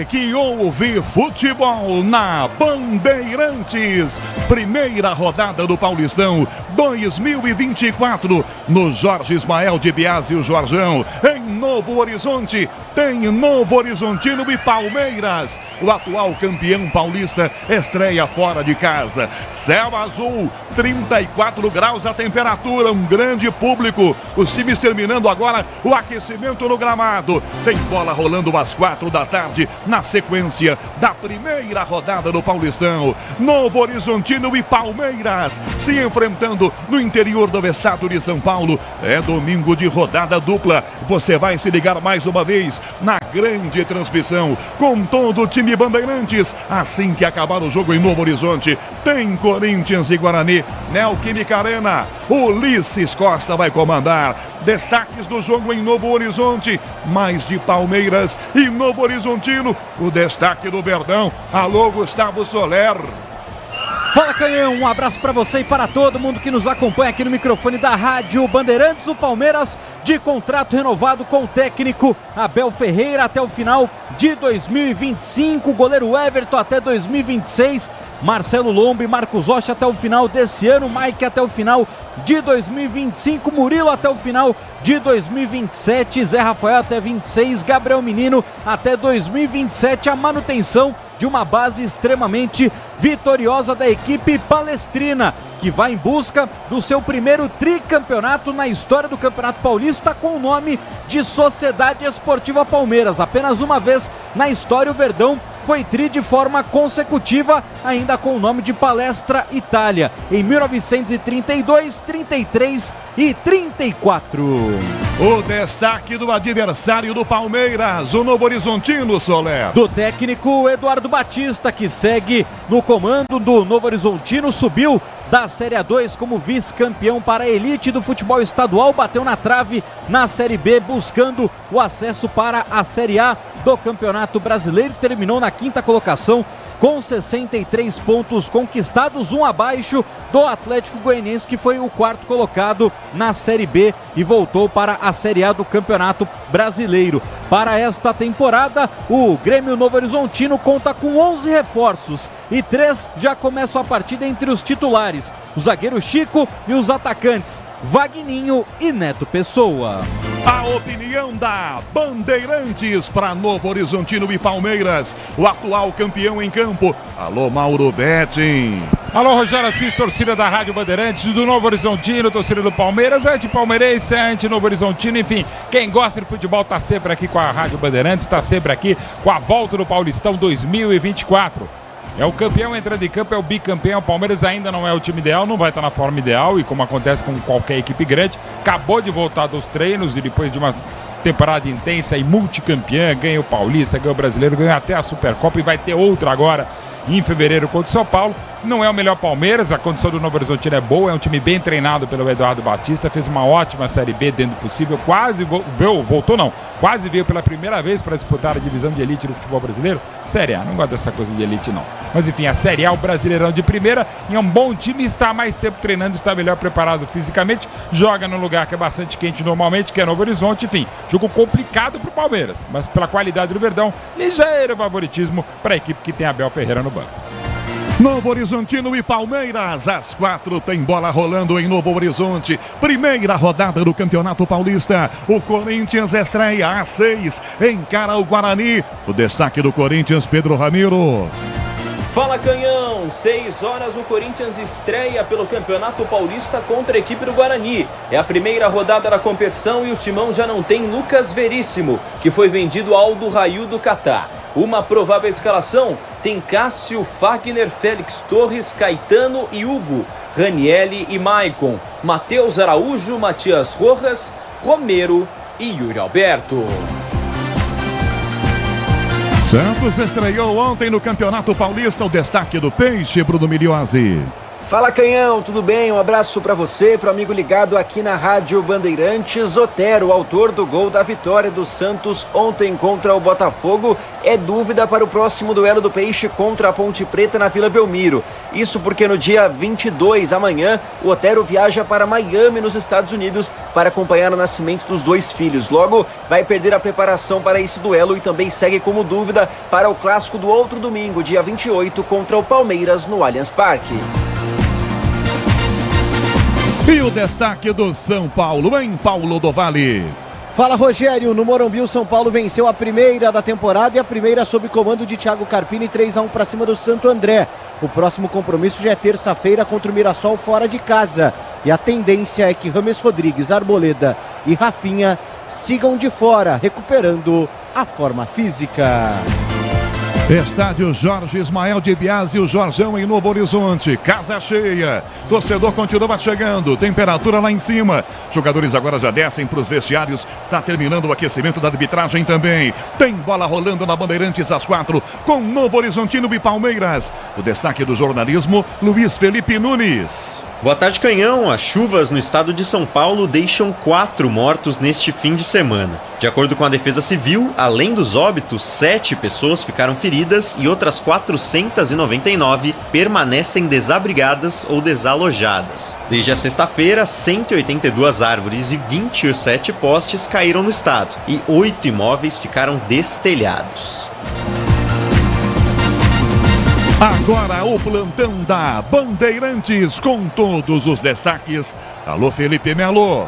Que ouve futebol na Bandeirantes. Primeira rodada do Paulistão 2024 no Jorge Ismael de Biasi, o Jorjão. Em Novo Horizonte tem Novo Horizontino e Palmeiras. O atual campeão paulista estreia fora de casa. Céu azul, 34 graus a temperatura, um grande público. Os times terminando agora o aquecimento no gramado. Tem bola rolando às 4 da tarde. Na sequência da primeira rodada do Paulistão, Novo Horizontino e Palmeiras se enfrentando no interior do estado de São Paulo. É domingo de rodada dupla. Você vai se ligar mais uma vez na grande transmissão com todo o time Bandeirantes. Assim que acabar o jogo em Novo Horizonte, tem Corinthians e Guarani, Neoquímica Arena. Ulisses Costa vai comandar. Destaques do jogo em Novo Horizonte, mais de Palmeiras e Novo Horizontino. O destaque do Verdão. Alô, Gustavo Soler. Fala, Canhão, um abraço para você e para todo mundo que nos acompanha aqui no microfone da Rádio Bandeirantes. O Palmeiras de contrato renovado com o técnico Abel Ferreira até o final de 2025, goleiro Everton até 2026, Marcelo Lomba e Marcos Rocha até o final desse ano, Mike até o final de 2025, Murilo até o final de 2027, Zé Rafael até 26, Gabriel Menino até 2027, a manutenção de uma base extremamente vitoriosa da equipe palestrina, que vai em busca do seu primeiro tricampeonato na história do Campeonato Paulista com o nome de Sociedade Esportiva Palmeiras. Apenas uma vez na história o Verdão foi tri de forma consecutiva, ainda com o nome de Palestra Itália, em 1932, 33 e 34. O destaque do adversário do Palmeiras, o Novo Horizontino, Soler. Do técnico Eduardo Batista, que segue no comando do Novo Horizontino, subiu da Série A2 como vice-campeão para a elite do futebol estadual, bateu na trave na Série B, buscando o acesso para a Série A do Campeonato Brasileiro, terminou na quinta colocação com 63 pontos conquistados, um abaixo do Atlético Goianiense, que foi o quarto colocado na Série B e voltou para a Série A do Campeonato Brasileiro. Para esta temporada, o Grêmio Novo Horizontino conta com 11 reforços e 3 já começam a partida entre os titulares, o zagueiro Chico e os atacantes Vagninho e Neto Pessoa. A opinião da Bandeirantes para Novo Horizontino e Palmeiras, o atual campeão em campo. Alô, Mauro Betting. Alô, Rogério Assis, torcida da Rádio Bandeirantes, do Novo Horizontino, torcida do Palmeiras, anti-palmeirense, anti-Novo Horizontino, enfim, quem gosta de futebol está sempre aqui com a Rádio Bandeirantes, está sempre aqui com a volta do Paulistão 2024. É o campeão entrando em campo, é o bicampeão. O Palmeiras ainda não é o time ideal, não vai estar na forma ideal, e como acontece com qualquer equipe grande, acabou de voltar dos treinos e depois de uma temporada intensa e multicampeã, ganha o Paulista, ganha o Brasileiro, ganha até a Supercopa e vai ter outra agora em fevereiro contra o São Paulo. Não é o melhor Palmeiras, a condição do Novo Horizontino é boa, é um time bem treinado pelo Eduardo Batista, fez uma ótima Série B dentro do possível, quase quase veio pela primeira vez para disputar a divisão de elite do futebol brasileiro. Série A, não gosto dessa coisa de elite não. Mas enfim, a Série A, o Brasileirão de primeira, e é um bom time, está mais tempo treinando, está melhor preparado fisicamente, joga num lugar que é bastante quente normalmente, que é Novo Horizonte, enfim, jogo complicado para o Palmeiras, mas pela qualidade do Verdão, ligeiro favoritismo para a equipe que tem Abel Ferreira no banco. Novo Horizontino e Palmeiras, às 4 tem bola rolando em Novo Horizonte. Primeira rodada do Campeonato Paulista. O Corinthians estreia às 6, encara o Guarani. O destaque do Corinthians, Pedro Ramiro. Fala, Canhão, 6 horas o Corinthians estreia pelo Campeonato Paulista contra a equipe do Guarani. É a primeira rodada da competição e o timão já não tem Lucas Veríssimo, que foi vendido ao do Raio do Catar. Uma provável escalação tem Cássio, Fagner, Félix Torres, Caetano e Hugo, Ranielli e Maicon, Matheus Araújo, Matias Rojas, Romero e Yuri Alberto. Santos estreou ontem no Campeonato Paulista. O destaque do Peixe, Bruno Milhozzi. Fala, Canhão, tudo bem? Um abraço para você, pro amigo ligado aqui na Rádio Bandeirantes. Otero, autor do gol da vitória do Santos ontem contra o Botafogo, é dúvida para o próximo duelo do Peixe contra a Ponte Preta na Vila Belmiro. Isso porque no dia 22, amanhã, o Otero viaja para Miami, nos Estados Unidos, para acompanhar o nascimento dos 2 filhos. Logo, vai perder a preparação para esse duelo e também segue como dúvida para o clássico do outro domingo, dia 28, contra o Palmeiras no Allianz Parque. E o destaque do São Paulo, em Paulo do Vale. Fala, Rogério. No Morumbi, o São Paulo venceu a primeira da temporada e a primeira sob comando de Thiago Carpini, 3-1 para cima do Santo André. O próximo compromisso já é terça-feira contra o Mirassol fora de casa. E a tendência é que Rames Rodrigues, Arboleda e Rafinha sigam de fora, recuperando a forma física. Estádio Jorge Ismael de Biasi, o Jorjão em Novo Horizonte, casa cheia, torcedor continua chegando, temperatura lá em cima, jogadores agora já descem para os vestiários, está terminando o aquecimento da arbitragem também, tem bola rolando na Bandeirantes às 4, com Novo Horizontino e Palmeiras, o destaque do jornalismo, Luiz Felipe Nunes. Boa tarde, Canhão. As chuvas no estado de São Paulo deixam 4 mortos neste fim de semana. De acordo com a Defesa Civil, além dos óbitos, 7 pessoas ficaram feridas e outras 499 permanecem desabrigadas ou desalojadas. Desde a sexta-feira, 182 árvores e 27 postes caíram no estado e 8 imóveis ficaram destelhados. Agora o plantão da Bandeirantes com todos os destaques. Alô, Felipe Melo.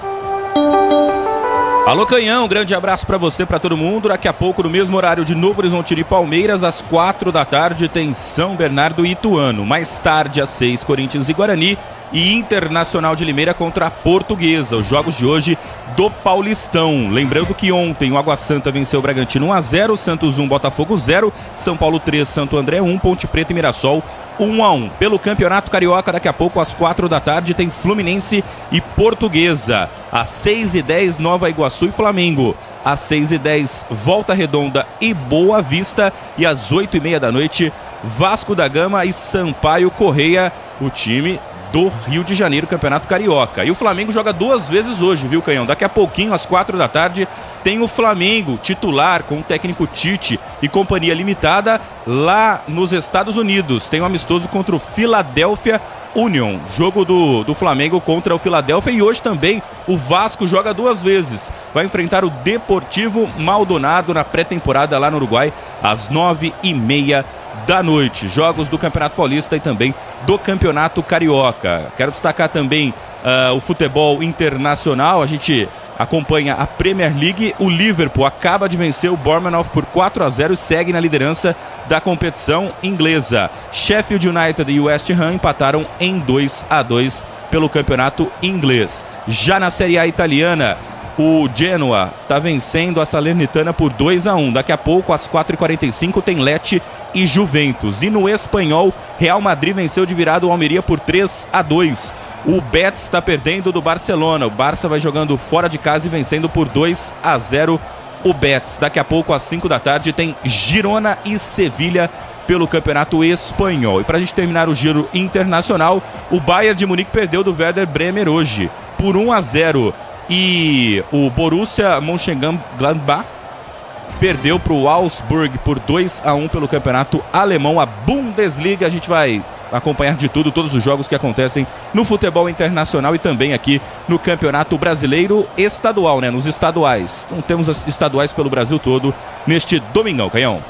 Alô, Canhão, um grande abraço para você, para todo mundo. Daqui a pouco, no mesmo horário de Novo Horizontino e Palmeiras, às 4 da tarde, tem São Bernardo e Ituano. Mais tarde, às 6, Corinthians e Guarani. E Internacional de Limeira contra a Portuguesa. Os jogos de hoje do Paulistão. Lembrando que ontem o Água Santa venceu o Bragantino 1-0, Santos 1, Botafogo 0, São Paulo 3, Santo André 1, Ponte Preta e Mirassol 1-1. Pelo Campeonato Carioca, daqui a pouco, às 4 da tarde, tem Fluminense e Portuguesa. Às 6h10, Nova Iguaçu e Flamengo. Às 6h10, Volta Redonda e Boa Vista. E às 8h30 da noite, Vasco da Gama e Sampaio Correia, o time do Rio de Janeiro, Campeonato Carioca. E o Flamengo joga 2 vezes hoje, viu, Canhão? Daqui a pouquinho, às 4 da tarde, tem o Flamengo titular com o técnico Tite e companhia limitada lá nos Estados Unidos. Tem um amistoso contra o Philadelphia Union, jogo do Flamengo contra o Philadelphia. E hoje também o Vasco joga 2 vezes. Vai enfrentar o Deportivo Maldonado na pré-temporada lá no Uruguai, às 9h30 da noite. Jogos do Campeonato Paulista e também do Campeonato Carioca. Quero destacar também o futebol internacional. A gente acompanha a Premier League. O Liverpool acaba de vencer o Bournemouth por 4-0 e segue na liderança da competição inglesa. Sheffield United e West Ham empataram em 2-2 pelo campeonato inglês. Já na Série A italiana, o Genoa está vencendo a Salernitana por 2-1. Daqui a pouco, às 4h45, tem Lecce e Juventus. E no espanhol, Real Madrid venceu de virada o Almeria por 3-2. O Betis está perdendo do Barcelona. O Barça vai jogando fora de casa e vencendo por 2-0 o Betis. Daqui a pouco, às 5 da tarde, tem Girona e Sevilha pelo Campeonato Espanhol. E para a gente terminar o giro internacional, o Bayern de Munique perdeu do Werder Bremer hoje por 1-0. E o Borussia Mönchengladbach perdeu para o Augsburg por 2-1 pelo campeonato alemão, a Bundesliga. A gente vai acompanhar de tudo, todos os jogos que acontecem no futebol internacional e também aqui no Campeonato Brasileiro estadual, né? Nos estaduais. Então temos as estaduais pelo Brasil todo neste domingão, Canhão.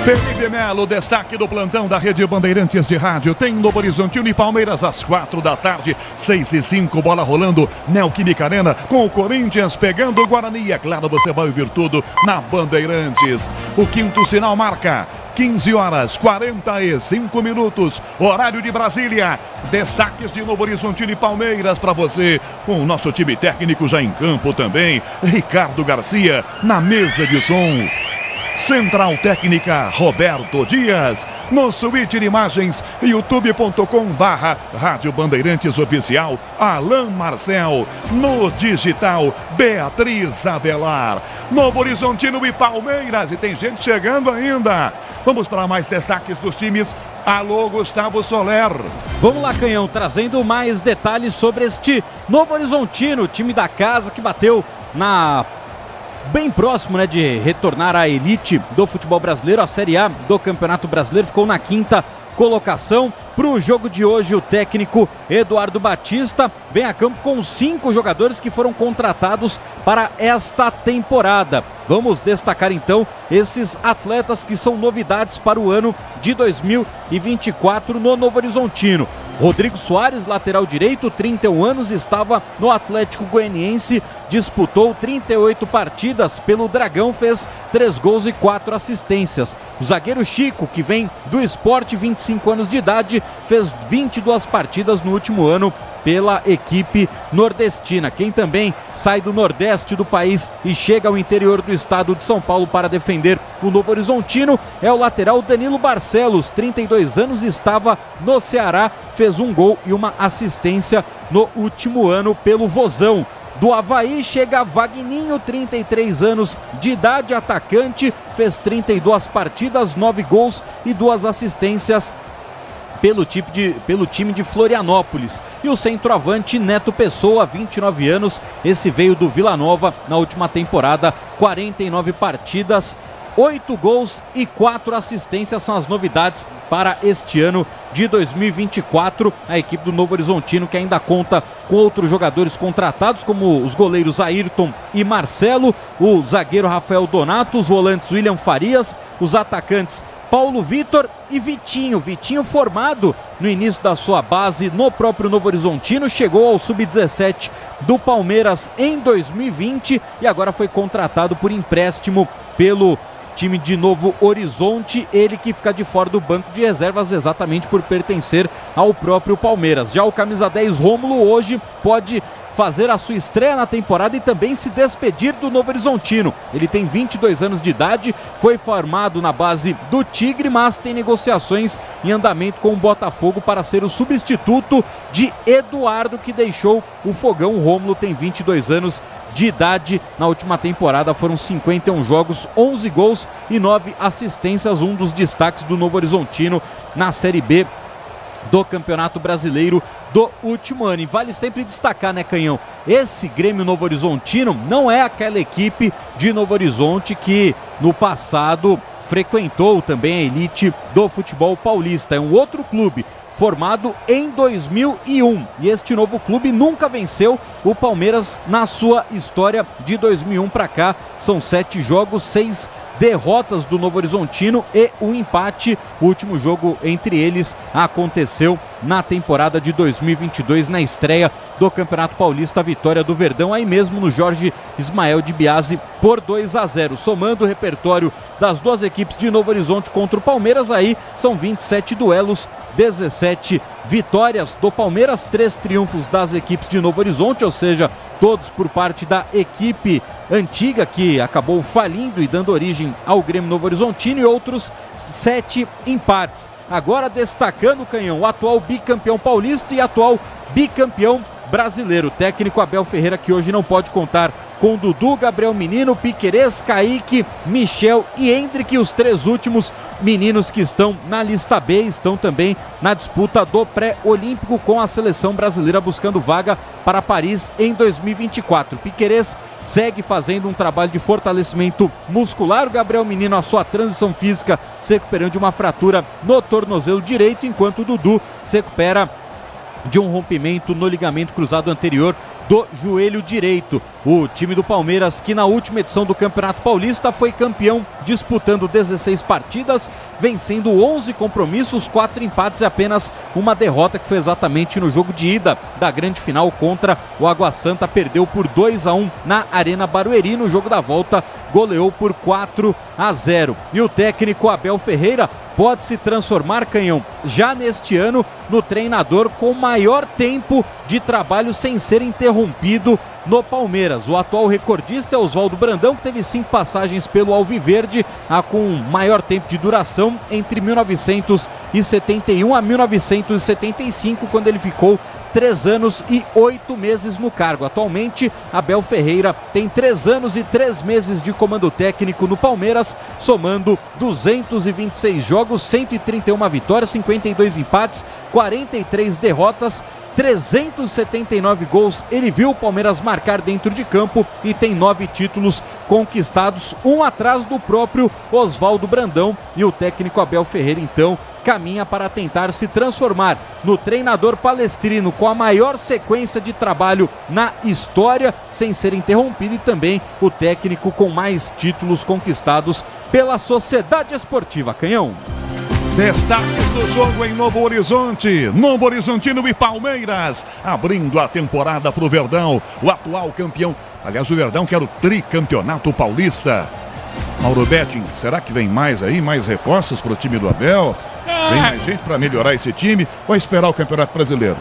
Felipe Melo, destaque do plantão da Rede Bandeirantes de Rádio. Tem Novo Horizontino e Palmeiras às 4 da tarde, 6h05, bola rolando, Neoquímica Arena, com o Corinthians pegando o Guarani. É claro, você vai ouvir tudo na Bandeirantes. O quinto sinal marca 15h45, horário de Brasília. Destaques de Novo Horizontino e Palmeiras para você, com o nosso time técnico já em campo também, Ricardo Garcia na mesa de som. Central Técnica Roberto Dias, no suíte de imagens, youtube.com/Rádio Bandeirantes Oficial, Alain Marcel, no digital, Beatriz Avelar. Novo Horizontino e Palmeiras, e tem gente chegando ainda. Vamos para mais destaques dos times. Alô, Gustavo Soler. Vamos lá, Canhão, trazendo mais detalhes sobre este Novo Horizontino, time da casa que bateu bem próximo, né, de retornar à elite do futebol brasileiro. A Série A do Campeonato Brasileiro ficou na 5ª colocação. Para o jogo de hoje, o técnico Eduardo Batista vem a campo com 5 jogadores que foram contratados para esta temporada. Vamos destacar então esses atletas que são novidades para o ano de 2024 no Novo Horizontino. Rodrigo Soares, lateral direito, 31 anos, estava no Atlético Goianiense, disputou 38 partidas pelo Dragão, fez 3 gols e 4 assistências. O zagueiro Chico, que vem do Sport, 25 anos de idade, fez 22 partidas no último ano pela equipe nordestina. Quem também sai do nordeste do país e chega ao interior do estado de São Paulo para defender o Novo Horizontino é o lateral Danilo Barcelos, 32 anos, estava no Ceará, fez 1 gol e 1 assistência no último ano pelo Vozão. Do Avaí chega Vagninho, 33 anos de idade, atacante, fez 32 partidas, 9 gols e 2 assistências pelo time de Florianópolis. E o centroavante Neto Pessoa, 29 anos, esse veio do Vila Nova na última temporada, 49 partidas, 8 gols e 4 assistências são as novidades para este ano de 2024. A equipe do Novo Horizontino, que ainda conta com outros jogadores contratados, como os goleiros Ayrton e Marcelo, o zagueiro Rafael Donato, os volantes William Farias, os atacantes Paulo Vitor e Vitinho. Vitinho, formado no início da sua base no próprio Novo Horizontino, chegou ao Sub-17 do Palmeiras em 2020 e agora foi contratado por empréstimo pelo time de Novo Horizonte, ele que fica de fora do banco de reservas exatamente por pertencer ao próprio Palmeiras. Já o camisa 10 Rômulo hoje pode fazer a sua estreia na temporada e também se despedir do Novo Horizontino. Ele tem 22 anos de idade, foi formado na base do Tigre, mas tem negociações em andamento com o Botafogo para ser o substituto de Eduardo, que deixou o Fogão. O Rômulo tem 22 anos de idade. Na última temporada foram 51 jogos, 11 gols e 9 assistências, um dos destaques do Novo Horizontino na Série B do Campeonato Brasileiro do último ano. E vale sempre destacar, né, Canhão? Esse Grêmio Novo Horizontino não é aquela equipe de Novo Horizonte que no passado frequentou também a elite do futebol paulista. É um outro clube formado em 2001 e este novo clube nunca venceu o Palmeiras na sua história. De 2001 para cá são 7 jogos, 6 derrotas do Novo Horizontino e um empate. O último jogo entre eles aconteceu na temporada de 2022, na estreia do Campeonato Paulista, a vitória do Verdão aí mesmo no Jorge Ismael de Biasi por 2-0. Somando o repertório das duas equipes de Novo Horizonte contra o Palmeiras, aí são 27 duelos, 17 vitórias do Palmeiras, 3 triunfos das equipes de Novo Horizonte, ou seja, todos por parte da equipe antiga que acabou falindo e dando origem ao Grêmio Novo Horizontino, e outros 7 empates. Agora destacando, Canhão, o atual bicampeão paulista e atual bicampeão brasileiro. O técnico Abel Ferreira, que hoje não pode contar com Dudu, Gabriel Menino, Piquerez, Kaique, Michel e Hendrick, os 3 últimos meninos que estão na lista B, estão também na disputa do pré-olímpico com a seleção brasileira buscando vaga para Paris em 2024. Piquerez segue fazendo um trabalho de fortalecimento muscular, o Gabriel Menino a sua transição física se recuperando de uma fratura no tornozelo direito, enquanto o Dudu se recupera de um rompimento no ligamento cruzado anterior do joelho direito. O time do Palmeiras, que na última edição do Campeonato Paulista foi campeão disputando 16 partidas, vencendo 11 compromissos, 4 empates e apenas uma derrota, que foi exatamente no jogo de ida da grande final contra o Água Santa. Perdeu por 2-1 na Arena Barueri. No jogo da volta goleou por 4-0. E o técnico Abel Ferreira pode se transformar, Canhão, já neste ano no treinador com maior tempo de trabalho sem ser interrompido no Palmeiras. O atual recordista é Oswaldo Brandão, que teve 5 passagens pelo Alviverde, com maior tempo de duração entre 1971 a 1975, quando ele ficou 3 anos e 8 meses no cargo. Atualmente, Abel Ferreira tem 3 anos e 3 meses de comando técnico no Palmeiras, somando 226 jogos, 131 vitórias, 52 empates, 43 derrotas, 379 gols. Ele viu o Palmeiras marcar dentro de campo e tem 9 títulos conquistados, um atrás do próprio Oswaldo Brandão. E o técnico Abel Ferreira, então, caminha para tentar se transformar no treinador palestrino com a maior sequência de trabalho na história, sem ser interrompido, e também o técnico com mais títulos conquistados pela Sociedade Esportiva Canhão. Destaques do jogo em Novo Horizonte, Novo Horizontino e Palmeiras, abrindo a temporada para o Verdão, o atual campeão. Aliás, o Verdão quer o tricampeonato paulista. Mauro Betting, será que vem mais aí, mais reforços para o time do Abel? Vem mais gente para melhorar esse time ou esperar o Campeonato Brasileiro?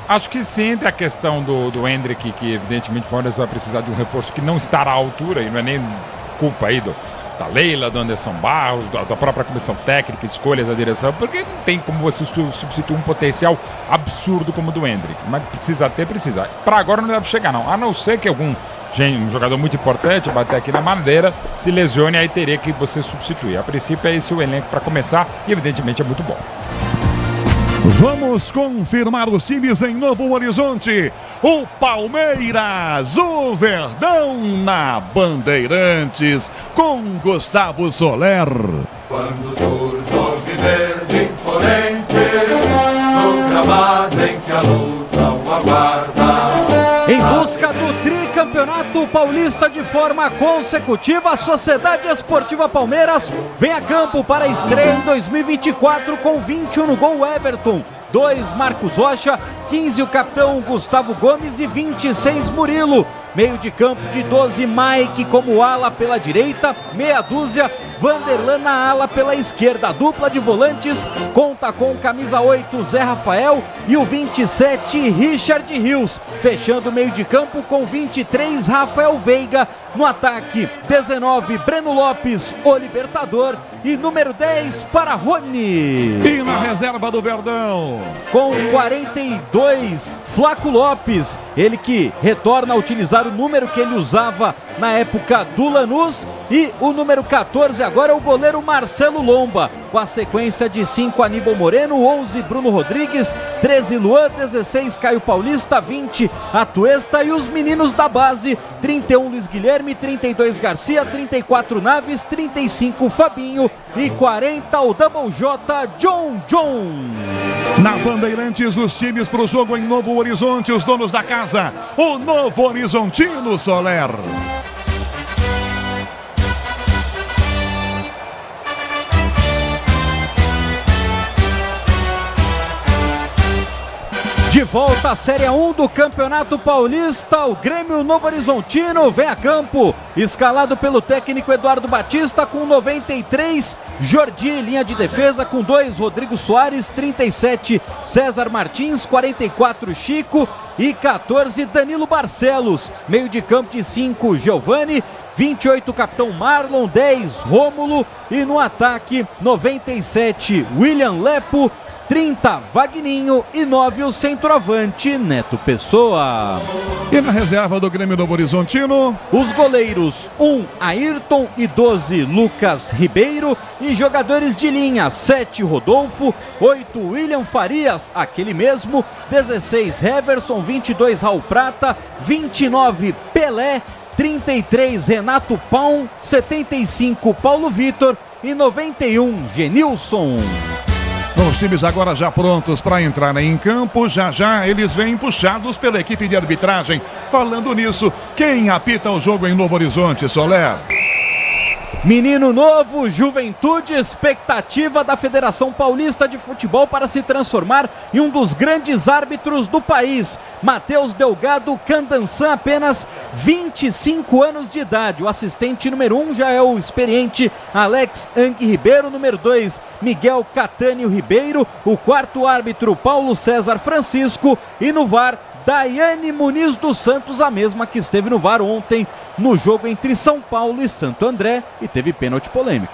Acho que sim, tem a questão do Hendrick, que evidentemente o Palmeiras vai precisar de um reforço que não estará à altura, e não é nem culpa aí da Leila, do Anderson Barros, da própria comissão técnica, escolhas da direção, porque não tem como você substituir um potencial absurdo como o do Hendrick. Mas precisa. Para agora não deve chegar, não. A não ser que um jogador muito importante, bater aqui na madeira, se lesione, aí teria que você substituir. A princípio é esse o elenco para começar e evidentemente é muito bom. Vamos confirmar os times em Novo Horizonte. O Palmeiras, o Verdão na Bandeirantes, com Gustavo Soler. Quando surge o verde imponente, no gramado em que a luta o aguarda. Em busca do tricampeonato paulista de forma consecutiva, a Sociedade Esportiva Palmeiras vem a campo para a estreia em 2024 com 21 no gol Everton, 2 Marcos Rocha, 15 o capitão Gustavo Gomes e 26 Murilo. Meio de campo de 12, Mike como ala pela direita, meia dúzia, Vanderlan na ala pela esquerda. A dupla de volantes conta com camisa 8, Zé Rafael, e o 27, Richard Rios. Fechando o meio de campo com 23, Rafael Veiga. No ataque, 19, Breno Lopes, o Libertador, e número 10 para Rony. E na reserva do Verdão, com 42, Flaco Lopes, ele que retorna a utilizar o número que ele usava na época do Lanús, e o número 14 agora é o goleiro Marcelo Lomba, com a sequência de 5, Aníbal Moreno, 11, Bruno Rodrigues, 13, Luan, 16, Caio Paulista, 20, Atuesta, e os meninos da base, 31, Luiz Guilherme, 32, Garcia, 34, Naves, 35, Fabinho, e 40, o Double J, John. Na Bandeirantes, os times para o jogo em Novo Horizonte, os donos da casa, o Novo Horizontino, Soler. De volta à Série 1 do Campeonato Paulista, o Grêmio Novo Horizontino vem a campo, escalado pelo técnico Eduardo Batista com 93, Jordi, linha de defesa com 2, Rodrigo Soares, 37, César Martins, 44, Chico e 14, Danilo Barcelos. Meio de campo de 5, Giovani, 28, capitão Marlon, 10, Rômulo, e no ataque, 97, William Lepo, 30, Vagninho, e 9, o centroavante Neto Pessoa. E na reserva do Grêmio Novo Horizontino, os goleiros, 1, Ayrton, e 12, Lucas Ribeiro, e jogadores de linha, 7, Rodolfo, 8, William Farias, aquele mesmo, 16, Heverson, 22, Raul Prata, 29, Pelé, 33, Renato Pão, 75, Paulo Vitor, e 91, Genilson. Os times agora já prontos para entrar em campo, já eles vêm puxados pela equipe de arbitragem. Falando nisso, quem apita o jogo em Novo Horizonte, Soler? Menino novo, juventude, expectativa da Federação Paulista de Futebol para se transformar em um dos grandes árbitros do país. Matheus Delgado Candançan, apenas 25 anos de idade. O assistente número 1 já é o experiente Alex Ang Ribeiro. Número 2, Miguel Catânio Ribeiro. O quarto árbitro, Paulo César Francisco. E no VAR, Daiane Muniz dos Santos, a mesma que esteve no VAR ontem no jogo entre São Paulo e Santo André e teve pênalti polêmico.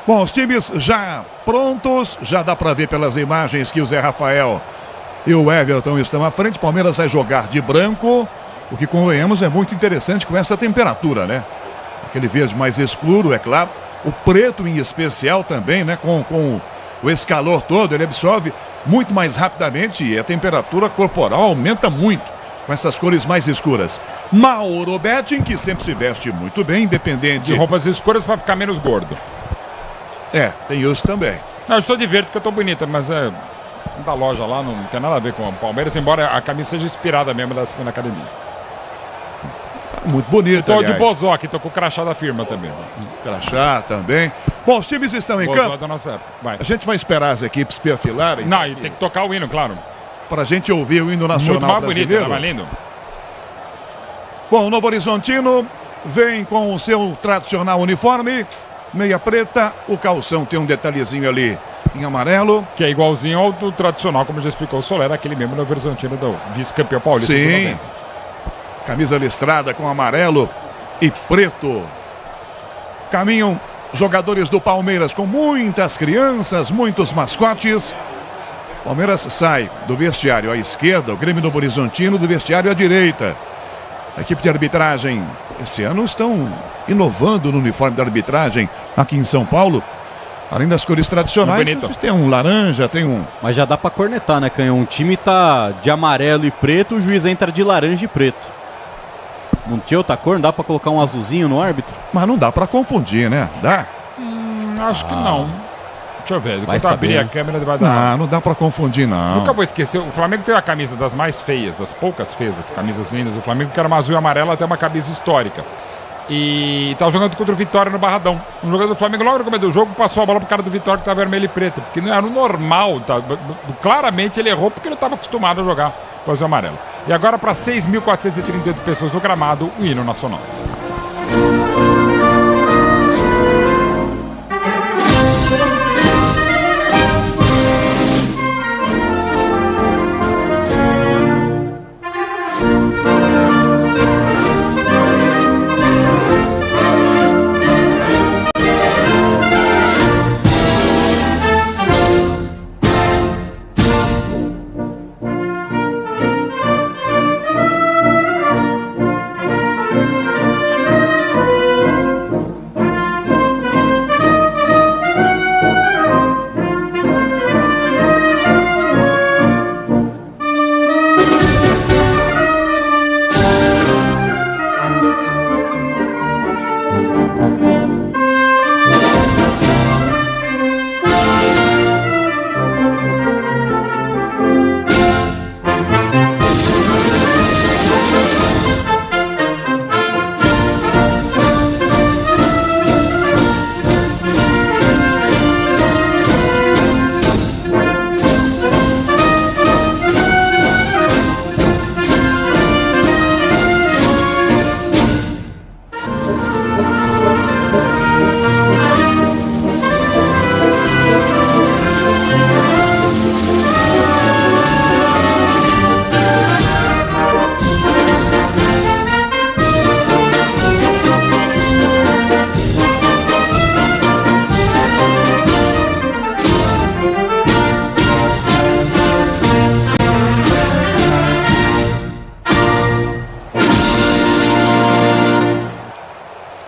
Bom, os times já prontos, já dá para ver pelas imagens que o Zé Rafael e o Everton estão à frente. Palmeiras vai jogar de branco, o que, convenhamos, é muito interessante com essa temperatura, né? Aquele verde mais escuro, é claro. O preto em especial também, né? Com esse calor todo, ele absorve muito mais rapidamente e a temperatura corporal aumenta muito com essas cores mais escuras. Mauro Betting, que sempre se veste muito bem, independente... De roupas escuras para ficar menos gordo. Tem isso também. Não, eu estou de verde porque eu estou bonita, mas da loja lá não tem nada a ver com o Palmeiras, embora a camisa seja inspirada mesmo da segunda academia. Muito bonito, Estou de bozó aqui, estou com o crachá da firma também. Crachá também. Bom, os times estão em bozó campo. Da nossa época. Vai. A gente vai esperar as equipes perfilarem. Não, e tem que tocar o hino, claro. Para a gente ouvir o hino nacional muito mais brasileiro. bonito, mais lindo. Bom, o Novo Horizontino vem com o seu tradicional uniforme, meia preta, o calção tem um detalhezinho ali em amarelo. Que é igualzinho ao do tradicional, como já explicou o Soler, aquele mesmo Novo Horizontino do vice-campeão paulista. Sim, camisa listrada com amarelo e preto. Caminham jogadores do Palmeiras com muitas crianças, muitos mascotes. Palmeiras sai do vestiário à esquerda, o Grêmio Novo Horizontino do vestiário à direita. A equipe de arbitragem, esse ano, estão inovando no uniforme da arbitragem aqui em São Paulo. Além das cores tradicionais, tem um laranja, tem um... Mas já dá pra cornetar, né, Canhão? O time tá de amarelo e preto, o juiz entra de laranja e preto. Não tinha outra cor? Não dá pra colocar um azulzinho no árbitro? Mas não dá pra confundir, né? Dá? Acho que não. Deixa eu ver, Vai enquanto eu abrir saber, a câmera vai dar. Não dá pra confundir, não. Nunca vou esquecer, o Flamengo tem uma camisa das mais feias, das poucas feias, das camisas lindas do Flamengo, que era uma azul e amarela, até uma camisa histórica. E tava jogando contra o Vitória no Barradão. Um jogador do Flamengo, logo no começo do jogo, passou a bola pro cara do Vitória que tava vermelho e preto, porque não era o normal, tá? Claramente ele errou porque ele estava acostumado a jogar com azul e amarelo. E agora para 6.438 pessoas no gramado, o hino nacional.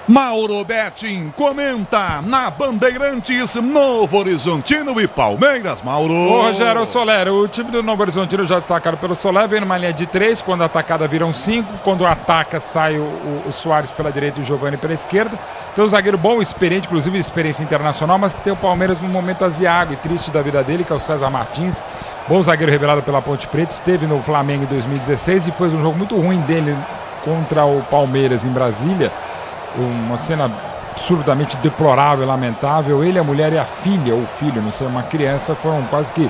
Mauro Betting comenta na Bandeirantes, Novo Horizontino e Palmeiras. Mauro. Ô, Rogério Soler, o time do Novo Horizontino já destacado pelo Soler, vem numa linha de 3, quando a atacada viram 5, quando ataca sai o Soares pela direita e o Giovani pela esquerda. Tem um zagueiro bom, experiente, inclusive de experiência internacional, mas que tem o Palmeiras num momento aziago e triste da vida dele, que é o César Martins. Bom zagueiro revelado pela Ponte Preta, esteve no Flamengo em 2016 e depois um jogo muito ruim dele contra o Palmeiras em Brasília. Uma cena absurdamente deplorável, lamentável. Ele, a mulher e a filha, ou filho, não sei, uma criança, foram quase que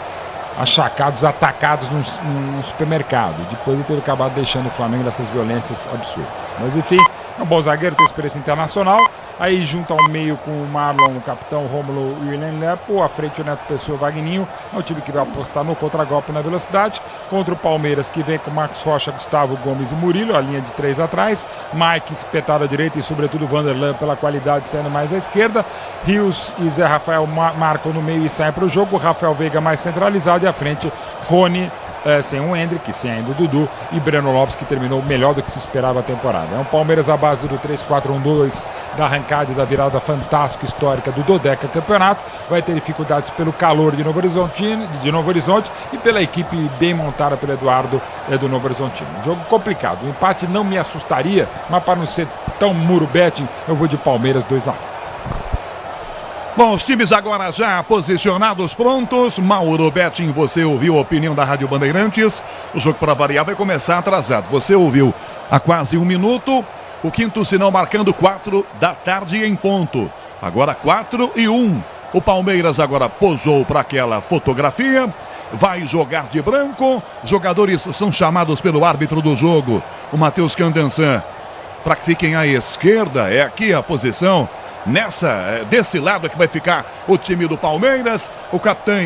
achacados, atacados num supermercado. Depois ele teve acabado deixando o Flamengo dessas violências absurdas. Mas enfim, é um bom zagueiro, tem experiência internacional. Aí junto ao meio com o Marlon, o capitão Rômulo e o William Lepo, à frente o Neto Pessoa e o Vagninho. É um time que vai apostar no contragolpe na velocidade. Contra o Palmeiras, que vem com Marcos Rocha, Gustavo Gomes e Murilo, a linha de 3 atrás. Mike espetado à direita e sobretudo Vanderlan pela qualidade saindo mais à esquerda. Rios e Zé Rafael marcam no meio e saem para o jogo. Rafael Veiga mais centralizado e à frente Rony sem o Hendrick, sem ainda o Dudu e Breno Lopes, que terminou melhor do que se esperava a temporada. É um Palmeiras à base do 3-4-1-2, da arrancada e da virada fantástica histórica do Dodeca Campeonato. Vai ter dificuldades pelo calor de Novo Horizonte e pela equipe bem montada pelo Eduardo do Novo Horizontino. Um jogo complicado. O empate não me assustaria, mas para não ser tão muro betting, eu vou de Palmeiras 2-1. Bom, os times agora já posicionados, prontos. Mauro Betting, você ouviu a opinião da Rádio Bandeirantes. O jogo, para variar, vai começar atrasado. Você ouviu há quase 1 minuto. O quinto sinal marcando 4 da tarde em ponto. Agora 4-1. O Palmeiras agora posou para aquela fotografia. Vai jogar de branco. Jogadores são chamados pelo árbitro do jogo, o Matheus Candansan, para que fiquem à esquerda. É aqui a posição. Desse lado é que vai ficar o time do Palmeiras.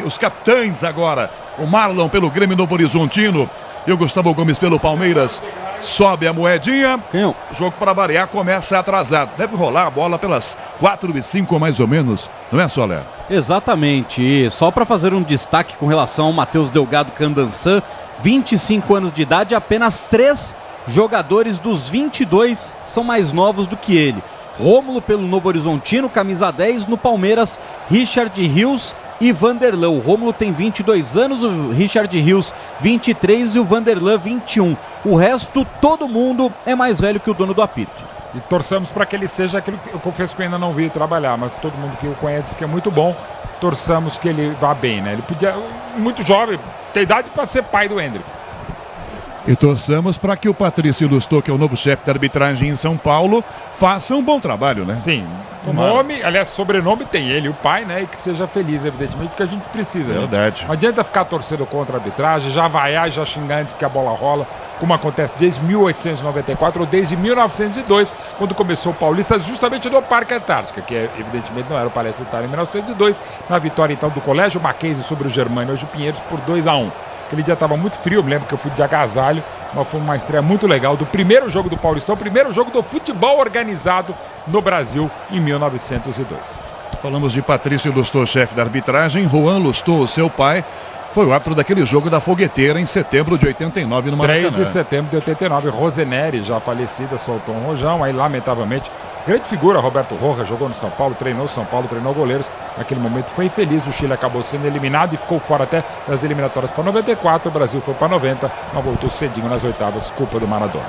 Os capitães agora, o Marlon pelo Grêmio Novo Horizontino e o Gustavo Gomes pelo Palmeiras. Sobe a moedinha. Canhão. O jogo, para variar, começa atrasado. Deve rolar a bola pelas 4h05 mais ou menos, não é, Soler? Exatamente. E só para fazer um destaque com relação ao Matheus Delgado Candansan, 25 anos de idade, apenas 3 jogadores dos 22 são mais novos do que ele. Rômulo pelo Novo Horizontino, camisa 10, no Palmeiras, Richard Rios e Vanderlan. O Rômulo tem 22 anos, o Richard Rios 23 e o Vanderlan 21. O resto, todo mundo é mais velho que o dono do apito. E torçamos para que ele seja aquilo que eu confesso que eu ainda não vi trabalhar, mas todo mundo que o conhece que é muito bom. Torçamos que ele vá bem, né? Ele podia, muito jovem, tem idade para ser pai do Hendrick. E torçamos para que o Patrício Lustô, que é o novo chefe de arbitragem em São Paulo, faça um bom trabalho, né? Sim. O nome, aliás, sobrenome tem ele, o pai, né? E que seja feliz, evidentemente, porque a gente precisa. Verdade. Não adianta ficar torcendo contra a arbitragem, já vaiar, já xingar antes que a bola rola, como acontece desde 1894 ou desde 1902, quando começou o Paulista, justamente no Parque Antártica, que evidentemente não era o Palestra Itália em 1902, na vitória então do Colégio Mackenzie sobre o Germânia, hoje o Pinheiros, por 2-1. Aquele dia estava muito frio, eu me lembro que eu fui de agasalho, mas foi uma estreia muito legal do primeiro jogo do Paulistão, o primeiro jogo do futebol organizado no Brasil em 1902. Falamos de Patrício Lustô, chefe da arbitragem. Juan Lustô, seu pai, foi o árbitro daquele jogo da Fogueteira em setembro de 89 no Maracanã. 3 de setembro de 89, Roseneri, já falecida, soltou um rojão, aí lamentavelmente, grande figura, Roberto Rojas, jogou no São Paulo, treinou goleiros, naquele momento foi infeliz, o Chile acabou sendo eliminado e ficou fora até das eliminatórias para 94, o Brasil foi para 90, mas voltou cedinho nas oitavas, culpa do Maradona.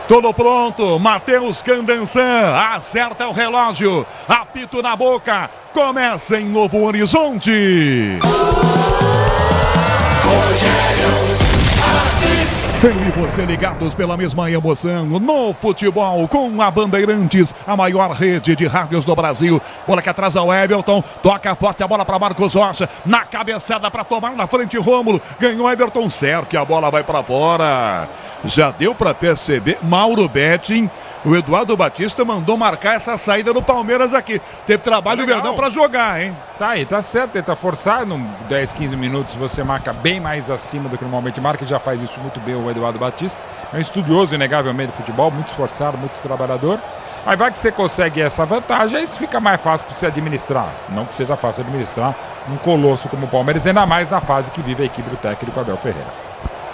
Tudo pronto, Matheus Candansan acerta o relógio, apito na boca, começa em Novo Horizonte. Eu e você ligados pela mesma emoção no futebol com a Bandeirantes, a maior rede de rádios do Brasil. Bola que atrasa o Everton, toca forte a bola para Marcos Rocha, na cabeçada para tomar na frente Rômulo, ganhou Everton, cerca, a bola vai para fora. Já deu para perceber, Mauro Betting, o Eduardo Batista mandou marcar essa saída do Palmeiras aqui. Teve trabalho do Verdão para jogar, hein? Tá aí, tá certo, tenta forçar, no 10, 15 minutos você marca bem mais acima do que normalmente marca, e já faz isso muito bem o Eduardo Batista. É um estudioso, inegavelmente, do futebol, muito esforçado, muito trabalhador. Aí vai que você consegue essa vantagem, aí fica mais fácil para você administrar. Não que seja fácil administrar um colosso como o Palmeiras, ainda mais na fase que vive a equipe do técnico Abel Ferreira.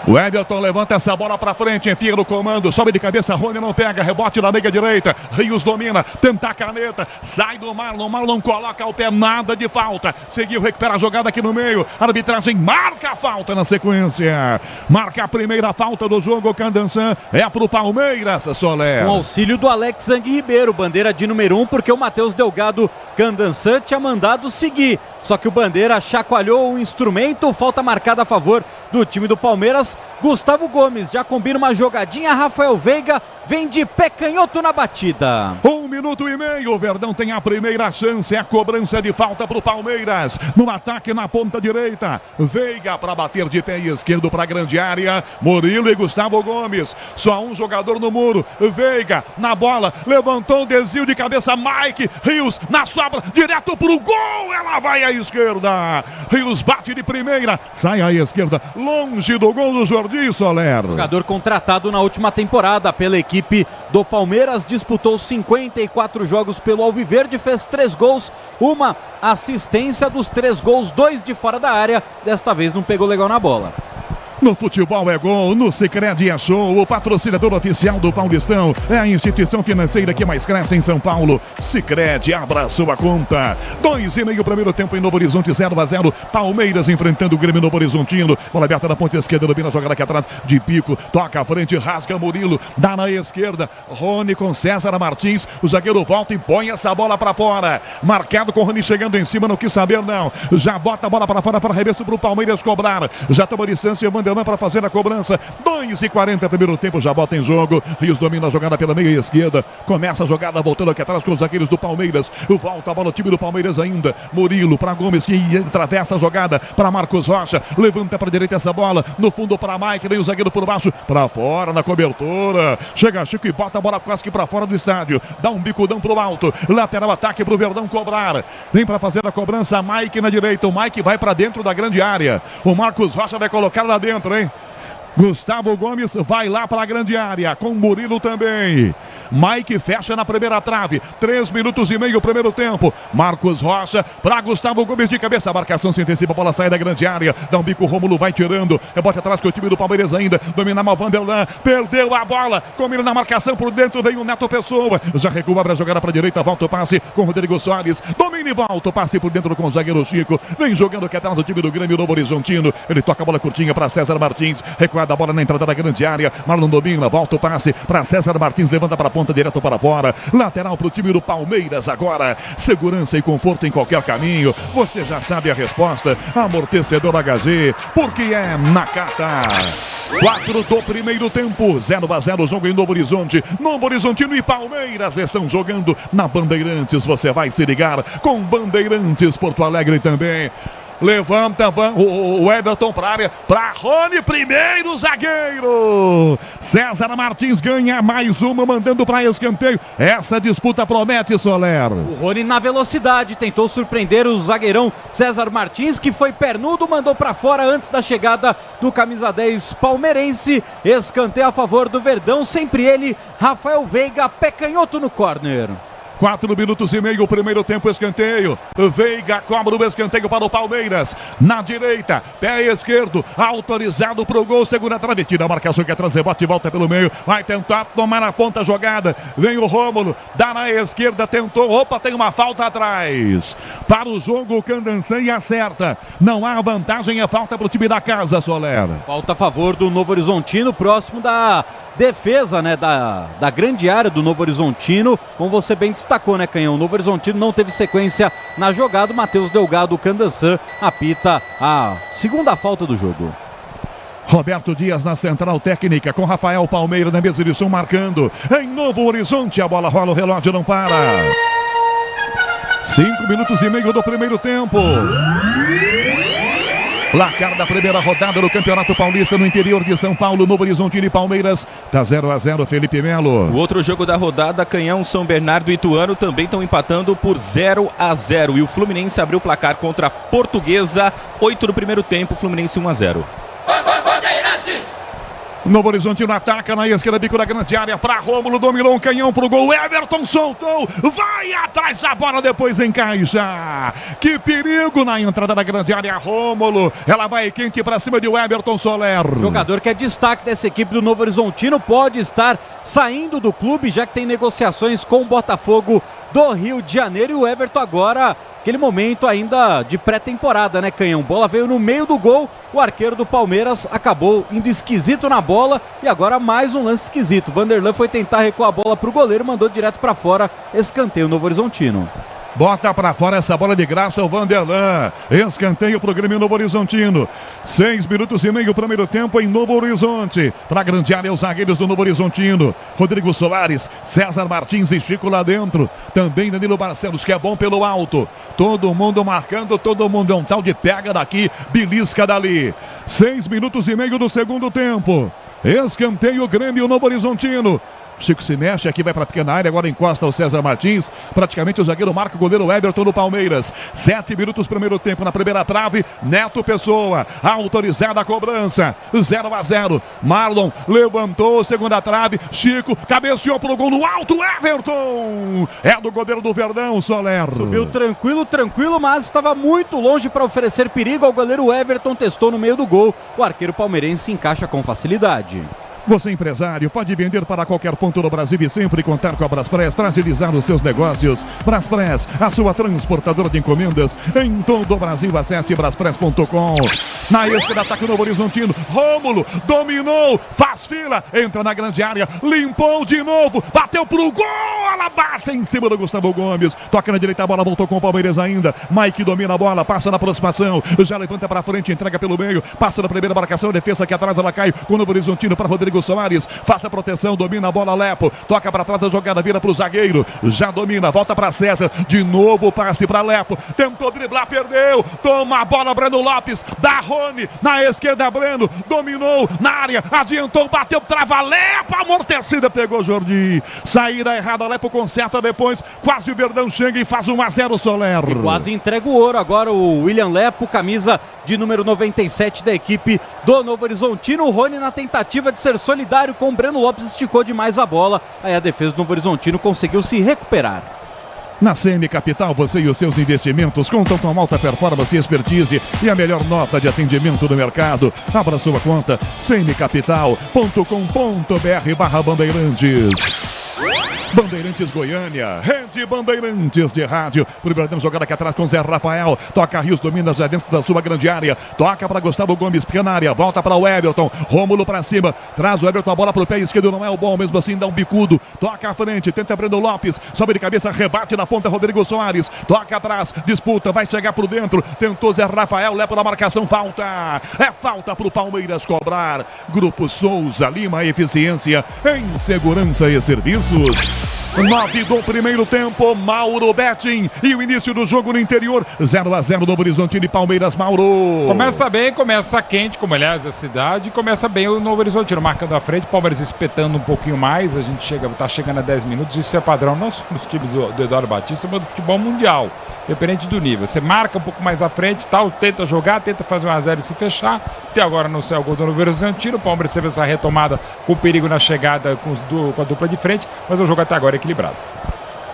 O Everton levanta essa bola pra frente, enfia no comando, sobe de cabeça, Rony não pega, rebote na meia direita, Rios domina, tenta a caneta, sai do Marlon coloca o pé, nada de falta, seguiu, recupera a jogada aqui no meio, arbitragem marca a falta na sequência, marca a primeira falta do jogo, Candansan, é pro Palmeiras, Soler. Com auxílio do Alex Zang Ribeiro, bandeira de número 1, porque o Matheus Delgado Candansan tinha mandado seguir, só que o Bandeira chacoalhou o instrumento, falta marcada a favor do time do Palmeiras. Gustavo Gomes já combina uma jogadinha, Rafael Veiga vem de pé canhoto na batida. 1 minuto e meio, o Verdão tem a primeira chance, é a cobrança de falta pro Palmeiras, no ataque na ponta direita, Veiga para bater de pé esquerdo para a grande área, Murilo e Gustavo Gomes, só um jogador no muro, Veiga na bola, levantou o desvio de cabeça, Mike, Rios na sobra, direto pro gol, ela vai à esquerda, Rios bate de primeira, sai à esquerda, longe do gol do Jordi, Soler. Jogador contratado na última temporada pela equipe do Palmeiras, disputou 54 jogos pelo Alviverde, fez 3 gols, uma assistência, dos 3 gols, 2 de fora da área, desta vez não pegou legal na bola. No futebol é gol, no Sicredi é show. O patrocinador oficial do Paulistão é a instituição financeira que mais cresce em São Paulo. Sicredi, abra sua conta. 2,5 primeiro tempo em Novo Horizonte, 0-0. Palmeiras enfrentando o Grêmio Novo Horizontino. Bola aberta na ponta esquerda, domina a jogada aqui atrás de bico. Toca à frente, rasga Murilo. Dá na esquerda. Rony com César Martins. O zagueiro volta e põe essa bola para fora. Marcado com o Rony chegando em cima, não quis saber não. Já bota a bola para fora para arremesso para o Palmeiras cobrar. Já toma distância, Vanderlan para fazer a cobrança. 2:40 primeiro tempo, já bota em jogo. Rios domina a jogada pela meia esquerda. Começa a jogada voltando aqui atrás com os zagueiros do Palmeiras. Volta a bola o time do Palmeiras ainda. Murilo para Gomes que atravessa a jogada para Marcos Rocha. Levanta para a direita essa bola. No fundo para Mike. Vem o zagueiro por baixo. Para fora na cobertura. Chega Chico e bota a bola quase que para fora do estádio. Dá um bicudão pro alto. Lateral ataque pro Verdão cobrar. Vem para fazer a cobrança. Mike na direita. O Mike vai para dentro da grande área. O Marcos Rocha vai colocar lá dentro, hein? Gustavo Gomes vai lá para a grande área, com Murilo também. Mike fecha na primeira trave. 3 minutos e meio primeiro tempo. Marcos Rocha para Gustavo Gomes de cabeça. A marcação se intensiva, a bola sai da grande área. Dá um bico, Rômulo vai tirando. Rebote atrás com o time do Palmeiras ainda. Domina mal Vanderlan. Perdeu a bola. Combina na marcação por dentro. Vem o Neto Pessoa. Já recua, abre a jogada para a direita. Volta o passe com o Rodrigo Soares. Domina e volta o passe por dentro com o zagueiro Chico. Vem jogando aqui atrás o time do Grêmio Novo Horizontino. Ele toca a bola curtinha para César Martins. Recua da bola na entrada da grande área. Marlon domina, volta o passe para César Martins, levanta para a ponta, direto para fora. Lateral para o time do Palmeiras agora. Segurança e conforto em qualquer caminho. Você já sabe a resposta. Amortecedor HG, porque é Nakata. 4 do primeiro tempo, 0-0, jogo em Novo Horizonte. Novo Horizontino e Palmeiras estão jogando na Bandeirantes. Você vai se ligar com Bandeirantes Porto Alegre também. Levanta o Everton para a área, para Rony, primeiro zagueiro. César Martins ganha mais uma, mandando para escanteio. Essa disputa promete, Soler. O Rony na velocidade, tentou surpreender o zagueirão César Martins, que foi pernudo, mandou para fora antes da chegada do camisa 10 palmeirense. Escanteio a favor do Verdão, sempre ele, Rafael Veiga, pé canhoto no córner. 4 minutos e meio, primeiro tempo, escanteio. Veiga cobra o escanteio para o Palmeiras. Na direita, pé esquerdo, autorizado para o gol, segura a trave, tira a marcação que atrás, rebote e volta pelo meio. Vai tentar tomar a ponta jogada. Vem o Rômulo, dá na esquerda, tentou. Opa, tem uma falta atrás. Para o jogo, o Candançã e acerta. Não há vantagem, é falta para o time da casa, Soler. Falta a favor do Novo Horizontino, próximo da defesa, né, da grande área do Novo Horizontino, como você bem destacou, né, Canhão? O Novo Horizontino não teve sequência na jogada. O Matheus Delgado, o Candançã, apita a segunda falta do jogo. Roberto Dias na central técnica, com Rafael Palmeira na mesa de som marcando. Em Novo Horizonte, a bola rola, o relógio não para. 5 minutos e meio do primeiro tempo. Placar da primeira rodada do Campeonato Paulista no interior de São Paulo, Novo Horizontino e Palmeiras. Tá 0-0, Felipe Melo. O outro jogo da rodada, Canhão, São Bernardo e Ituano também estão empatando por 0-0. E o Fluminense abriu o placar contra a Portuguesa, 8 do primeiro tempo, Fluminense 1-0. Novo Horizontino ataca na esquerda, bico da grande área para Rômulo, dominou um canhão pro gol, Everton soltou, vai atrás da bola, depois encaixa. Que perigo na entrada da grande área, Rômulo, ela vai quente para cima de Everton Soler. Jogador que é destaque dessa equipe do Novo Horizontino, pode estar saindo do clube, já que tem negociações com o Botafogo do Rio de Janeiro. E o Everton agora, aquele momento ainda de pré-temporada, né, Canhão? Bola veio no meio do gol, o arqueiro do Palmeiras acabou indo esquisito na bola e agora mais um lance esquisito. Vanderlan foi tentar recuar a bola para o goleiro, mandou direto para fora, escanteio Novo Horizontino. Bota para fora essa bola de graça o Vanderlan. Escanteio pro Grêmio Novo Horizontino. 6 minutos e meio primeiro tempo em Novo Horizonte. Para grande área os zagueiros do Novo Horizontino. Rodrigo Soares, César Martins e Chico lá dentro. Também Danilo Barcelos, que é bom pelo alto. Todo mundo marcando, todo mundo é um tal de pega daqui, belisca dali. 6 minutos e meio do segundo tempo. Escanteio Grêmio Novo Horizontino. Chico se mexe, aqui vai para a pequena área, agora encosta o César Martins. Praticamente o zagueiro marca o goleiro Everton do Palmeiras. 7 minutos primeiro tempo na primeira trave. Neto Pessoa, autorizada a cobrança. 0-0. Marlon levantou, segunda trave. Chico cabeceou pro gol no alto. Everton é do goleiro do Verdão, Soler. Subiu tranquilo, mas estava muito longe para oferecer perigo ao goleiro Everton. Testou no meio do gol. O arqueiro palmeirense encaixa com facilidade. Você, empresário, pode vender para qualquer ponto do Brasil e sempre contar com a Braspress para agilizar os seus negócios. Braspress, a sua transportadora de encomendas em todo o Brasil. Acesse braspress.com. Na esquerda, ataque o Novo Horizontino. Rômulo dominou, faz fila, entra na grande área, limpou de novo, bateu pro gol, ela baixa em cima do Gustavo Gomes. Toca na direita, a bola voltou com o Palmeiras ainda. Mike domina a bola, passa na aproximação, já levanta para frente, entrega pelo meio, passa na primeira marcação, defesa aqui atrás, ela cai com o Novo Horizontino para Rodrigo Soares, faz a proteção, domina a bola, Lepo, toca para trás, a jogada vira pro zagueiro, já domina, volta para César, de novo passe para Lepo, tentou driblar, perdeu, toma a bola, Breno Lopes, dá Rony, na esquerda, Breno, dominou na área, adiantou, bateu, trava, Lepo, amortecida, pegou Jordi, saída errada, Lepo conserta depois, quase o Verdão chega e faz 1-0, Soler. E quase entrega o ouro agora o William Lepo, camisa de número 97 da equipe do Novo Horizontino. O Rony, na tentativa de ser solidário com o Breno Lopes, esticou demais a bola, aí a defesa do Novo Horizontino conseguiu se recuperar. Na CM Capital, você e os seus investimentos contam com alta performance e expertise e a melhor nota de atendimento do mercado. Abra sua conta cmcapital.com.br/Bandeirantes. Bandeirantes Goiânia, Rede Bandeirantes de rádio. Primeiro jogada aqui atrás com Zé Rafael. Toca Rios, domina já dentro da sua grande área. Toca para Gustavo Gomes, pequena área. Volta para o Everton. Rômulo para cima. Traz o Everton a bola para o pé esquerdo. Não é o bom, mesmo assim dá um bicudo. Toca à frente, tenta Breno Lopes. Sobe de cabeça, rebate na ponta Rodrigo Soares. Toca atrás, disputa, vai chegar por dentro. Tentou Zé Rafael, leva na marcação. Falta. É falta para o Palmeiras cobrar. Grupo Souza Lima, eficiência em segurança e serviços. 9 do primeiro tempo, Mauro Betting e o início do jogo no interior, 0-0 Novo Horizontino e Palmeiras, Mauro. Começa bem, começa quente, como aliás a cidade, começa bem o Novo Horizontino, marcando a frente, Palmeiras espetando um pouquinho mais, a gente tá chegando a 10 minutos, isso é padrão, não só nos times do Eduardo Batista, mas do futebol mundial, dependente do nível. Você marca um pouco mais à frente, tal, tenta jogar, tenta fazer 1-0 e se fechar, até agora não sai o gol do Novo Horizontino, o Palmeiras teve essa retomada com perigo na chegada com a dupla de frente, mas o jogo até agora é equilibrado.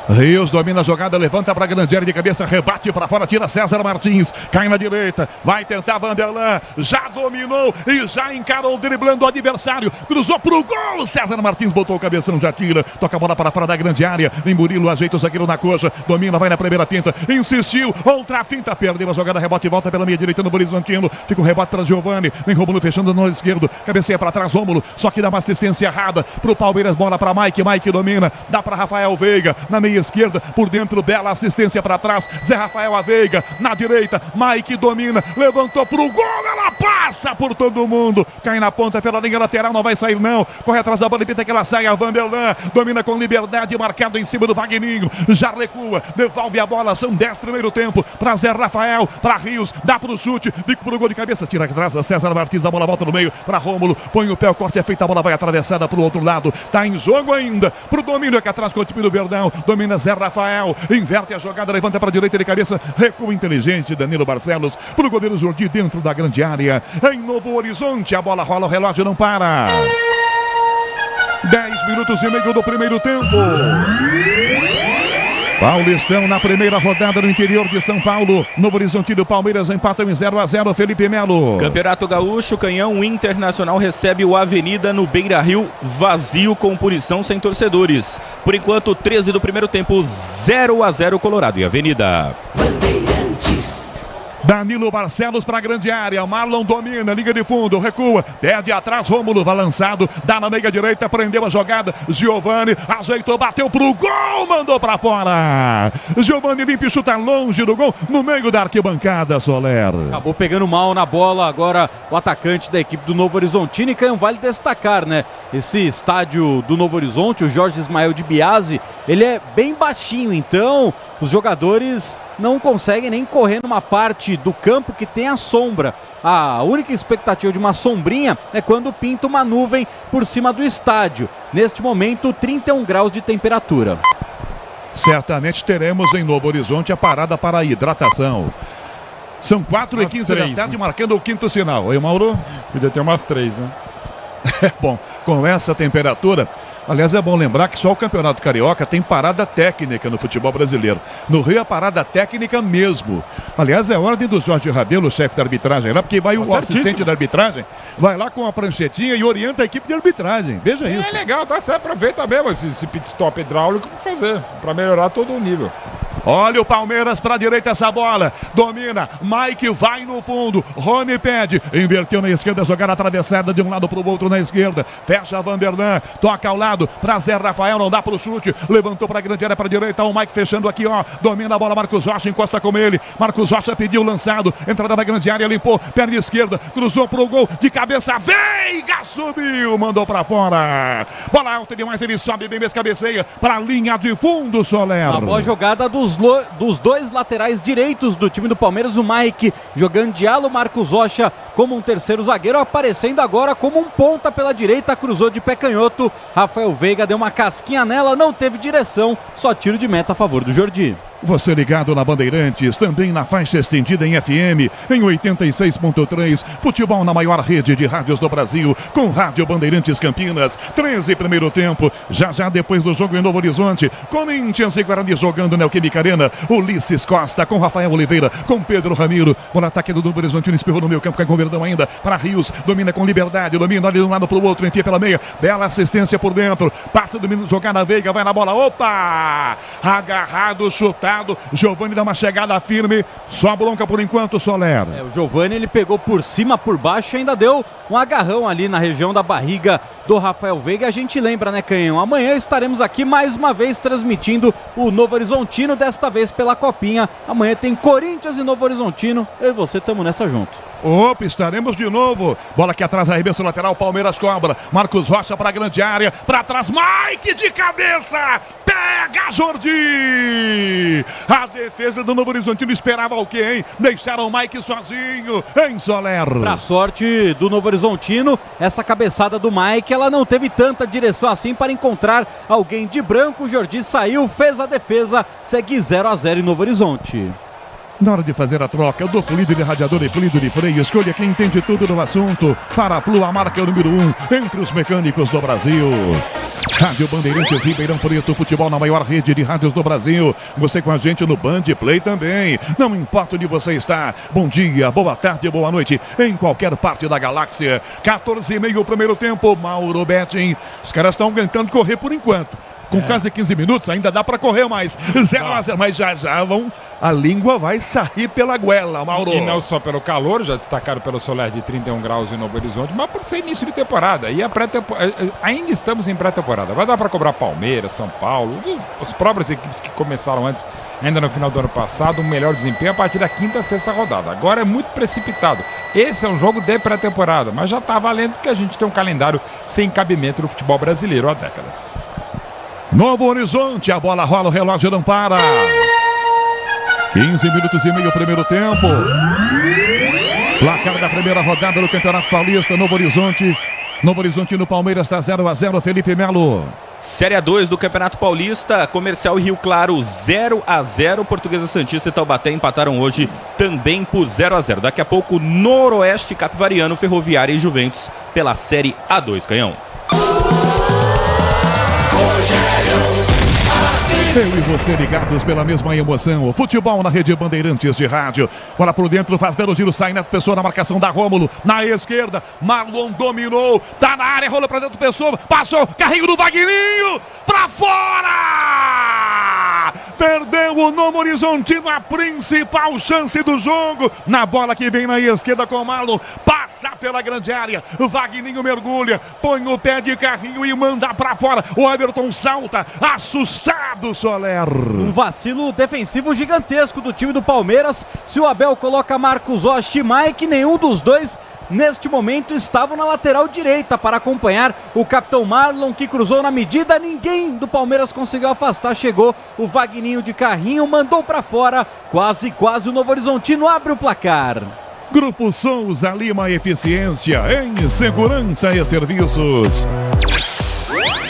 Rios domina a jogada, levanta para a grande área de cabeça, rebate para fora, tira César Martins, cai na direita, vai tentar Vanderlan, já dominou e já encarou driblando o adversário, cruzou pro gol, César Martins botou o cabeção, já tira, toca a bola para fora da grande área, em Murilo, ajeita o zagueiro na coxa, domina, vai na primeira tenta, insistiu, outra finta, perdeu a jogada, rebote e volta pela meia direita no Horizontino, fica um rebote para Giovani, vem Rômulo fechando no lado esquerdo, cabeceia para trás, Rômulo, só que dá uma assistência errada pro Palmeiras, bola para Mike domina, dá para Rafael Veiga, na meia esquerda, por dentro, bela assistência para trás, Zé Rafael a Veiga, na direita, Mike domina, levantou pro gol, ela passa por todo mundo, cai na ponta pela linha lateral, não vai sair não, corre atrás da bola, evita que ela saia, Vanderlan, domina com liberdade, marcado em cima do Vagninho, já recua, devolve a bola, são 10 primeiro tempo, para Zé Rafael, para Rios, dá pro chute, bico pro gol de cabeça, tira atrás, César Martins, a bola volta no meio, para Rômulo, põe o pé, o corte é feito, a bola vai atravessada pro outro lado, tá em jogo ainda, pro domínio aqui atrás com o time do Verdão, domina Zé Rafael, inverte a jogada, levanta para a direita de cabeça, recua inteligente, Danilo Barcelos, pro goleiro Jordi dentro da grande área, em Novo Horizonte, a bola rola, o relógio não para. 10 minutos e meio do primeiro tempo. Paulistão na primeira rodada no interior de São Paulo. Novo Horizontino e Palmeiras empatam em 0-0. Felipe Melo. Campeonato Gaúcho, Canhão Internacional recebe o Avenida no Beira-Rio, vazio com punição sem torcedores. Por enquanto, 13 do primeiro tempo, 0-0 Colorado e Avenida. Bandeirantes. Danilo Barcelos para a grande área, Marlon domina, liga de fundo, recua, pede atrás, Rômulo vai lançado, dá na meia direita, prendeu a jogada, Giovani ajeitou, bateu pro gol, mandou para fora, Giovani limpa e chuta longe do gol, no meio da arquibancada, Soler. Acabou pegando mal na bola, agora o atacante da equipe do Novo Horizontino, e Canhão vale destacar, né, esse estádio do Novo Horizonte, o Jorge Ismael de Biasi, ele é bem baixinho, então os jogadores não conseguem nem correr numa parte do campo que tem a sombra. A única expectativa de uma sombrinha é quando pinta uma nuvem por cima do estádio. Neste momento, 31 graus de temperatura. Certamente teremos em Novo Horizonte a parada para a hidratação. São 4h15 da tarde, marcando o quinto sinal. Oi, Mauro? Podia ter umas 3, né? Bom, com essa temperatura, aliás, é bom lembrar que só o Campeonato Carioca tem parada técnica no futebol brasileiro. No Rio, a parada técnica mesmo. Aliás, é ordem do Jorge Rabelo, o chefe da arbitragem lá, porque vai o assistente da arbitragem, vai lá com a pranchetinha e orienta a equipe de arbitragem. Veja isso. É legal, tá? Você aproveita mesmo esse pit stop hidráulico para fazer, para melhorar todo o nível. Olha o Palmeiras para a direita, essa bola. Domina. Mike vai no fundo. Rony pede. Inverteu na esquerda. Jogada atravessada de um lado para o outro na esquerda. Fecha Vanderlan. Toca ao lado para Zé Rafael. Não dá para o chute. Levantou para a grande área para a direita. O Mike fechando aqui, ó. Domina a bola. Marcos Rocha encosta com ele. Marcos Rocha pediu lançado. Entrada na grande área. Limpou. Perna esquerda. Cruzou para o gol. De cabeça. Veiga subiu. Mandou para fora. Bola alta demais. Ele sobe bem, cabeceia para a linha de fundo, Soler. A boa jogada dos dois laterais direitos do time do Palmeiras, o Mike jogando de ala, o Marcos Rocha como um terceiro zagueiro, aparecendo agora como um ponta pela direita, cruzou de pé canhoto, Rafael Veiga deu uma casquinha nela, não teve direção, só tiro de meta a favor do Jordi. Você ligado na Bandeirantes, também na faixa estendida em FM, em 86.3, futebol na maior rede de rádios do Brasil, com Rádio Bandeirantes Campinas, 13 primeiro tempo, já depois do jogo em Novo Horizonte, Corinthians e Guarani jogando na Neoquímica Arena, Ulisses Costa com Rafael Oliveira, com Pedro Ramiro, o ataque do Novo Horizonte, espirrou no meio campo, cai com Verdão ainda, para Rios, domina com liberdade, domina ali de um lado para o outro, enfia pela meia, bela assistência por dentro, passa domina, jogar na Veiga, vai na bola, opa, agarrado, chutado, Giovani dá uma chegada firme, só bronca por enquanto, Soler. O Giovani ele pegou por cima, por baixo e ainda deu um agarrão ali na região da barriga do Rafael Veiga. A gente lembra, né, Canhão? Amanhã estaremos aqui mais uma vez transmitindo o Novo Horizontino, desta vez pela Copinha. Amanhã tem Corinthians e Novo Horizontino. Eu e você estamos nessa junto. Opa, estaremos de novo. Bola aqui atrás, arremesso lateral, Palmeiras cobra. Marcos Rocha para a grande área, para trás, Mike de cabeça. Pega Jordi. A defesa do Novo Horizontino esperava o quê, hein? Deixaram o Mike sozinho, em Soler. Pra sorte do Novo Horizontino, essa cabeçada do Mike, ela não teve tanta direção assim para encontrar alguém de branco. O Jordi saiu, fez a defesa, segue 0-0 em Novo Horizonte. Na hora de fazer a troca, eu dou fluido de radiador e fluido de freio. Escolha quem entende tudo do assunto. Paraflu, a marca número 1 entre os mecânicos do Brasil. Rádio Bandeirantes Ribeirão Preto, futebol na maior rede de rádios do Brasil. Você com a gente no Band Play também. Não importa onde você está. Bom dia, boa tarde, boa noite. Em qualquer parte da galáxia. 14h30 o primeiro tempo. Mauro Betting. Os caras estão tentando correr por enquanto. Com quase 15 minutos, ainda dá para correr mais. 0-0, mas já vão. A língua vai sair pela goela, Mauro. E não só pelo calor, já destacaram pelo Soler de 31 graus em Novo Horizonte, mas por ser início de temporada. E a ainda estamos em pré-temporada. Vai dar para cobrar Palmeiras, São Paulo, as próprias equipes que começaram antes, ainda no final do ano passado, um melhor desempenho a partir da quinta, sexta rodada. Agora é muito precipitado. Esse é um jogo de pré-temporada, mas já está valendo porque a gente tem um calendário sem cabimento no futebol brasileiro há décadas. Novo Horizonte, a bola rola, o relógio não para. 15 minutos e meio, primeiro tempo. Placar da primeira rodada do Campeonato Paulista, Novo Horizonte. Novo Horizonte no Palmeiras está 0-0, Felipe Melo. Série A2 do Campeonato Paulista, Comercial e Rio Claro 0-0, Portuguesa Santista e Taubaté empataram hoje também por 0-0. Daqui a pouco, Noroeste, Capivariano, Ferroviária e Juventus pela Série A2, Canhão. Eu e você ligados pela mesma emoção. O futebol na rede Bandeirantes de rádio. Bola por dentro, faz belo giro, sai Neto Pessoa na marcação da Rômulo. Na esquerda, Marlon dominou. Tá na área, rolou pra dentro do Pessoa. Passou, carrinho do Vagninho. Pra fora! Perdeu o Novo Horizontino, a principal chance do jogo. Na bola que vem na esquerda com o Marlon. Passa pela grande área. O Vagninho mergulha, põe o pé de carrinho e manda pra fora. O Everton salta, assustado, Soler. Um vacilo defensivo gigantesco do time do Palmeiras. Se o Abel coloca Marcos Rocha e Mike, nenhum dos dois neste momento estavam na lateral direita para acompanhar o capitão Marlon, que cruzou na medida, ninguém do Palmeiras conseguiu afastar, chegou o Vagninho de carrinho, mandou para fora, quase o Novo Horizontino abre o placar. Grupo Souza Lima, eficiência em segurança e serviços.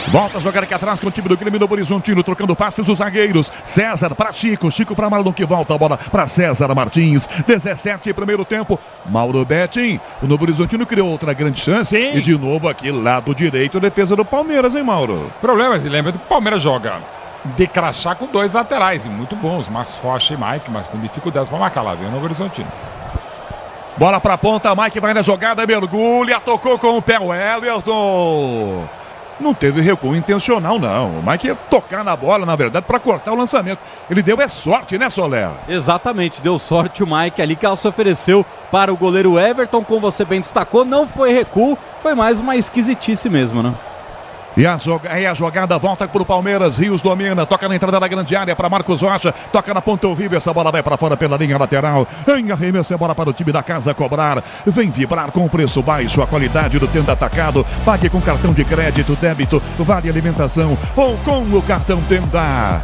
Volta a jogar aqui atrás com o time do Grêmio Novo Horizontino, trocando passes os zagueiros. César para Chico, Chico para Marlon, que volta a bola para César Martins. 17 primeiro tempo. Mauro Betting, o Novo Horizontino criou outra grande chance. Sim. E de novo aqui, lado direito, defesa do Palmeiras, hein, Mauro? Problemas, e lembra que o Palmeiras joga de crachá com 2 laterais, e muito bons, Marcos Rocha e Mike, mas com dificuldades para marcar lá, viu, Novo Horizontino. Bola para a ponta, Mike vai na jogada, mergulha, tocou com o pé o Everton. Não teve recuo intencional, não. O Mike ia tocar na bola, na verdade, para cortar o lançamento. Ele deu sorte, né, Soler? Exatamente, deu sorte o Mike ali, que ela se ofereceu para o goleiro Everton, como você bem destacou. Não foi recuo, foi mais uma esquisitice mesmo, né? E a jogada volta para o Palmeiras. Rios domina, toca na entrada da grande área para Marcos Rocha, toca na ponta horrível, essa bola vai para fora pela linha lateral. Em arremesso, a bola para o time da casa cobrar. Vem vibrar com o preço baixo, a qualidade do Tenda Atacado. Pague com cartão de crédito, débito, vale alimentação ou com o cartão Tenda.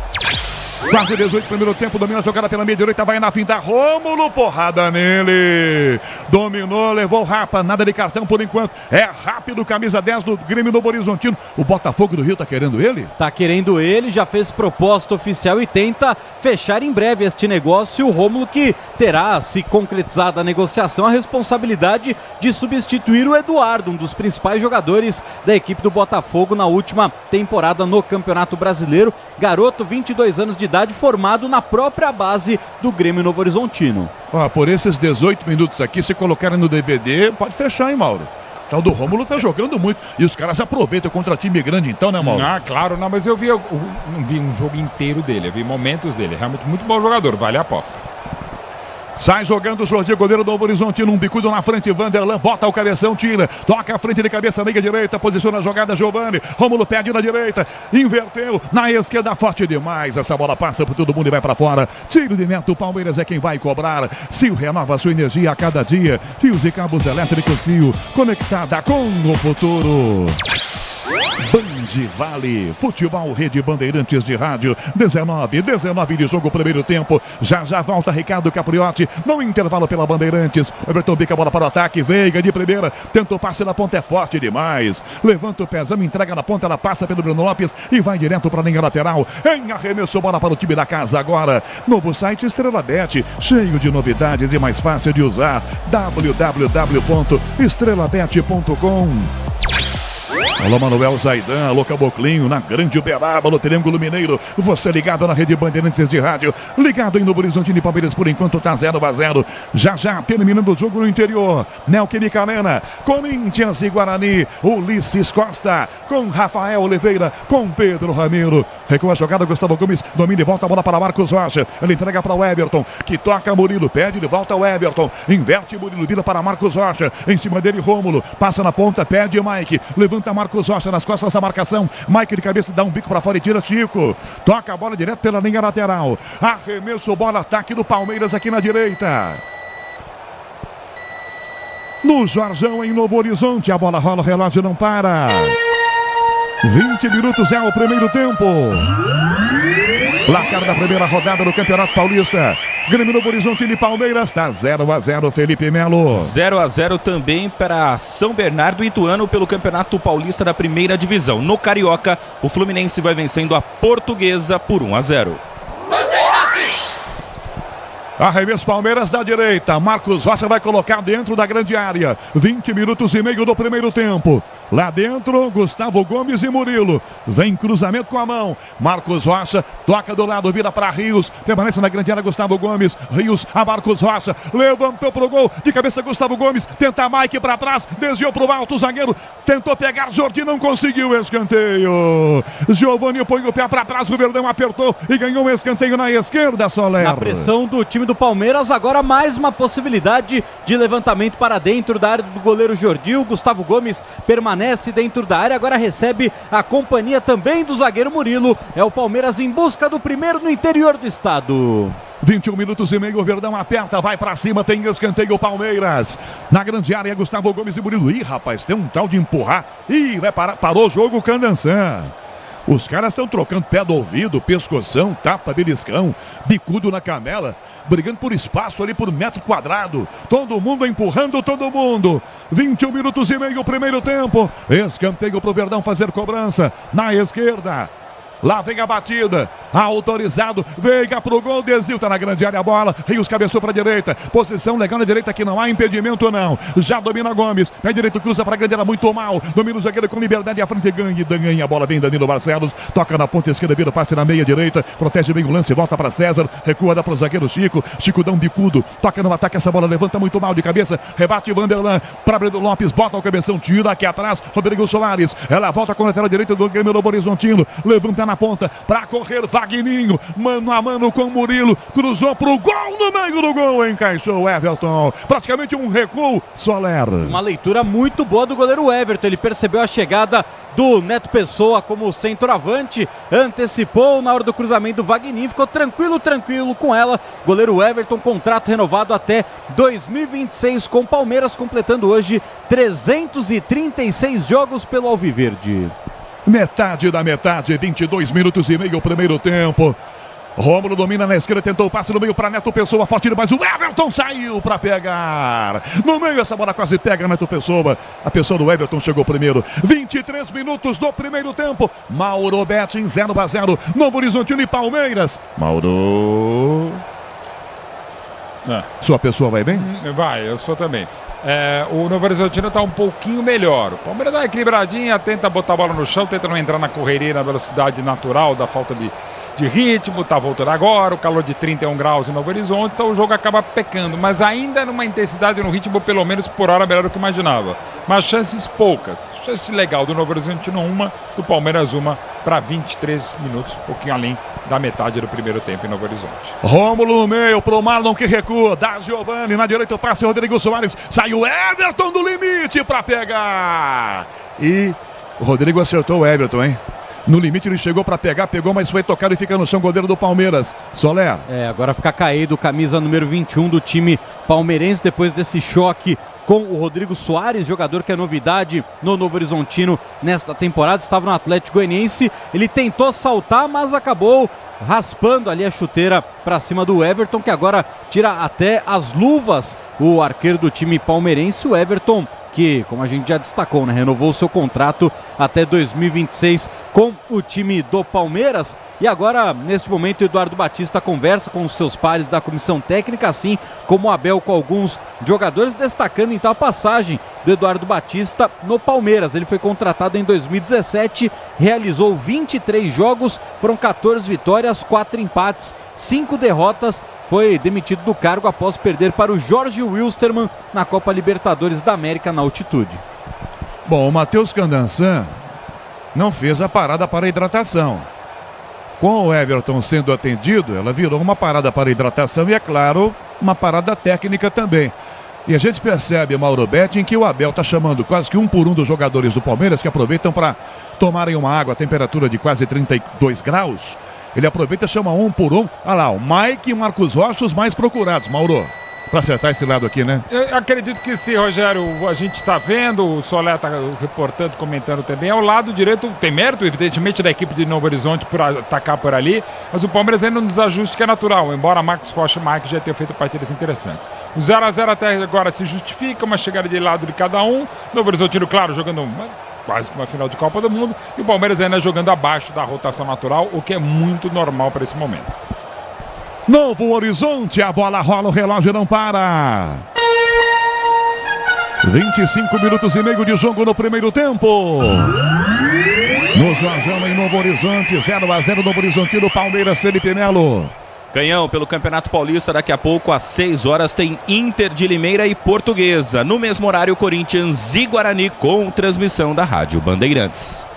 Quase 18 primeiro tempo, domina a jogada pela meia direita, vai na finta, Rômulo, porrada nele. Dominou, levou Rapa, nada de cartão por enquanto. É rápido, camisa 10 do Grêmio Novo Horizontino. O Botafogo do Rio tá querendo ele? Tá querendo ele, já fez proposta oficial e tenta fechar em breve este negócio. O Rômulo, que terá, se concretizada a negociação, a responsabilidade de substituir o Eduardo, um dos principais jogadores da equipe do Botafogo na última temporada no Campeonato Brasileiro. Garoto, 22 anos de idade, formado na própria base do Grêmio Novo Horizontino. Por esses 18 minutos aqui, se colocarem no DVD, pode fechar, hein, Mauro? O tal do Rômulo tá jogando muito. E os caras aproveitam contra time grande então, né, Mauro? Ah, claro, não, mas eu não vi um jogo inteiro dele, eu vi momentos dele. Realmente muito bom jogador, vale a aposta. Sai jogando o Jordi, goleiro do Novo Horizontino, um bicudo na frente, Vanderlan, bota o cabeção, tira, toca a frente de cabeça, meia direita, posiciona a jogada, Giovani, Rômulo pede na direita, inverteu, na esquerda, forte demais, essa bola passa por todo mundo e vai pra fora, tiro de meta, o Palmeiras é quem vai cobrar. Sil renova sua energia a cada dia, fios e cabos elétricos Sil, conectada com o futuro. Band Vale, futebol, rede Bandeirantes de rádio, 19 de jogo, primeiro tempo, já volta Ricardo Capriotti, no intervalo pela Bandeirantes, Everton bica a bola para o ataque, Veiga de primeira, tentou passe na ponta, é forte demais, levanta o pezão, entrega na ponta, ela passa pelo Bruno Lopes e vai direto para a linha lateral, em arremesso, bola para o time da casa agora, novo site Estrela Bet, cheio de novidades e mais fácil de usar, www.estrelabet.com. Alô, Manuel Zaidan, alô, Caboclinho, na Grande Uberaba, no Triângulo Mineiro. Você ligado na rede Bandeirantes de rádio, ligado em Novo Horizontino e Palmeiras, por enquanto tá 0-0. Já terminando o jogo no interior. Neoquímica Arena, Corinthians e Guarani. Ulisses Costa com Rafael Oliveira, com Pedro Ramiro. Recua a jogada, Gustavo Gomes, domina e volta a bola para Marcos Rocha. Ele entrega para o Everton, que toca Murilo, pede de volta ao Everton. Inverte Murilo, vira para Marcos Rocha. Em cima dele, Rômulo, passa na ponta, pede Mike. Levanta Marcos Rocha nas costas da marcação. Mike de cabeça dá um bico para fora e tira Chico. Toca a bola direto pela linha lateral. Arremesso, bola, ataque do Palmeiras aqui na direita. No Jorjão, em Novo Horizonte, a bola rola, o relógio não para. 20 minutos é o primeiro tempo. Placar da primeira rodada do Campeonato Paulista. Grêmio Novo Horizontino e Palmeiras, está 0-0, Felipe Melo. 0-0 também para São Bernardo e Ituano pelo Campeonato Paulista da Primeira Divisão. No Carioca, o Fluminense vai vencendo a Portuguesa por 1-0. Arremesso Palmeiras da direita. Marcos Rocha vai colocar dentro da grande área. 20 minutos e meio do primeiro tempo. Lá dentro, Gustavo Gomes e Murilo. Vem cruzamento com a mão. Marcos Rocha toca do lado, vira para Rios. Permanece na grande área, Gustavo Gomes. Rios a Marcos Rocha. Levantou pro gol. De cabeça, Gustavo Gomes. Tenta Mike para trás. Desviou pro alto, o zagueiro. Tentou pegar Jordi, não conseguiu o escanteio. Giovani põe o pé para trás. O Verdão apertou e ganhou um escanteio na esquerda, Soler. A pressão do time do do Palmeiras, agora mais uma possibilidade de levantamento para dentro da área do goleiro Jordil. Gustavo Gomes permanece dentro da área, agora recebe a companhia também do zagueiro Murilo. É o Palmeiras em busca do primeiro no interior do estado. 21 minutos e meio, o Verdão aperta, vai pra cima, tem escanteio Palmeiras. Na grande área, Gustavo Gomes e Murilo. Ih, rapaz, tem um tal de empurrar. Ih, vai parar, parou o jogo, Candançan. Os caras estão trocando pé do ouvido, pescoção, tapa, beliscão, bicudo na canela, brigando por espaço ali por metro quadrado. Todo mundo empurrando todo mundo. 21 minutos e meio, primeiro tempo. Escanteio pro Verdão fazer cobrança. Na esquerda. Lá vem a batida, autorizado, Veiga pro gol, Desilta na grande área a bola, Rios cabeçou pra direita, posição legal na direita que não há impedimento não, já domina Gomes, pé direito cruza pra grande área muito mal, domina o zagueiro com liberdade, à frente ganha a bola, vem Danilo Barcelos, toca na ponta esquerda, vira passe na meia direita, protege bem o lance, volta pra César, recua, dá pro zagueiro Chico dá um bicudo, toca no ataque, essa bola levanta muito mal de cabeça, rebate Vanderlan, pra Breno Lopes, bota o cabeção, tira aqui atrás, Rodrigo Soares, ela volta com a lateral direita do Grêmio Novo Horizontino, levanta na ponta, para correr Vagninho, mano a mano com Murilo, cruzou pro gol, no meio do gol, encaixou o Everton, praticamente um recuo, Soler. Uma leitura muito boa do goleiro Everton, ele percebeu a chegada do Neto Pessoa como centroavante, antecipou na hora do cruzamento do Vagninho, ficou tranquilo com ela, goleiro Everton, contrato renovado até 2026 com Palmeiras, completando hoje 336 jogos pelo Alviverde. Metade da metade, 22 minutos e meio, o primeiro tempo. Rômulo domina na esquerda, tentou o passe no meio para Neto Pessoa, forte demais, o Everton saiu para pegar. No meio essa bola quase pega Neto Pessoa. A pessoa do Everton chegou primeiro. 23 minutos do primeiro tempo. Mauro Betting 0-0. Novo Horizontino e Palmeiras. Mauro. Sua pessoa vai bem? Vai, eu sou também. O Novo Horizontino está um pouquinho melhor. O Palmeiras dá uma equilibradinha, tenta botar a bola no chão, tenta não entrar na correria, na velocidade natural da falta de ritmo, tá voltando agora, o calor de 31 graus em Novo Horizonte, então o jogo acaba pecando, mas ainda numa intensidade e no ritmo pelo menos por hora melhor do que imaginava. Mas chances poucas, chance legal do Novo Horizontino uma, do Palmeiras uma, para 23 minutos, um pouquinho além da metade do primeiro tempo em Novo Horizonte. Rômulo no meio, pro Marlon que recua, dá Giovani, na direita o passe, Rodrigo Soares, saiu Everton do limite para pegar. E o Rodrigo acertou o Everton, hein? No limite ele chegou para pegar, pegou, mas foi tocado e fica no chão, goleiro do Palmeiras. Soler. Agora fica caído, camisa número 21 do time palmeirense, depois desse choque com o Rodrigo Soares, jogador que é novidade no Novo Horizontino nesta temporada, estava no Atlético Goianiense, ele tentou saltar, mas acabou raspando ali a chuteira para cima do Everton, que agora tira até as luvas o arqueiro do time palmeirense, o Everton, que, como a gente já destacou, né, renovou seu contrato até 2026 com o time do Palmeiras. E agora, neste momento, o Eduardo Batista conversa com os seus pares da comissão técnica, assim como o Abel com alguns jogadores, destacando então a passagem do Eduardo Batista no Palmeiras. Ele foi contratado em 2017, realizou 23 jogos, foram 14 vitórias, 4 empates, 5 derrotas. Foi demitido do cargo após perder para o Jorge Wilstermann na Copa Libertadores da América na altitude. Bom, o Matheus Candançan não fez a parada para a hidratação. Com o Everton sendo atendido, ela virou uma parada para a hidratação e, é claro, uma parada técnica também. E a gente percebe, Mauro Betting, que o Abel está chamando quase que um por um dos jogadores do Palmeiras que aproveitam para tomarem uma água a temperatura de quase 32 graus. Ele aproveita e chama um por um. Olha lá, o Mike e o Marcos Rocha, os mais procurados, Mauro. Para acertar esse lado aqui, né? Eu acredito que sim, Rogério. A gente está vendo, o Soler está reportando, comentando também. É o lado direito, tem mérito, evidentemente, da equipe de Novo Horizonte por atacar por ali. Mas o Palmeiras ainda um desajuste que é natural, embora Marcos Rocha e Mike já tenham feito partidas interessantes. O 0-0 até agora se justifica, uma chegada de lado de cada um. Novo Horizontino, claro, jogando quase que uma final de Copa do Mundo. E o Palmeiras ainda jogando abaixo da rotação natural, o que é muito normal para esse momento. Novo Horizonte, a bola rola, o relógio não para. 25 minutos e meio de jogo no primeiro tempo. No Jorjão, em Novo Horizonte, 0-0 Novo Horizontino, Palmeiras, Felipe Melo. Canhão, pelo Campeonato Paulista, daqui a pouco às 6 horas tem Inter de Limeira e Portuguesa. No mesmo horário, Corinthians e Guarani com transmissão da Rádio Bandeirantes.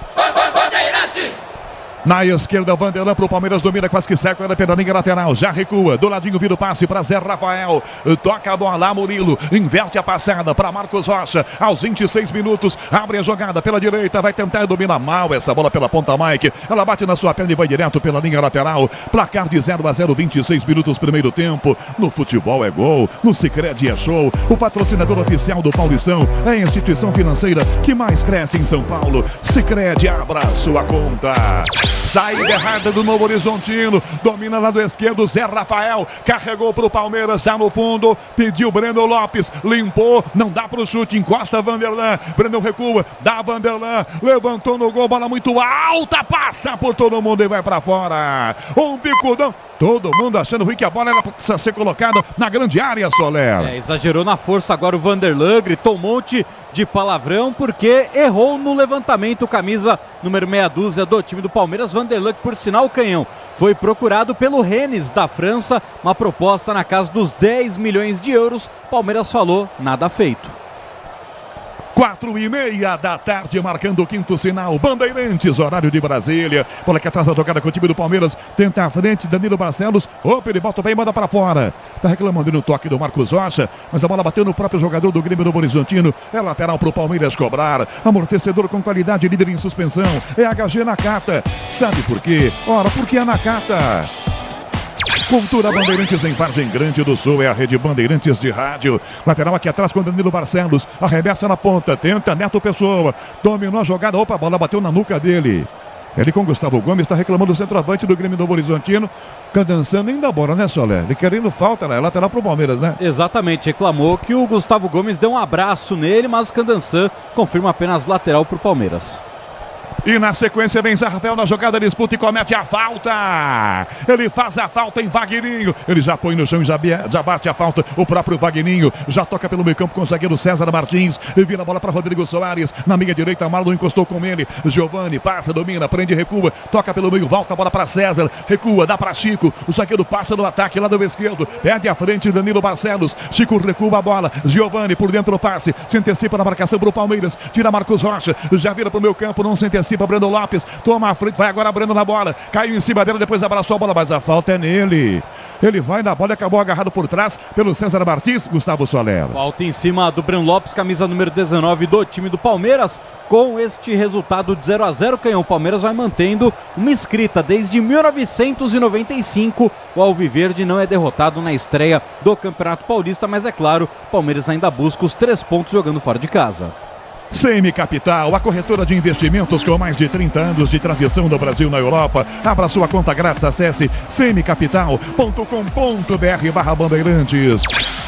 Na esquerda, Vanderlan pro Palmeiras, domina, quase que sai com ela pela linha lateral, já recua, do ladinho vira o passe para Zé Rafael, toca a bola lá, Murilo, inverte a passada para Marcos Rocha, aos 26 minutos, abre a jogada pela direita, vai tentar e domina mal essa bola pela ponta, Mike, ela bate na sua perna e vai direto pela linha lateral, placar de 0-0, 26 minutos, primeiro tempo, no futebol é gol, no Sicredi é show, o patrocinador oficial do Paulistão é a instituição financeira que mais cresce em São Paulo, Sicredi, abra sua conta. Saída errada do Novo Horizontino, domina lado esquerdo, Zé Rafael, carregou pro Palmeiras, tá no fundo, pediu Breno Lopes, limpou, não dá pro chute, encosta Vanderlan, Breno recua, dá Vanderlan, levantou no gol, bola muito alta, passa por todo mundo e vai pra fora, um bicudão. Todo mundo achando ruim que a bola era para ser colocada na grande área, Soler. Exagerou na força agora o Vanderlan, gritou um monte de palavrão porque errou no levantamento, camisa número meia dúzia do time do Palmeiras. Vanderlan, que por sinal canhão, foi procurado pelo Rennes da França, uma proposta na casa dos 10 milhões de euros. Palmeiras falou, nada feito. 4:30 da tarde, marcando o quinto sinal, Bandeirantes, horário de Brasília, bola que atrás da tocada com o time do Palmeiras, tenta a frente, Danilo Barcelos, opa, ele bota o pé e manda para fora, tá reclamando no toque do Marcos Rocha, mas a bola bateu no próprio jogador do Grêmio Novo Horizontino, é lateral pro Palmeiras cobrar, amortecedor com qualidade, líder em suspensão, é HG Nakata, sabe por quê? Ora, porque é Nakata. Cultura Bandeirantes em Vargem Grande do Sul, é a rede Bandeirantes de rádio. Lateral aqui atrás com Danilo Barcelos, arremessa na ponta, tenta Neto Pessoa, dominou a jogada, opa, a bola bateu na nuca dele. Ele com Gustavo Gomes, está reclamando do centroavante do Grêmio Novo Horizontino, dançando nem da bola, né, Soler? Ele querendo falta, né? Lateral pro Palmeiras, né? Exatamente, reclamou que o Gustavo Gomes deu um abraço nele, mas o Candançan confirma apenas lateral pro Palmeiras. E na sequência vem Zé Rafael na jogada, disputa e comete a falta. Ele faz a falta em Vagninho. Ele já põe no chão e já bate a falta. O próprio Vagninho já toca pelo meio campo com o zagueiro César Martins. E vira a bola para Rodrigo Soares. Na meia direita, Marlon encostou com ele. Giovani passa, domina, prende, recua. Toca pelo meio, volta a bola para César. Recua, dá para Chico. O zagueiro passa no ataque lá do esquerdo. Perde a frente, Danilo Barcelos. Chico recua a bola. Giovani por dentro o passe. Se antecipa na marcação para o Palmeiras. Tira Marcos Rocha. Já vira para o meio campo, não se antecipa. Breno Lopes, toma a frente, vai agora Breno na bola, caiu em cima dela, depois abraçou a bola, mas a falta é nele. Ele vai na bola e acabou agarrado por trás pelo César Martins, Gustavo Soler. Falta em cima do Breno Lopes, camisa número 19 do time do Palmeiras. Com este resultado de 0-0, canhão, o Palmeiras vai mantendo uma escrita desde 1995. O Alviverde não é derrotado na estreia do Campeonato Paulista, mas é claro, o Palmeiras ainda busca os 3 pontos jogando fora de casa. CM Capital, a corretora de investimentos com mais de 30 anos de tradição no Brasil e na Europa. Abra sua conta grátis, acesse cmcapital.com.br/bandeirantes.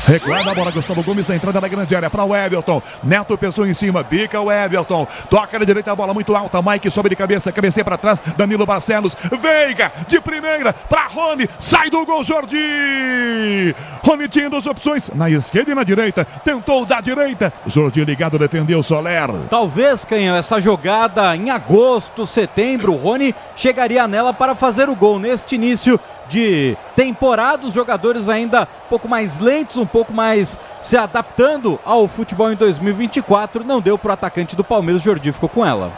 Recuada a bola, Gustavo Gomes na entrada da grande área para o Everton. Neto Pessoa em cima, bica o Everton. Toca na direita, a bola muito alta. Mike sobe de cabeça, cabeceia para trás. Danilo Barcelos, Veiga de primeira para Rony. Sai do gol, Jordi. Rony tinha 2 opções, na esquerda e na direita. Tentou da direita. Jordi ligado, defendeu Soler. Talvez, canhão, essa jogada em agosto, setembro, o Rony chegaria nela para fazer o gol neste início de temporada, os jogadores ainda um pouco mais lentos, um pouco mais se adaptando ao futebol em 2024, não deu para o atacante do Palmeiras, Jordi ficou com ela.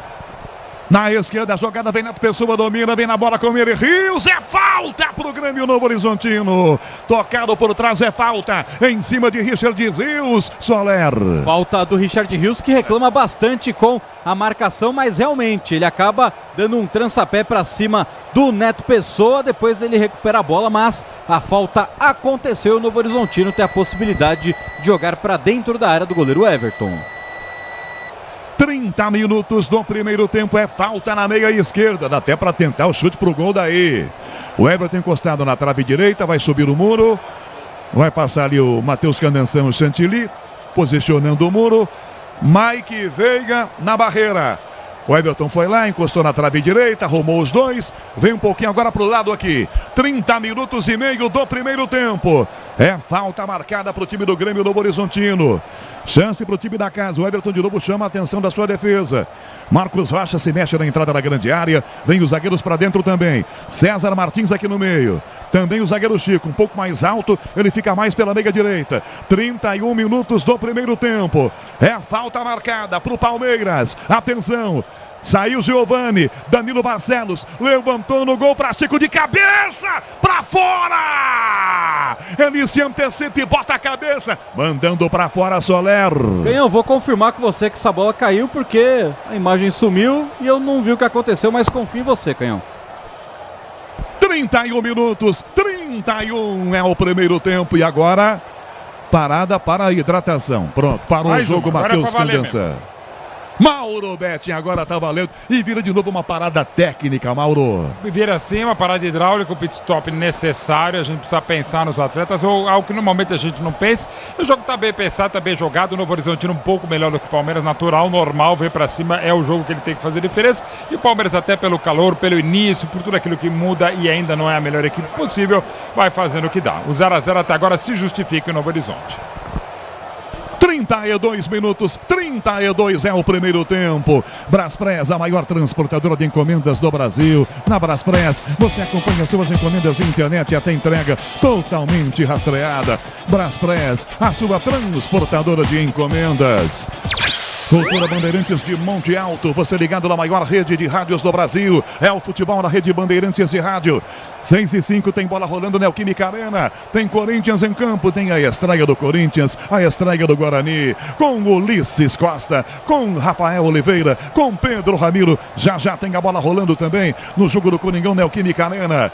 Na esquerda a jogada vem Neto Pessoa, domina, vem na bola com ele, Rios, é falta pro Grêmio Novo Horizontino, tocado por trás, é falta, em cima de Richard Rios, Soler. Falta do Richard Rios, que reclama bastante com a marcação, mas realmente ele acaba dando um trançapé para cima do Neto Pessoa, depois ele recupera a bola, mas a falta aconteceu, o Novo Horizontino tem a possibilidade de jogar para dentro da área do goleiro Everton. 30 minutos do primeiro tempo, é falta na meia esquerda, dá até para tentar o chute pro gol daí. O Everton encostado na trave direita, vai subir o muro, vai passar ali o Matheus Candançã, o Chantilly, posicionando o muro, Mike Veiga na barreira. O Everton foi lá, encostou na trave direita, arrumou os dois, vem um pouquinho agora pro lado aqui. 30 minutos e meio do primeiro tempo. É falta marcada pro time do Grêmio Novo Horizontino. Chance pro time da casa, o Everton de novo chama a atenção da sua defesa. Marcos Rocha se mexe na entrada da grande área, vem os zagueiros para dentro também. César Martins aqui no meio. Também o zagueiro Chico, um pouco mais alto, ele fica mais pela meia direita. 31 minutos do primeiro tempo. É a falta marcada pro Palmeiras. Atenção, Saiu Giovani, Danilo Barcelos, levantou no gol para Chico de cabeça, para fora! Ele se antecipa e bota a cabeça, mandando para fora Soler. Canhão, vou confirmar com você que essa bola caiu porque a imagem sumiu e eu não vi o que aconteceu, mas confio em você, Canhão. 31 minutos, 31 é o primeiro tempo e agora parada para a hidratação. Pronto, parou o jogo, Matheus Candança. Mauro Betting agora tá valendo e vira de novo uma parada técnica, Mauro. Vira assim, uma parada hidráulica, o pit stop necessário, a gente precisa pensar nos atletas, ou algo que normalmente a gente não pensa. O jogo tá bem pensado, tá bem jogado, o Novo Horizontino um pouco melhor do que o Palmeiras, natural, normal, veio pra cima, é o jogo que ele tem que fazer diferença. E o Palmeiras até pelo calor, pelo início, por tudo aquilo que muda e ainda não é a melhor equipe possível, vai fazendo o que dá. O 0-0 até agora se justifica em Novo Horizonte. 32 minutos, 32 é o primeiro tempo. Braspress, a maior transportadora de encomendas do Brasil. Na Braspress, você acompanha suas encomendas de internet e até entrega totalmente rastreada. Braspress, a sua transportadora de encomendas. Cultura Bandeirantes de Monte Alto, você ligado na maior rede de rádios do Brasil. É o futebol na rede Bandeirantes de rádio. 6:05 tem bola rolando na Neoquímica Arena. Tem Corinthians em campo, tem a estreia do Corinthians, a estreia do Guarani. Com Ulisses Costa, com Rafael Oliveira, com Pedro Ramiro. Já tem a bola rolando também no jogo do Coringão Neoquímica Arena.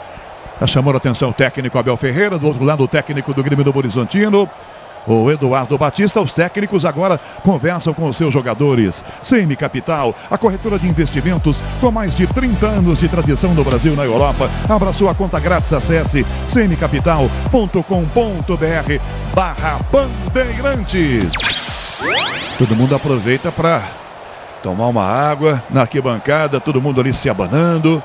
Tá chamando a atenção o técnico Abel Ferreira, do outro lado o técnico do Grêmio Novo Horizontino, o Eduardo Batista. Os técnicos agora conversam com os seus jogadores. CM Capital, a corretora de investimentos com mais de 30 anos de tradição no Brasil e na Europa. Abra sua conta grátis, acesse cmcapital.com.br/Bandeirantes. Todo mundo aproveita para tomar uma água na arquibancada, todo mundo ali se abanando.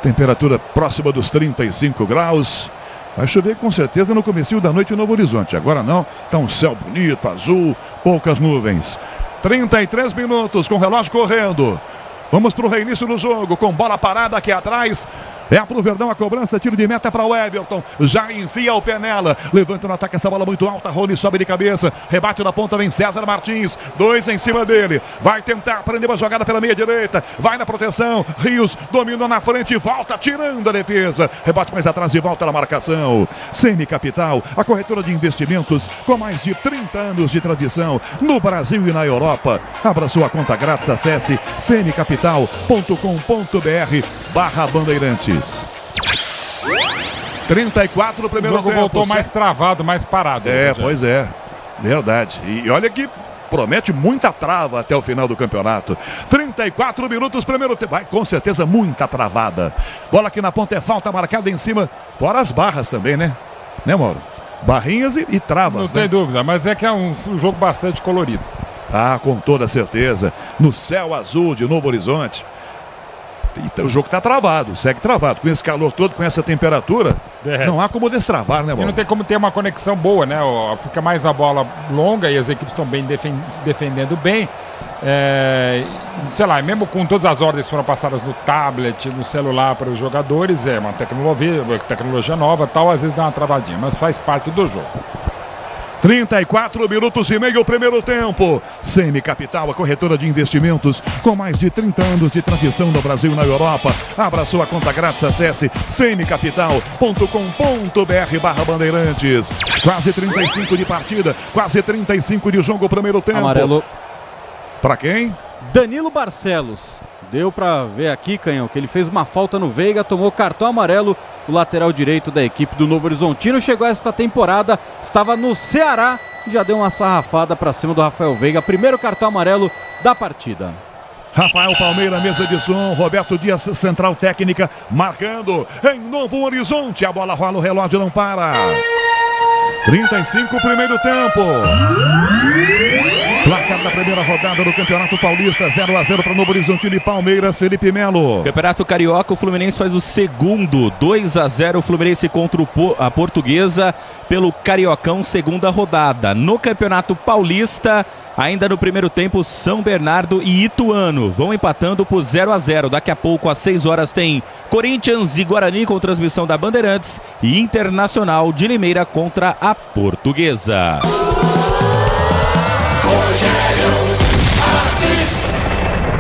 Temperatura próxima dos 35 graus. Vai chover com certeza no comecinho da noite em Novo Horizonte. Agora não, tá um céu bonito, azul, poucas nuvens. 33 minutos com o relógio correndo. Vamos para o reinício do jogo com bola parada aqui atrás. É pro Verdão a cobrança, tiro de meta para o Everton. Já enfia o pé nela. Levanta no ataque essa bola muito alta. Rony sobe de cabeça. Rebate na ponta, vem César Martins. 2 em cima dele. Vai tentar prender uma jogada pela meia direita. Vai na proteção. Rios domina na frente. Volta tirando a defesa. Rebate mais atrás e volta na marcação. CM Capital, a corretora de investimentos com mais de 30 anos de tradição no Brasil e na Europa. Abra sua conta grátis. Acesse cmcapital.com.br/Bandeirantes. 34 no primeiro tempo. O jogo voltou mais travado, mais parado. Pois é. Verdade. E olha que promete muita trava até o final do campeonato. 34 minutos, primeiro tempo. Vai, com certeza, muita travada. Bola aqui na ponta, é falta marcada em cima. Fora as barras também, né? Né, Mauro? Barrinhas e travas. Não tem dúvida, mas é que é um jogo bastante colorido. Ah, com toda certeza. No céu azul de Novo Horizonte. O jogo está travado, segue travado. Com esse calor todo, com essa temperatura, não há como destravar, né, Mauro? E não tem como ter uma conexão boa, né? Fica mais na bola longa e as equipes estão bem defendendo bem. Sei lá, mesmo com todas as ordens que foram passadas no tablet, no celular para os jogadores, é uma tecnologia nova, tal, às vezes dá uma travadinha, mas faz parte do jogo. 34 minutos e meio, primeiro tempo. CM Capital, a corretora de investimentos com mais de 30 anos de tradição no Brasil e na Europa. Abra sua conta grátis, acesse cmcapital.com.br/Bandeirantes. Quase 35 de partida, quase 35 de jogo, primeiro tempo. Amarelo. Para quem? Danilo Barcelos. Deu para ver aqui, Canhão, que ele fez uma falta no Veiga, tomou cartão amarelo. O lateral direito da equipe do Novo Horizontino chegou esta temporada, estava no Ceará e já deu uma sarrafada para cima do Rafael Veiga. Primeiro cartão amarelo da partida. Rafael Palmeira, mesa de som. Roberto Dias, central técnica, marcando em Novo Horizonte. A bola rola, o relógio não para. 35, primeiro tempo. Placar da primeira rodada do Campeonato Paulista, 0-0 para Novo Horizontino e Palmeiras. Felipe Melo. Campeonato Carioca, o Fluminense faz o segundo, 2-0 o Fluminense contra a Portuguesa pelo Cariocão, segunda rodada. No Campeonato Paulista, ainda no primeiro tempo, São Bernardo e Ituano vão empatando por 0-0. Daqui a pouco, às 6 horas, tem Corinthians e Guarani com transmissão da Bandeirantes e Internacional de Limeira contra a Portuguesa.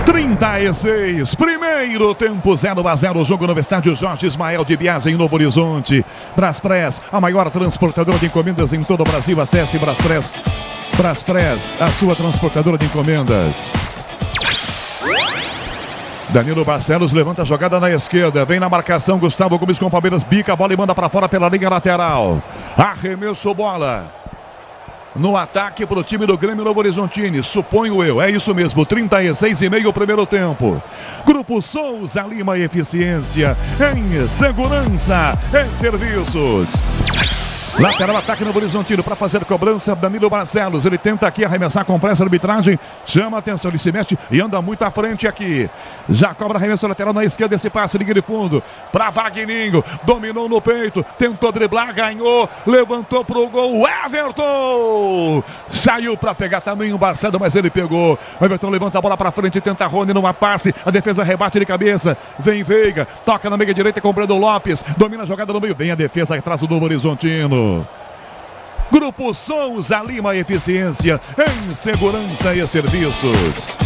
36, primeiro tempo 0-0, jogo no estádio Jorge Ismael de Biase, em Novo Horizonte. Braspress, a maior transportadora de encomendas em todo o Brasil. Acesse Braspress. Braspress, a sua transportadora de encomendas. Danilo Barcelos levanta a jogada na esquerda, vem na marcação, Gustavo Gomes com o Palmeiras, bica a bola e manda para fora pela linha lateral. Arremesso bola. No ataque para o time do Grêmio Novo Horizontino, suponho eu, é isso mesmo, 36,5 o primeiro tempo. Grupo Souza Lima, eficiência em segurança e serviços. Lateral ataque no Horizontino para fazer cobrança, Danilo Barcelos, ele tenta aqui arremessar com pressa, a arbitragem chama a atenção, ele se mexe e anda muito à frente aqui. Já cobra arremesso lateral na esquerda, esse passe, linha de fundo para Vagninho, dominou no peito, tentou driblar, ganhou, levantou pro gol, Everton! Saiu para pegar também o Barcelos, mas ele pegou. O Everton levanta a bola para frente, tenta Rony numa passe, a defesa rebate de cabeça, vem Veiga, toca na meia direita com o Brandon Lopes, domina a jogada no meio, vem a defesa atrás do Novo Horizontino. Grupo Souza Lima, eficiência em segurança e serviços.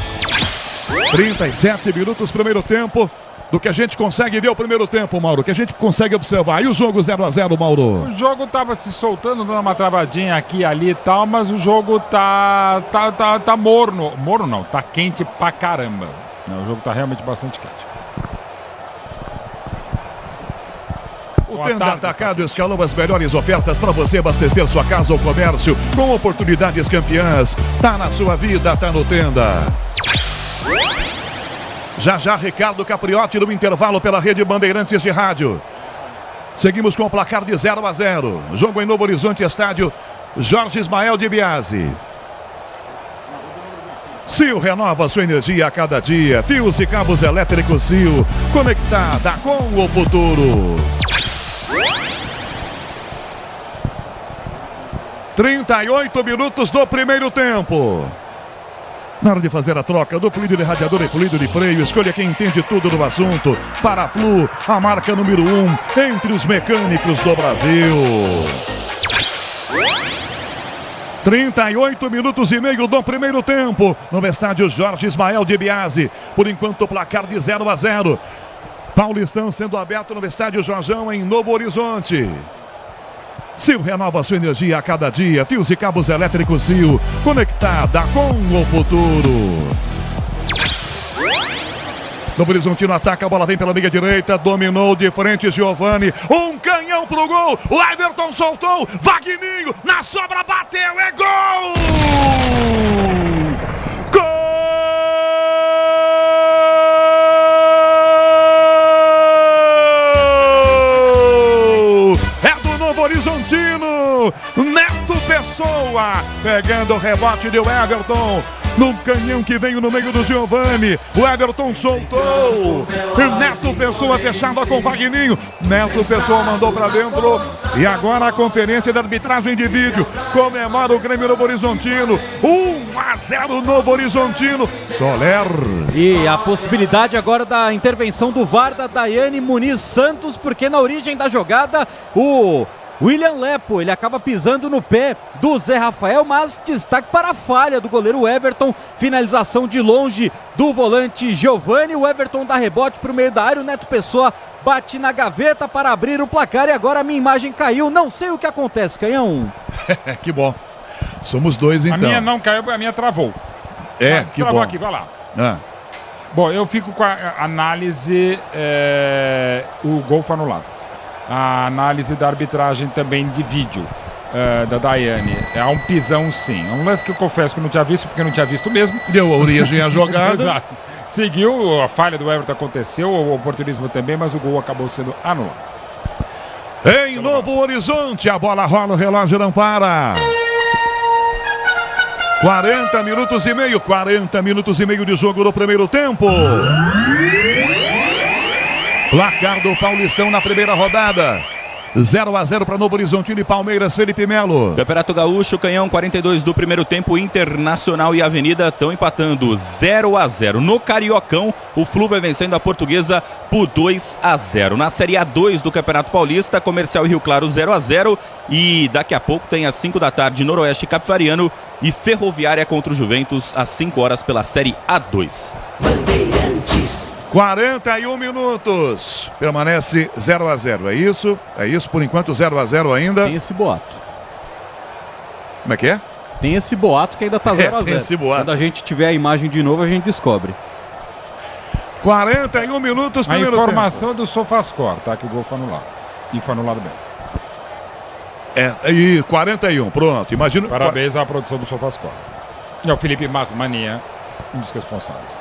37 minutos, primeiro tempo. Do que a gente consegue ver o primeiro tempo, Mauro, que a gente consegue observar. E o jogo 0-0, Mauro? O jogo tava se soltando, dando uma travadinha aqui e ali e tal, mas o jogo tá morno. Morno não, tá quente pra caramba. O jogo tá realmente bastante quente. O Tenda Atacado escalou as melhores ofertas para você abastecer sua casa ou comércio com oportunidades campeãs. Tá na sua vida, tá no Tenda. Já Ricardo Capriotti no intervalo pela Rede Bandeirantes de Rádio. Seguimos com o placar de 0-0. Jogo em Novo Horizonte, estádio Jorge Ismael de Biase. Sil renova sua energia a cada dia. Fios e cabos elétricos Sil, conectada com o futuro. 38 minutos do primeiro tempo. Na hora de fazer a troca do fluido de radiador e fluido de freio, escolha quem entende tudo do assunto. Paraflu, a marca número 1 entre os mecânicos do Brasil. 38 minutos e meio do primeiro tempo no estádio Jorge Ismael de Biase. Por enquanto, o placar de 0-0. Paulistão sendo aberto no estádio Jorjão em Novo Horizonte. Sil renova sua energia a cada dia. Fios e cabos elétricos Sil, conectada com o futuro. Novo Horizontino ataca, a bola vem pela meia direita, dominou de frente Giovani, um canhão pro gol, o Everton soltou, Vagninho, na sobra bateu, é gol! Horizontino, Neto Pessoa pegando o rebote do Everton num canhão que veio no meio do Giovani. O Everton soltou, Neto Pessoa fechava com Vagninho, Neto Pessoa mandou para dentro. E agora a conferência de arbitragem de vídeo comemora o Grêmio Novo Horizontino, 1-0 Novo Horizontino. Soler. E a possibilidade agora da intervenção do VAR da Daiane Muniz Santos, porque na origem da jogada o William Lepo, ele acaba pisando no pé do Zé Rafael, mas destaque para a falha do goleiro Everton, finalização de longe do volante Giovani, o Everton dá rebote para o meio da área, o Neto Pessoa bate na gaveta para abrir o placar e agora a minha imagem caiu, não sei o que acontece, Canhão. Que bom, somos dois então. A minha não caiu, a minha travou. Que travou bom. Aqui, vai lá. Bom, eu fico com a análise, o gol foi anulado. A análise da arbitragem também de vídeo da Daiane. É um pisão, sim. É um lance que eu confesso que não tinha visto, porque não tinha visto mesmo. Deu origem à jogada. Seguiu, a falha do Everton aconteceu, o oportunismo também, mas o gol acabou sendo anulado. Em Novo Horizonte, a bola rola, o relógio não para. 40 minutos e meio de jogo no primeiro tempo. Placar do Paulistão na primeira rodada. 0-0 para Novo Horizontino e Palmeiras. Felipe Melo. Campeonato Gaúcho, Canhão, 42 do primeiro tempo. Internacional e Avenida estão empatando 0-0. No Cariocão, o Flu vai vencendo a Portuguesa por 2-0. Na Série A2 do Campeonato Paulista, Comercial e Rio Claro 0-0. E daqui a pouco tem às 5 da tarde Noroeste Capivariano e Ferroviária contra o Juventus às 5 horas pela Série A2. Bandeirantes. 41 minutos. Permanece 0-0. É isso? É isso? Por enquanto 0-0 ainda. Tem esse boato. Como é que é? Tem esse boato que ainda tá 0-0. Tem esse boato. Quando a gente tiver a imagem de novo, a gente descobre. 41 minutos. A informação é do SofaScore, tá? Que o gol foi anulado. E foi anulado bem. E 41, pronto. Imagina. Parabéns à produção do SofaScore. E ao Felipe Mania, um dos responsáveis.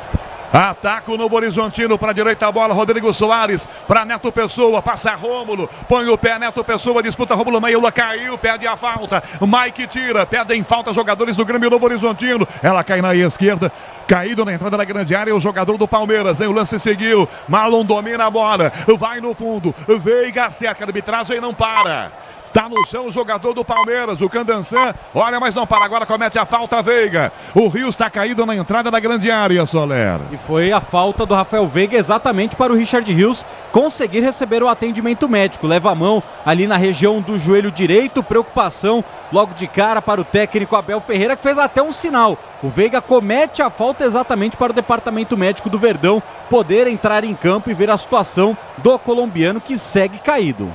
Ataca o Novo Horizontino para a direita, a bola, Rodrigo Soares para Neto Pessoa, passa Rômulo, põe o pé, Neto Pessoa, disputa Rômulo, Meiola caiu, pede a falta, Mike tira, pedem falta jogadores do Grêmio Novo Horizontino, ela cai na esquerda, caído na entrada da grande área, o jogador do Palmeiras, o lance seguiu, Marlon domina a bola, vai no fundo, Veiga cerca, a arbitragem não para. Tá no chão o jogador do Palmeiras, o Candançã, olha, mas não para, agora comete a falta Veiga. O Rios está caído na entrada da grande área, Soler. E foi a falta do Rafael Veiga exatamente para o Richard Rios conseguir receber o atendimento médico. Leva a mão ali na região do joelho direito, preocupação logo de cara para o técnico Abel Ferreira, que fez até um sinal. O Veiga comete a falta exatamente para o departamento médico do Verdão poder entrar em campo e ver a situação do colombiano que segue caído.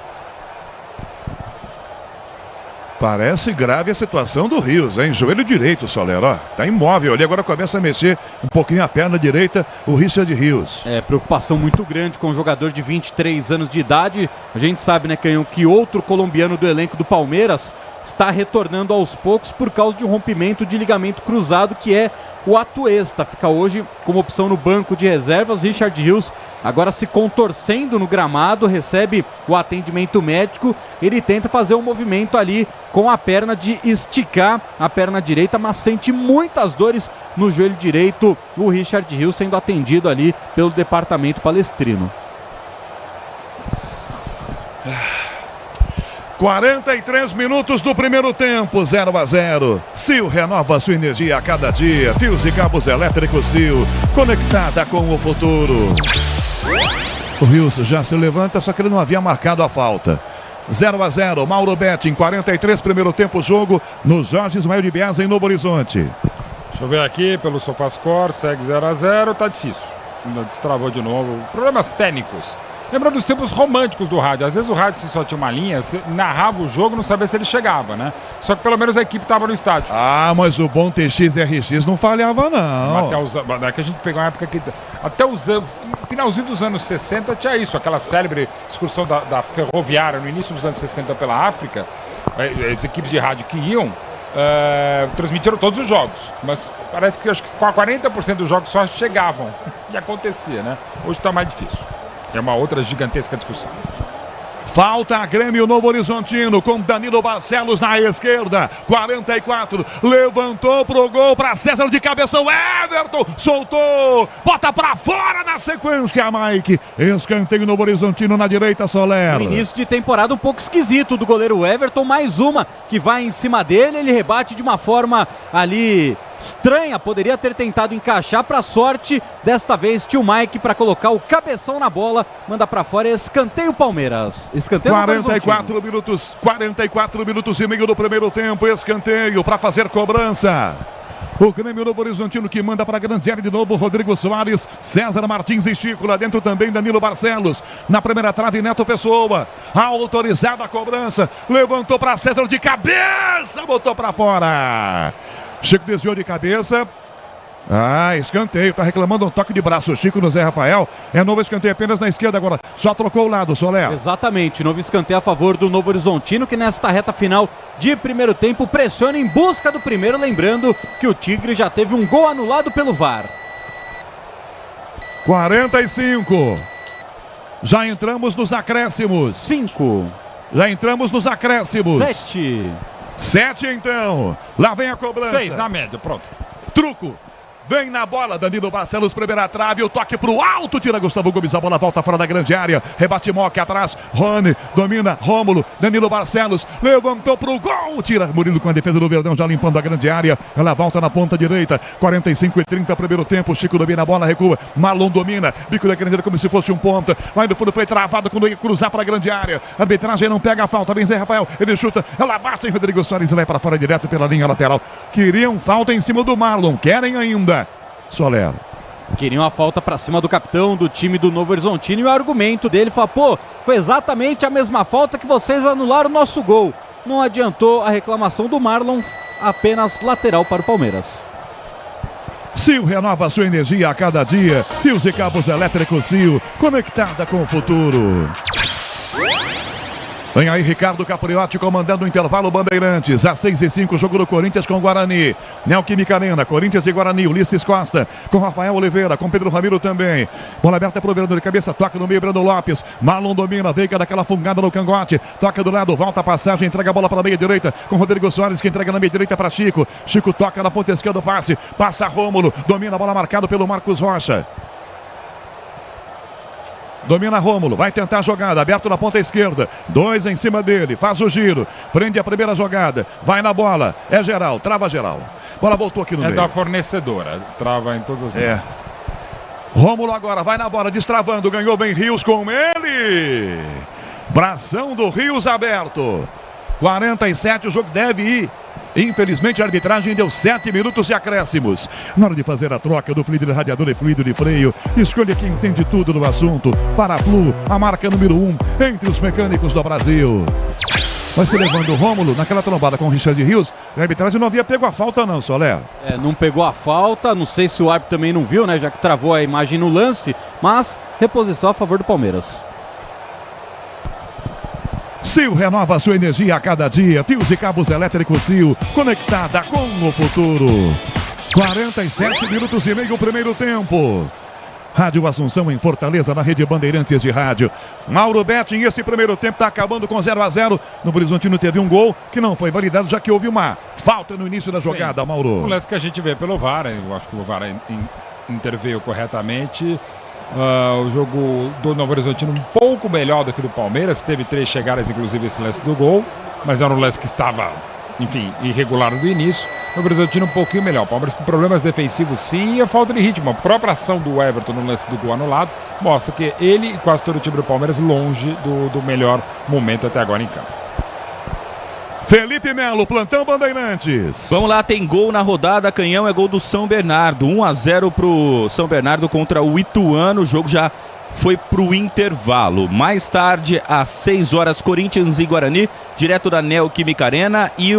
Parece grave a situação do Rios, hein? Joelho direito, Soler, ó. Tá imóvel ali, agora começa a mexer um pouquinho a perna direita, o Richard Rios. Preocupação muito grande com um jogador de 23 anos de idade. A gente sabe, né, Canhão, que outro colombiano do elenco do Palmeiras está retornando aos poucos por causa de um rompimento de ligamento cruzado, que é o Atuesta. Fica hoje como opção no banco de reservas. Richard Rios agora se contorcendo no gramado, recebe o atendimento médico. Ele tenta fazer um movimento ali com a perna de esticar a perna direita, mas sente muitas dores no joelho direito. O Richard Rios sendo atendido ali pelo departamento palestrino. 43 minutos do primeiro tempo, 0-0. Sil renova sua energia a cada dia. Fios e cabos elétricos Sil, conectada com o futuro. O Rios já se levanta, só que ele não havia marcado a falta. 0-0, Mauro Betting, 43 primeiro tempo, jogo no Jorge Ismael de Biasa em Novo Horizonte. Deixa eu ver aqui pelo SofaScore, segue 0-0, tá difícil. Destravou de novo. Problemas técnicos. Lembra dos tempos românticos do rádio. Às vezes o rádio, se só tinha uma linha, você narrava o jogo, não sabia se ele chegava, né? Só que pelo menos a equipe estava no estádio. Ah, mas o bom TXRX não falhava, não. Até que a gente pegou uma época que... Até os anos... Finalzinho dos anos 60 tinha isso. Aquela célebre excursão da Ferroviária no início dos anos 60 pela África. As equipes de rádio que iam... transmitiram todos os jogos, mas parece que acho que 40% dos jogos só chegavam. E acontecia, né? Hoje está mais difícil. É uma outra gigantesca discussão. Falta a Grêmio Novo Horizontino com Danilo Barcelos na esquerda. 44. Levantou pro gol para César de cabeça. O Everton soltou. Bota para fora na sequência, Mike. Escanteio Novo Horizontino na direita, Soler. Um início de temporada um pouco esquisito do goleiro Everton. Mais uma que vai em cima dele. Ele rebate de uma forma ali estranha, poderia ter tentado encaixar, para sorte desta vez tio Mike para colocar o cabeção na bola, manda para fora, escanteio Palmeiras. Escanteio 44 minutos e meio do primeiro tempo, escanteio para fazer cobrança. O Grêmio Novo Horizontino que manda para a grande área de novo, Rodrigo Soares, César Martins e Chico, lá dentro também Danilo Barcelos, na primeira trave Neto Pessoa, autorizada a cobrança, levantou para César de cabeça, botou para fora. Chico desviou de cabeça. Escanteio, tá reclamando um toque de braço o Chico no Zé Rafael. É novo escanteio apenas na esquerda agora. Só trocou o lado, Soler. Exatamente, novo escanteio a favor do Novo Horizontino, que nesta reta final de primeiro tempo pressiona em busca do primeiro. Lembrando que o Tigre já teve um gol anulado pelo VAR. 45. Já entramos nos acréscimos. 5. Já entramos nos acréscimos. 7 então. Lá vem a cobrança. 6 na média, pronto. Truco. Vem na bola, Danilo Barcelos, primeira trave, o toque pro alto, tira Gustavo Gomes, a bola volta fora da grande área, rebate Moca atrás, Rony, domina, Rômulo, Danilo Barcelos, levantou pro gol, tira Murilo com a defesa do Verdão, já limpando a grande área, ela volta na ponta direita, 45-30, primeiro tempo, Chico domina a bola, recua, Marlon domina, bico da grande área como se fosse um ponta, lá no fundo foi travado quando ia cruzar para a grande área, a arbitragem não pega a falta, vem Zé Rafael, ele chuta, ela bate em Rodrigo Soares e vai para fora direto pela linha lateral, queriam falta em cima do Marlon, querem ainda. Soler. Queriam a falta para cima do capitão do time do Novo Horizontino e o argumento dele foi, pô, foi exatamente a mesma falta que vocês anularam o nosso gol. Não adiantou a reclamação do Marlon, apenas lateral para o Palmeiras. Sil renova sua energia a cada dia. Fios e cabos elétricos Sil, conectada com o futuro. Vem aí Ricardo Capriotti comandando o intervalo Bandeirantes. Às 6h05, jogo do Corinthians com o Guarani. Neoquímica Arena, Corinthians e Guarani. Ulisses Costa com Rafael Oliveira, com Pedro Ramiro também. Bola aberta pro Verano de cabeça, toca no meio, Brando Lopes. Marlon domina, Veiga daquela fungada no cangote. Toca do lado, volta a passagem, entrega a bola para a meia direita com Rodrigo Soares, que entrega na meia direita para Chico. Chico toca na ponta esquerda, passe. Passa Rômulo, domina a bola marcado pelo Marcos Rocha. Domina Rômulo, vai tentar a jogada, aberto na ponta esquerda, 2 em cima dele, faz o giro, prende a primeira jogada, vai na bola, é geral, trava geral. Bola voltou aqui no meio. É da fornecedora, trava em todas as mãos. Rômulo agora, vai na bola, destravando, ganhou bem Rios com ele. Bração do Rios aberto. 47, o jogo deve ir. Infelizmente a arbitragem deu 7 minutos de acréscimos. Na hora de fazer a troca do fluido de radiador e fluido de freio, escolha quem entende tudo do assunto. Paraflu, a marca número 1 entre os mecânicos do Brasil. Vai se levando o Rômulo naquela trombada com o Richard Rios. A arbitragem não havia pego a falta não, Soler. Não pegou a falta, não sei se o árbitro também não viu, né? Já que travou a imagem no lance, mas reposição a favor do Palmeiras. Sil renova sua energia a cada dia. Fios e cabos elétricos Sil, conectada com o futuro. 47 minutos e meio, primeiro tempo. Rádio Assunção em Fortaleza, na rede Bandeirantes de rádio. Mauro Betting, esse primeiro tempo está acabando com 0-0. No Horizontino teve um gol que não foi validado, já que houve uma falta no início da jogada, Mauro. O lance que a gente vê pelo VAR, eu acho que o VAR interveio corretamente. O jogo do Novo Horizontino um pouco melhor do que do Palmeiras. Teve 3 chegadas, inclusive esse lance do gol, mas era um lance que estava, enfim, irregular do início. O Novo Horizontino um pouquinho melhor. O Palmeiras com problemas defensivos sim, e a falta de ritmo. A própria ação do Everton no lance do gol anulado mostra que ele e quase todo o time do Palmeiras longe do melhor momento até agora em campo. Felipe Melo, plantão Bandeirantes. Vamos lá, tem gol na rodada, Canhão, é gol do São Bernardo, 1-0 pro São Bernardo contra o Ituano, o jogo já foi pro intervalo. Mais tarde, às 6 horas, Corinthians e Guarani, direto da Neoquímica Arena, e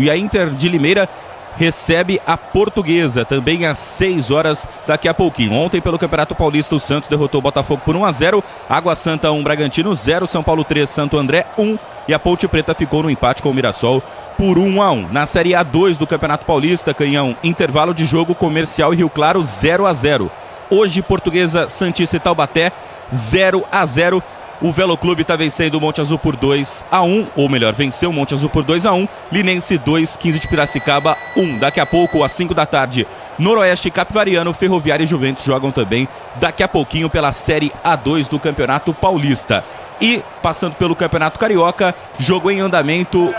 a Inter de Limeira recebe a Portuguesa, também às 6 horas daqui a pouquinho. Ontem, pelo Campeonato Paulista, o Santos derrotou o Botafogo por 1-0, Água Santa 1, Bragantino 0, São Paulo 3, Santo André 1, e a Ponte Preta ficou no empate com o Mirassol por 1-1. Na Série A2 do Campeonato Paulista, Canhão, intervalo de jogo, Comercial e Rio Claro 0-0. Hoje, Portuguesa, Santista e Taubaté 0-0. O Velo Clube está vencendo o Monte Azul por 2-1, ou melhor, venceu o Monte Azul por 2-1. Linense 2, 15 de Piracicaba 1. Daqui a pouco, às 5 da tarde, Noroeste, Capivariano, Ferroviária e Juventus jogam também daqui a pouquinho pela Série A2 do Campeonato Paulista. E, passando pelo Campeonato Carioca, jogo em andamento,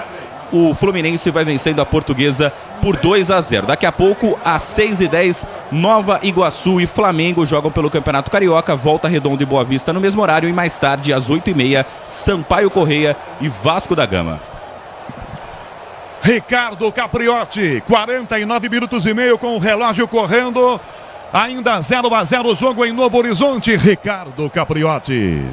o Fluminense vai vencendo a Portuguesa por 2-0. Daqui a pouco, às 6h10, Nova Iguaçu e Flamengo jogam pelo Campeonato Carioca, Volta Redonda e Boa Vista no mesmo horário, e mais tarde, às 8h30, Sampaio Correia e Vasco da Gama. Ricardo Capriotti, 49 minutos e meio com o relógio correndo, ainda 0-0 o jogo em Novo Horizonte. Ricardo Capriotti.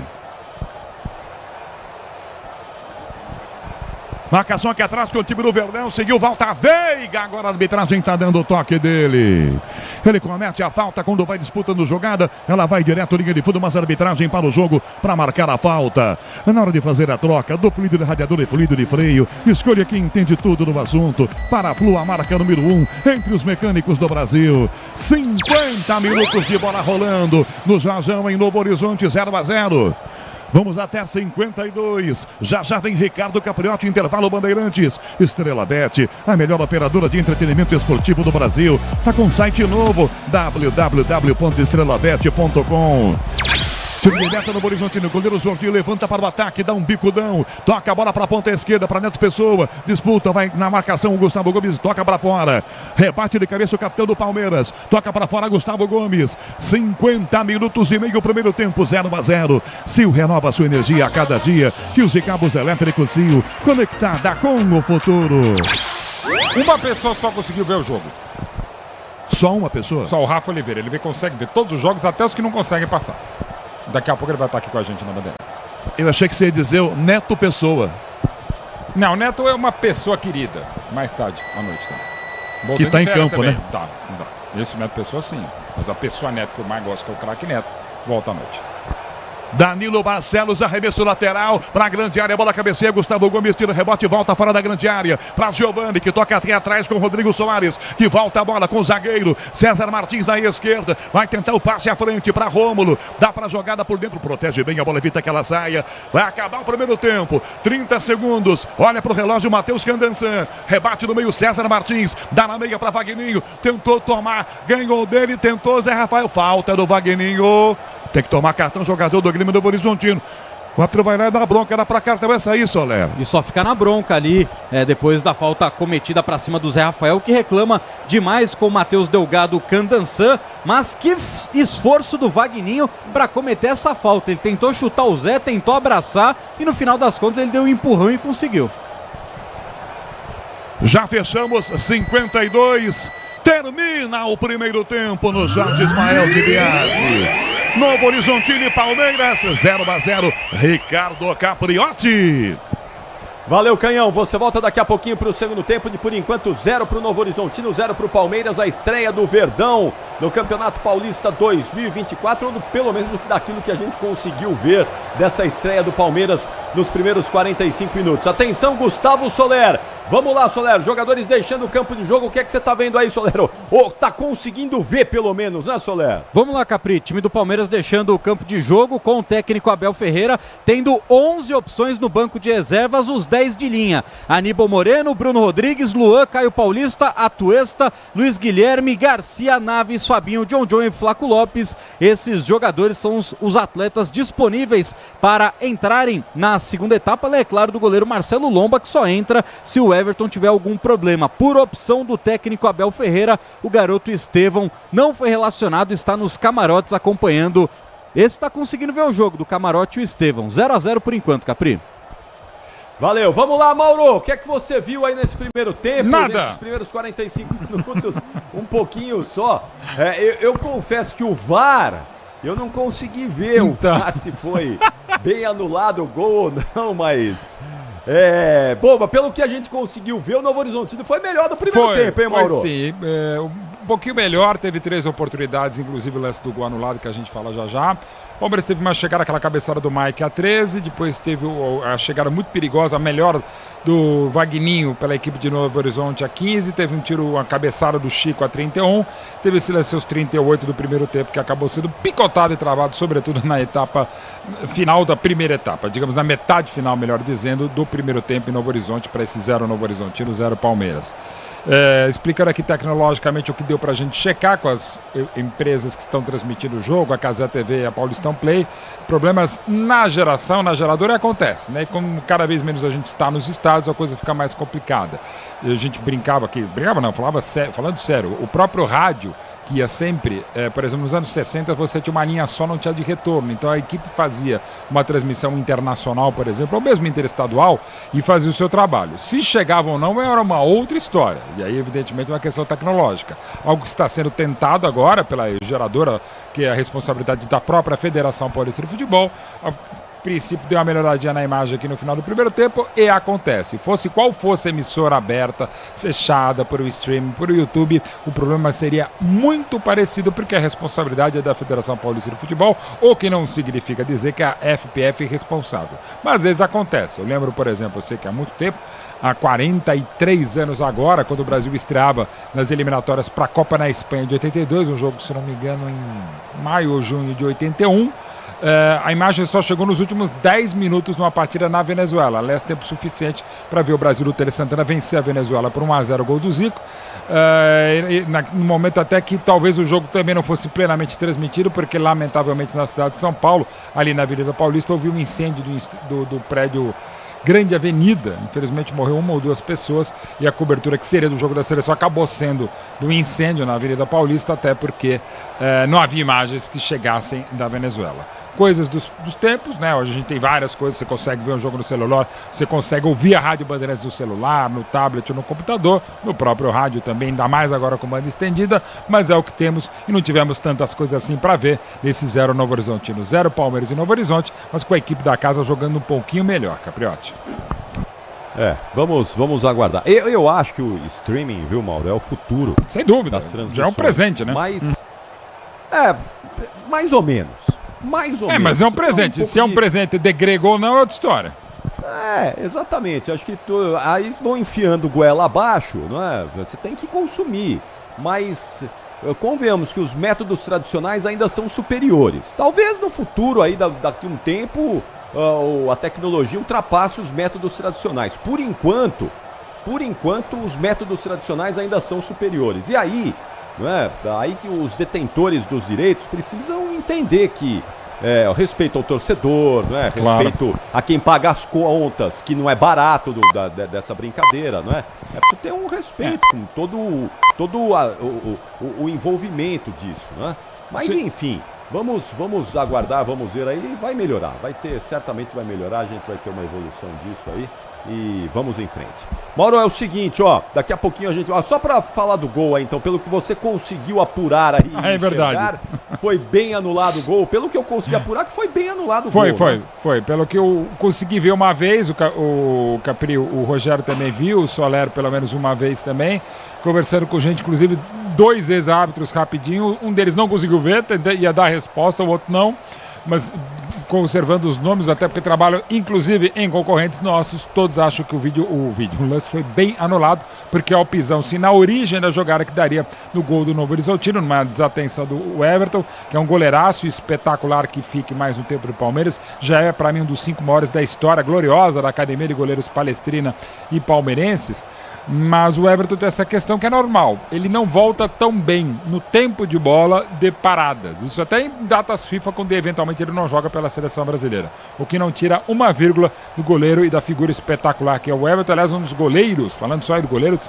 Marcação aqui atrás com o time do Verdão. Seguiu, volta a Veiga. Agora a arbitragem está dando o toque dele. Ele comete a falta quando vai disputando jogada. Ela vai direto linha de fundo, mas a arbitragem para o jogo para marcar a falta. Na hora de fazer a troca do fluido de radiador e fluido de freio, escolha quem entende tudo do assunto. Paraflu, a marca número 1 entre os mecânicos do Brasil. 50 minutos de bola rolando no Jajão em Novo Horizonte, 0-0. Vamos até 52. Já vem Ricardo Capriotti, intervalo Bandeirantes. Estrela Bet, a melhor operadora de entretenimento esportivo do Brasil. Tá com site novo, www.estrelabet.com. Direto no Horizontino, goleiro Jordi levanta para o ataque, dá um bicudão, toca a bola para a ponta esquerda, para Neto Pessoa, disputa, vai na marcação o Gustavo Gomes, toca para fora, rebate de cabeça o capitão do Palmeiras, toca para fora Gustavo Gomes, 50 minutos e meio, primeiro tempo, 0-0. Sil renova sua energia a cada dia, fios e cabos elétricos Sil, conectada com o futuro. Uma pessoa só conseguiu ver o jogo. Só uma pessoa? Só o Rafa Oliveira, ele consegue ver todos os jogos, até os que não conseguem passar. Daqui a pouco ele vai estar aqui com a gente na Bandeirantes. Eu achei que você ia dizer o Neto Pessoa. Não, o Neto é uma pessoa querida. Mais tarde, à noite também. Que está em campo, também. né? Tá, exato. Esse Neto Pessoa sim. Mas a pessoa Neto que eu mais gosto, que é o craque Neto, volta à noite. Danilo Barcelos, arremesso lateral para a grande área, bola cabeceia, Gustavo Gomes tira rebote, volta fora da grande área para Giovani, que toca até atrás com Rodrigo Soares, que volta a bola com o zagueiro César Martins à esquerda, vai tentar o passe à frente para Rômulo, dá para a jogada por dentro, protege bem a bola, evita que ela saia, vai acabar o primeiro tempo, 30 segundos, olha para o relógio Matheus Candansan, rebate no meio César Martins, dá na meia para Vagninho, tentou tomar, ganhou dele, tentou Zé Rafael, falta do Vagninho. Tem que tomar cartão, jogador do Grêmio do Horizontino. O árbitro vai lá e dá bronca, era pra cartão, vai sair, Soler. E só fica na bronca ali, depois da falta cometida pra cima do Zé Rafael, que reclama demais com o Matheus Delgado Candansan, mas que esforço do Vagninho pra cometer essa falta. Ele tentou chutar o Zé, tentou abraçar e no final das contas ele deu um empurrão e conseguiu. Já fechamos 52. Termina o primeiro tempo no Jorge Ismael de Biasi. Novo Horizontino e Palmeiras, 0-0. Ricardo Capriotti. Valeu, Canhão. Você volta daqui a pouquinho para o segundo tempo. De por enquanto, 0 para o Novo Horizontino, 0 para o Palmeiras. A estreia do Verdão no Campeonato Paulista 2024, ou pelo menos daquilo que a gente conseguiu ver dessa estreia do Palmeiras nos primeiros 45 minutos. Atenção, Gustavo Soler. Vamos lá, Soler. Jogadores deixando o campo de jogo. O que é que você tá vendo aí, Soler? Ou tá conseguindo ver, pelo menos, né, Soler? Vamos lá, Capri. Time do Palmeiras deixando o campo de jogo com o técnico Abel Ferreira, tendo 11 opções no banco de reservas, os 10 de linha. Aníbal Moreno, Bruno Rodrigues, Luan, Caio Paulista, Atuesta, Luiz Guilherme, Garcia, Naves, Fabinho, John e Flaco Lopes. Esses jogadores são os atletas disponíveis para entrarem na segunda etapa. É claro, do goleiro Marcelo Lomba, que só entra se o Everton tiver algum problema. Por opção do técnico Abel Ferreira, o garoto Estevão não foi relacionado, está nos camarotes acompanhando. Esse está conseguindo ver o jogo do camarote e o Estevão. 0-0 por enquanto, Capri. Valeu, vamos lá, Mauro, o que é que você viu aí nesse primeiro tempo? Nada. Nesses primeiros 45 minutos, um pouquinho só. Eu confesso que o VAR, eu não consegui ver o VAR se foi bem anulado o gol ou não, mas... Boba, pelo que a gente conseguiu ver, o Novo Horizontino foi melhor do primeiro tempo, hein, Mauro? Sim, um pouquinho melhor, teve 3 oportunidades, inclusive o lance do gol anulado que a gente fala já. O Palmeiras teve uma chegada, aquela cabeçada do Mike a 13, depois teve a chegada muito perigosa, a melhor do Vagninho pela equipe de Novo Horizonte a 15, teve um tiro, uma cabeçada do Chico a 31, teve esse lance aos 38 do primeiro tempo que acabou sendo picotado e travado, sobretudo na etapa final da primeira etapa, digamos na metade final, melhor dizendo, do primeiro tempo em Novo Horizonte, para esse 0 Novo Horizontino, 0 Palmeiras. Explicando aqui tecnologicamente o que deu para a gente checar com as empresas que estão transmitindo o jogo, a Cazé TV e a Paulistão Play, problemas na geração, na geradora acontece, né? E como cada vez menos a gente está nos estados, a coisa fica mais complicada. A gente brincava aqui, falando sério, o próprio rádio que ia sempre, por exemplo, nos anos 60 você tinha uma linha só, não tinha de retorno, então a equipe fazia uma transmissão internacional, por exemplo, ou mesmo interestadual, e fazia o seu trabalho. Se chegava ou não, era uma outra história, e aí evidentemente uma questão tecnológica. Algo que está sendo tentado agora pela geradora, que é a responsabilidade da própria Federação Paulista de Futebol. A princípio deu uma melhoradinha na imagem aqui no final do primeiro tempo e acontece. Qual fosse a emissora aberta, fechada por o streaming, por o YouTube, o problema seria muito parecido, porque a responsabilidade é da Federação Paulista de Futebol, o que não significa dizer que a FPF é responsável. Mas às vezes acontece. Eu lembro, por exemplo, eu sei que há muito tempo há 43 anos agora, quando o Brasil estreava nas eliminatórias para a Copa na Espanha de 82, um jogo, se não me engano, em maio ou junho de 81. A imagem só chegou nos últimos 10 minutos numa partida na Venezuela. Aliás, tempo suficiente para ver o Brasil do Tele Santana vencer a Venezuela por 1-0, gol do Zico. No momento até que talvez o jogo também não fosse plenamente transmitido, porque lamentavelmente na cidade de São Paulo, ali na Avenida Paulista, houve um incêndio do prédio Grande Avenida. Infelizmente morreu 1 ou 2 pessoas e a cobertura que seria do jogo da seleção acabou sendo do incêndio na Avenida Paulista, até porque não havia imagens que chegassem da Venezuela. Coisas dos tempos, né? Hoje a gente tem várias coisas, você consegue ver um jogo no celular, você consegue ouvir a Rádio Bandeirantes no celular, no tablet ou no computador, no próprio rádio também, ainda mais agora com banda estendida, mas é o que temos e não tivemos tantas coisas assim para ver nesse 0 Novo Horizontino. 0 Palmeiras e Novo Horizonte, mas com a equipe da casa jogando um pouquinho melhor, Capriotti. Vamos aguardar. Eu acho que o streaming, viu, Mauro, é o futuro. Sem dúvida, das transmissões. já é um presente, né? Mas, mais ou menos. Mas é um presente. Se é um presente de grego ou não, é outra história. Exatamente. Acho que aí vão enfiando goela abaixo, não é? Você tem que consumir. Mas convenhamos que os métodos tradicionais ainda são superiores. Talvez no futuro, aí, daqui a um tempo, a tecnologia ultrapasse os métodos tradicionais. Por enquanto, os métodos tradicionais ainda são superiores. E aí, não é? Aí que os detentores dos direitos precisam entender que respeito ao torcedor, não é? Claro. Respeito a quem paga as contas, que não é barato dessa brincadeira, não é? É preciso ter um respeito com todo o envolvimento disso, não é? Mas enfim, vamos aguardar, vamos ver aí, vai melhorar, certamente vai melhorar, a gente vai ter uma evolução disso aí. E vamos em frente. Mauro, é o seguinte, daqui a pouquinho a gente... só pra falar do gol aí, então, pelo que você conseguiu apurar aí... É verdade. Foi bem anulado o gol. Pelo que eu consegui apurar, que foi bem anulado o gol. Foi. Pelo que eu consegui ver uma vez, o Capri, o Rogério também viu, o Soler pelo menos uma vez também, conversando com gente, inclusive 2 ex-árbitros rapidinho, um deles não conseguiu ver, ia dar a resposta, o outro não, mas conservando os nomes, até porque trabalham inclusive em concorrentes nossos, todos acham que o lance foi bem anulado, porque ao pisão, sim, na origem da jogada que daria no gol do Novo Horizontino, numa desatenção do Everton, que é um goleiraço espetacular que fique mais um tempo do Palmeiras, já é para mim um dos 5 maiores da história gloriosa da Academia de Goleiros Palestrina e Palmeirenses. Mas o Everton tem essa questão que é normal, ele não volta tão bem no tempo de bola de paradas, isso até em datas FIFA, quando eventualmente ele não joga pela seleção brasileira, o que não tira uma vírgula do goleiro e da figura espetacular que é o Everton. Aliás, um dos goleiros, falando só aí do goleiro,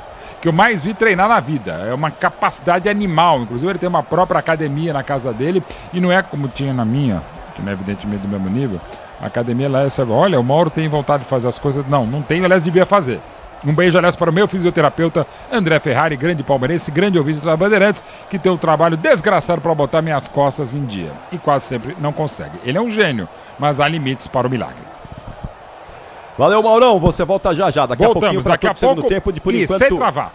que eu mais vi treinar na vida, é uma capacidade animal, inclusive ele tem uma própria academia na casa dele, e não é como tinha na minha, que não é evidentemente do mesmo nível, a academia lá é, olha, o Mauro tem vontade de fazer as coisas, não tem, aliás, devia fazer. Um beijo, aliás, para o meu fisioterapeuta André Ferrari, grande palmeirense, grande ouvinte da Bandeirantes, que tem um trabalho desgraçado para botar minhas costas em dia. E quase sempre não consegue. Ele é um gênio, mas há limites para o milagre. Valeu, Maurão. Você volta já. Daqui a pouquinho para todo o segundo tempo de por enquanto. Sem travar.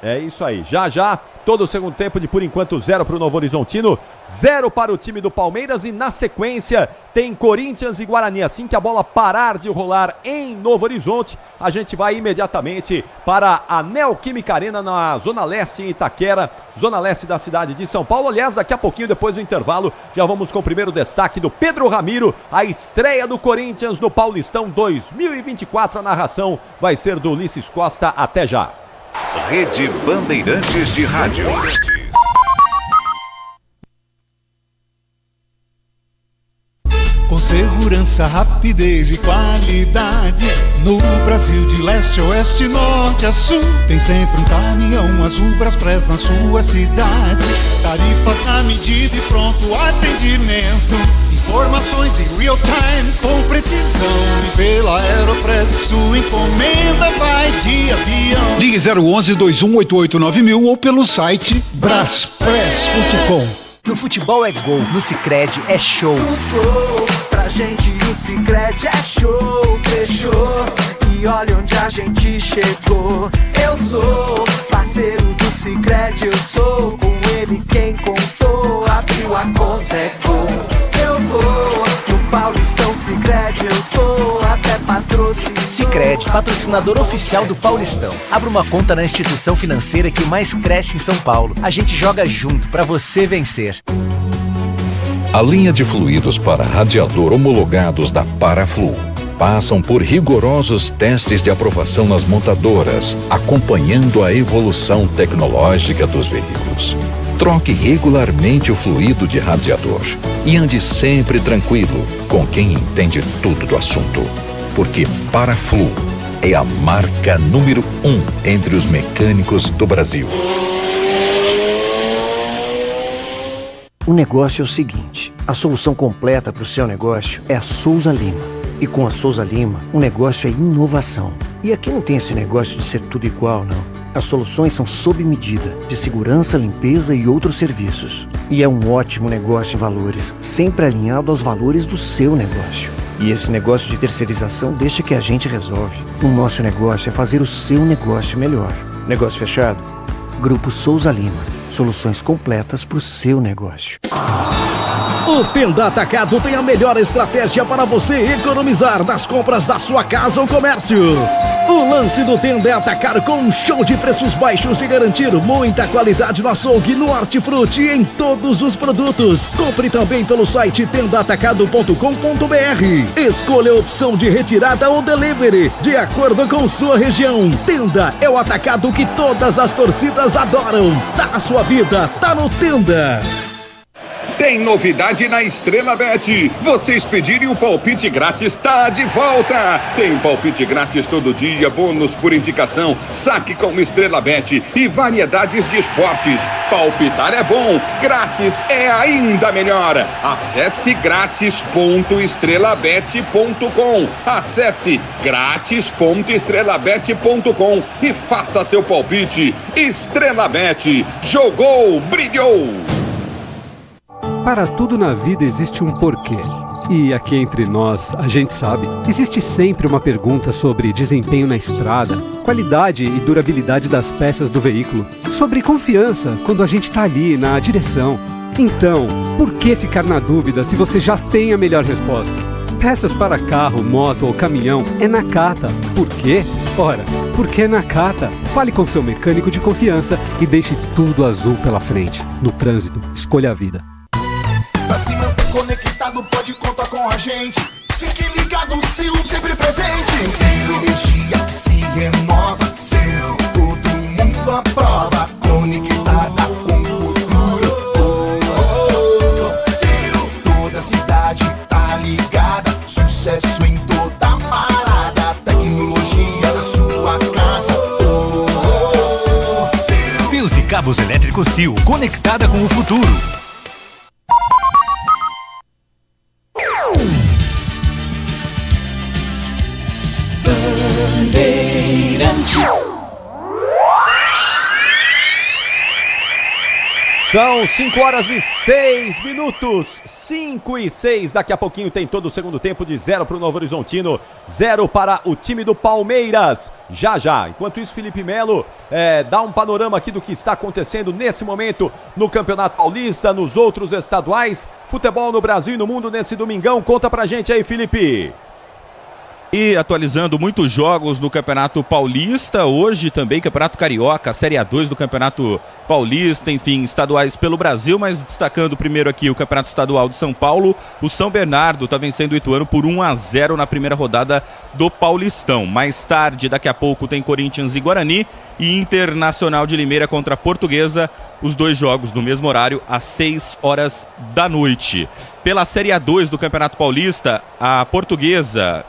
É isso aí. Já, todo o segundo tempo de por enquanto 0 para o Novo Horizontino, 0 para o time do Palmeiras e na sequência tem Corinthians e Guarani. Assim que a bola parar de rolar em Novo Horizonte, a gente vai imediatamente para a Neoquímica Arena na Zona Leste em Itaquera, Zona Leste da cidade de São Paulo. Aliás, daqui a pouquinho, depois do intervalo, já vamos com o primeiro destaque do Pedro Ramiro, a estreia do Corinthians no Paulistão 2024. A narração vai ser do Ulisses Costa. Até já. Rede Bandeirantes de Rádio. Com segurança, rapidez e qualidade, no Brasil de leste a oeste, norte a sul, tem sempre um caminhão azul Braspress na sua cidade. Tarifas na medida e pronto atendimento, informações em real time com precisão. E pela Aeropress sua encomenda vai de avião. Ligue 011-2188-9000 ou pelo site braspress.com. No futebol é gol, no Sicredi é show. Pra gente o Sicredi é show, fechou. E olha onde a gente chegou. Eu sou parceiro do Sicredi, eu sou com ele quem contou. Abriu a conta é gol. Eu vou no Paulistão Sicredi, eu tô até patrocínio. Sicredi, patrocinador oficial do Paulistão. Abra uma conta na instituição financeira que mais cresce em São Paulo. A gente joga junto pra você vencer. A linha de fluidos para radiador homologados da Paraflu passam por rigorosos testes de aprovação nas montadoras, acompanhando a evolução tecnológica dos veículos. Troque regularmente o fluido de radiador e ande sempre tranquilo com quem entende tudo do assunto. Porque Paraflu é a marca número 1 entre os mecânicos do Brasil. O negócio é o seguinte, a solução completa para o seu negócio é a Souza Lima. E com a Souza Lima, o negócio é inovação. E aqui não tem esse negócio de ser tudo igual, não. As soluções são sob medida, de segurança, limpeza e outros serviços. E é um ótimo negócio em valores, sempre alinhado aos valores do seu negócio. E esse negócio de terceirização deixa que a gente resolve. O nosso negócio é fazer o seu negócio melhor. Negócio fechado? Grupo Souza Lima. Soluções completas para o seu negócio. O Tenda Atacado tem a melhor estratégia para você economizar nas compras da sua casa ou comércio. O lance do Tenda é atacar com um show de preços baixos e garantir muita qualidade no açougue, no hortifruti e em todos os produtos. Compre também pelo site tendaatacado.com.br. Escolha a opção de retirada ou delivery, de acordo com sua região. Tenda é o atacado que todas as torcidas adoram. Tá na sua vida, tá no Tenda. Tem novidade na Estrela Bet. Vocês pedirem o palpite grátis, tá de volta. Tem palpite grátis todo dia, bônus por indicação, saque com Estrela Bet e variedades de esportes. Palpitar é bom, grátis é ainda melhor. Acesse grátis.estrelabet.com. Acesse grátis.estrelabet.com e faça seu palpite. Estrela Bet. Jogou, brilhou. Para tudo na vida existe um porquê. E aqui entre nós, a gente sabe, existe sempre uma pergunta sobre desempenho na estrada, qualidade e durabilidade das peças do veículo, sobre confiança quando a gente está ali na direção. Então, por que ficar na dúvida se você já tem a melhor resposta? Peças para carro, moto ou caminhão é Nakata. Por quê? Ora, porque é Nakata. Fale com seu mecânico de confiança e deixe tudo azul pela frente. No trânsito, escolha a vida. Pra se manter conectado, pode contar com a gente. Fique ligado, Sil, sempre presente. Sil, energia que se renova. Sil, todo mundo aprova. Conectada com o futuro. Sil, toda a cidade tá ligada. Sucesso em toda parada. Tecnologia na sua casa. Fios e cabos elétricos Sil, conectada com o futuro. São 5 horas e 6 minutos, 5 e 6, daqui a pouquinho tem todo o segundo tempo de 0 para o Novo Horizontino, 0 para o time do Palmeiras, já. Enquanto isso, Felipe Melo dá um panorama aqui do que está acontecendo nesse momento no Campeonato Paulista, nos outros estaduais, futebol no Brasil e no mundo nesse domingão, conta pra gente aí, Felipe. E atualizando muitos jogos no Campeonato Paulista, hoje também Campeonato Carioca, Série A2 do Campeonato Paulista, enfim, estaduais pelo Brasil, mas destacando primeiro aqui o Campeonato Estadual de São Paulo, o São Bernardo está vencendo o Ituano por 1-0 na primeira rodada do Paulistão. Mais tarde, daqui a pouco, tem Corinthians e Guarani e Internacional de Limeira contra a Portuguesa, os dois jogos no mesmo horário, às 6 horas da noite. Pela Série A2 do Campeonato Paulista, a Portuguesa...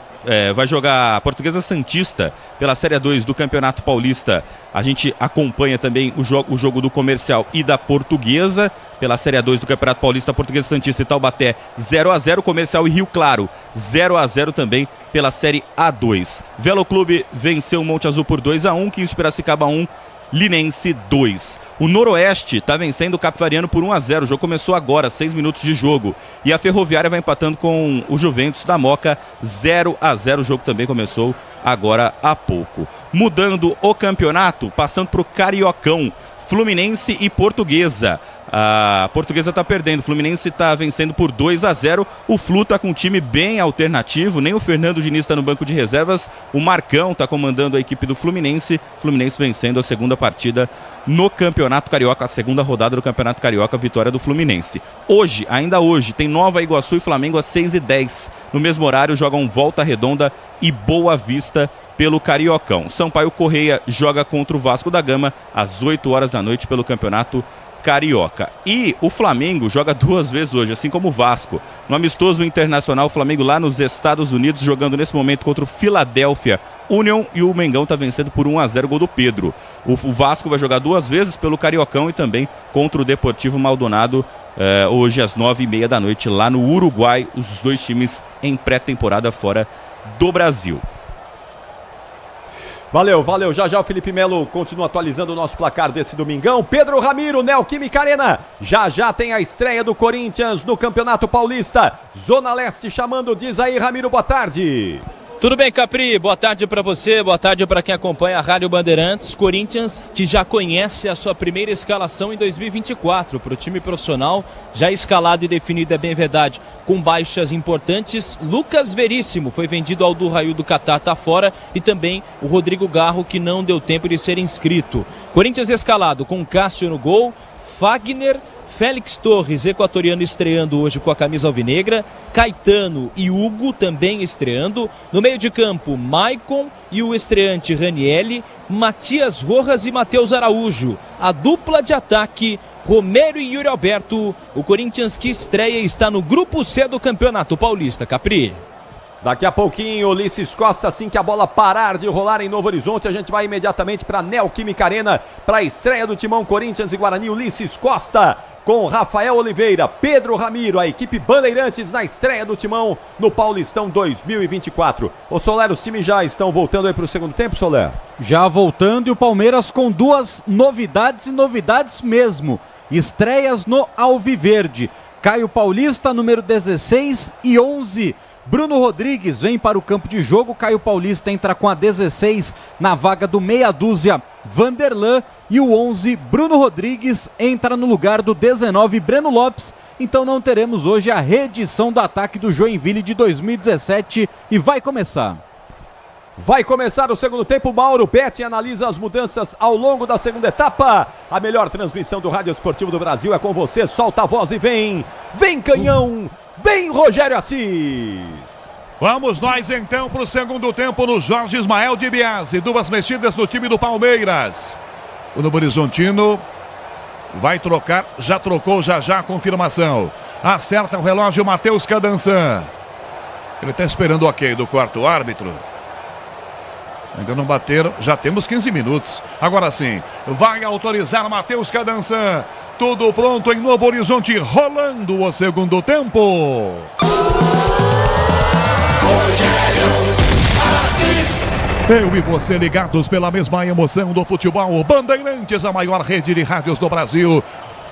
vai jogar a Portuguesa Santista pela Série A2 do Campeonato Paulista. A gente acompanha também o jogo do Comercial e da Portuguesa. Pela Série A2 do Campeonato Paulista, Portuguesa Santista e Taubaté 0-0. Comercial e Rio Claro 0-0 também pela Série A2. Velo Clube venceu o Monte Azul por 2-1. 15 Piracicaba 1. Linense 2. O Noroeste está vencendo o Capivariano por 1-0. O jogo começou agora, 6 minutos de jogo. E a Ferroviária vai empatando com o Juventus da Moca 0-0. O jogo também começou agora há pouco. Mudando o campeonato, passando para o Cariocão. Fluminense e Portuguesa. A Portuguesa está perdendo, o Fluminense está vencendo por 2-0. O Flu está com um time bem alternativo, nem o Fernando Diniz está no banco de reservas. O Marcão está comandando a equipe do Fluminense. Fluminense vencendo a segunda partida no Campeonato Carioca, a segunda rodada do Campeonato Carioca, vitória do Fluminense. Hoje, ainda hoje, tem Nova Iguaçu e Flamengo às 6h10. No mesmo horário jogam Volta Redonda e Boa Vista pelo Cariocão. Sampaio Correia joga contra o Vasco da Gama às 8 horas da noite pelo Campeonato Carioca. E o Flamengo joga 2 vezes hoje, assim como o Vasco. No amistoso internacional, o Flamengo lá nos Estados Unidos, jogando nesse momento contra o Philadelphia Union, e o Mengão está vencendo por 1-0, gol do Pedro. O Vasco vai jogar 2 vezes pelo Cariocão e também contra o Deportivo Maldonado, hoje às 9h30 da noite, lá no Uruguai, os 2 times em pré-temporada fora do Brasil. Valeu. Já o Felipe Melo continua atualizando o nosso placar desse domingão. Pedro Ramiro, Neoquímica Arena. Já tem a estreia do Corinthians no Campeonato Paulista. Zona Leste chamando, diz aí, Ramiro, boa tarde. Tudo bem, Capri? Boa tarde para você, boa tarde para quem acompanha a Rádio Bandeirantes. Corinthians, que já conhece a sua primeira escalação em 2024 para o time profissional, já escalado e definido, é bem verdade, com baixas importantes. Lucas Veríssimo foi vendido ao do Raio do Catar, tá fora, e também o Rodrigo Garro, que não deu tempo de ser inscrito. Corinthians escalado com Cássio no gol, Fagner, Félix Torres, equatoriano, estreando hoje com a camisa alvinegra, Caetano e Hugo também estreando. No meio de campo, Maicon e o estreante Ranielli, Matias Rojas e Matheus Araújo. A dupla de ataque, Romero e Yuri Alberto. O Corinthians que estreia está no Grupo C do Campeonato Paulista, Capri. Daqui a pouquinho, Ulisses Costa, assim que a bola parar de rolar em Novo Horizonte, a gente vai imediatamente para a Neoquímica Arena, para a estreia do Timão Corinthians e Guarani. Ulisses Costa com Rafael Oliveira, Pedro Ramiro, a equipe Bandeirantes na estreia do Timão no Paulistão 2024. Ô Soler, os times já estão voltando aí para o segundo tempo, Soler? Já voltando, e o Palmeiras com 2 novidades, e novidades mesmo. Estreias no Alviverde. Caio Paulista, número 16 e 11. Bruno Rodrigues vem para o campo de jogo. Caio Paulista entra com a 16 na vaga do meia dúzia Vanderlan, e o 11 Bruno Rodrigues entra no lugar do 19 Breno Lopes. Então não teremos hoje a reedição do ataque do Joinville de 2017 e vai começar. Vai começar o segundo tempo. Mauro Betti analisa as mudanças ao longo da segunda etapa. A melhor transmissão do Rádio Esportivo do Brasil é com você. Solta a voz e vem. Vem, canhão. Vem, Rogério Assis. Vamos nós então para o segundo tempo no Jorge Ismael de Biase. 2 mexidas no time do Palmeiras. O Novo Horizontino vai trocar, já trocou, já a confirmação. Acerta o relógio Matheus Cadançan. Ele está esperando o ok do quarto árbitro. Ainda não bateram, já temos 15 minutos. Agora sim, vai autorizar Matheus Cadançan. Tudo pronto em Novo Horizonte, rolando o segundo tempo. Eu e você ligados pela mesma emoção do futebol. Bandeirantes, a maior rede de rádios do Brasil.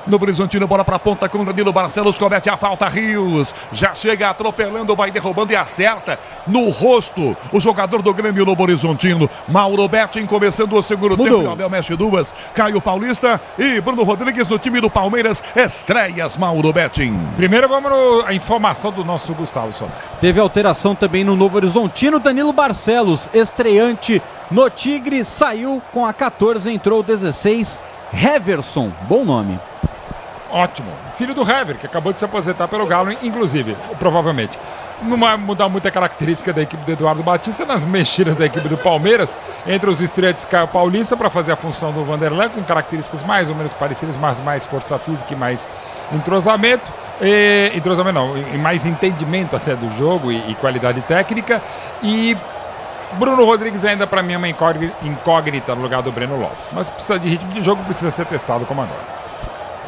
Novo Horizontino, bola para a ponta com Danilo Barcelos, comete a falta, Rios, já chega atropelando, vai derrubando e acerta no rosto o jogador do Grêmio Novo Horizontino. Mauro Betting começando o segundo tempo, o Abel mexe 2, Caio Paulista e Bruno Rodrigues no time do Palmeiras, estreias Mauro Betting. Primeiro vamos à informação do nosso Gustavo Soler. Teve alteração também no Novo Horizontino, Danilo Barcelos, estreante no Tigre, saiu com a 14, entrou 16, Heverson, bom nome. Ótimo. Filho do Hever, que acabou de se aposentar pelo Galo, inclusive, provavelmente. Não vai mudar muita característica da equipe do Eduardo Batista nas mexidas da equipe do Palmeiras. Entre os estreantes, Caio Paulista para fazer a função do Vanderlan, com características mais ou menos parecidas, mas mais força física e mais entrosamento. E mais entendimento até do jogo e qualidade técnica. E Bruno Rodrigues ainda para mim é uma incógnita no lugar do Breno Lopes. Mas precisa de ritmo de jogo, precisa ser testado como agora.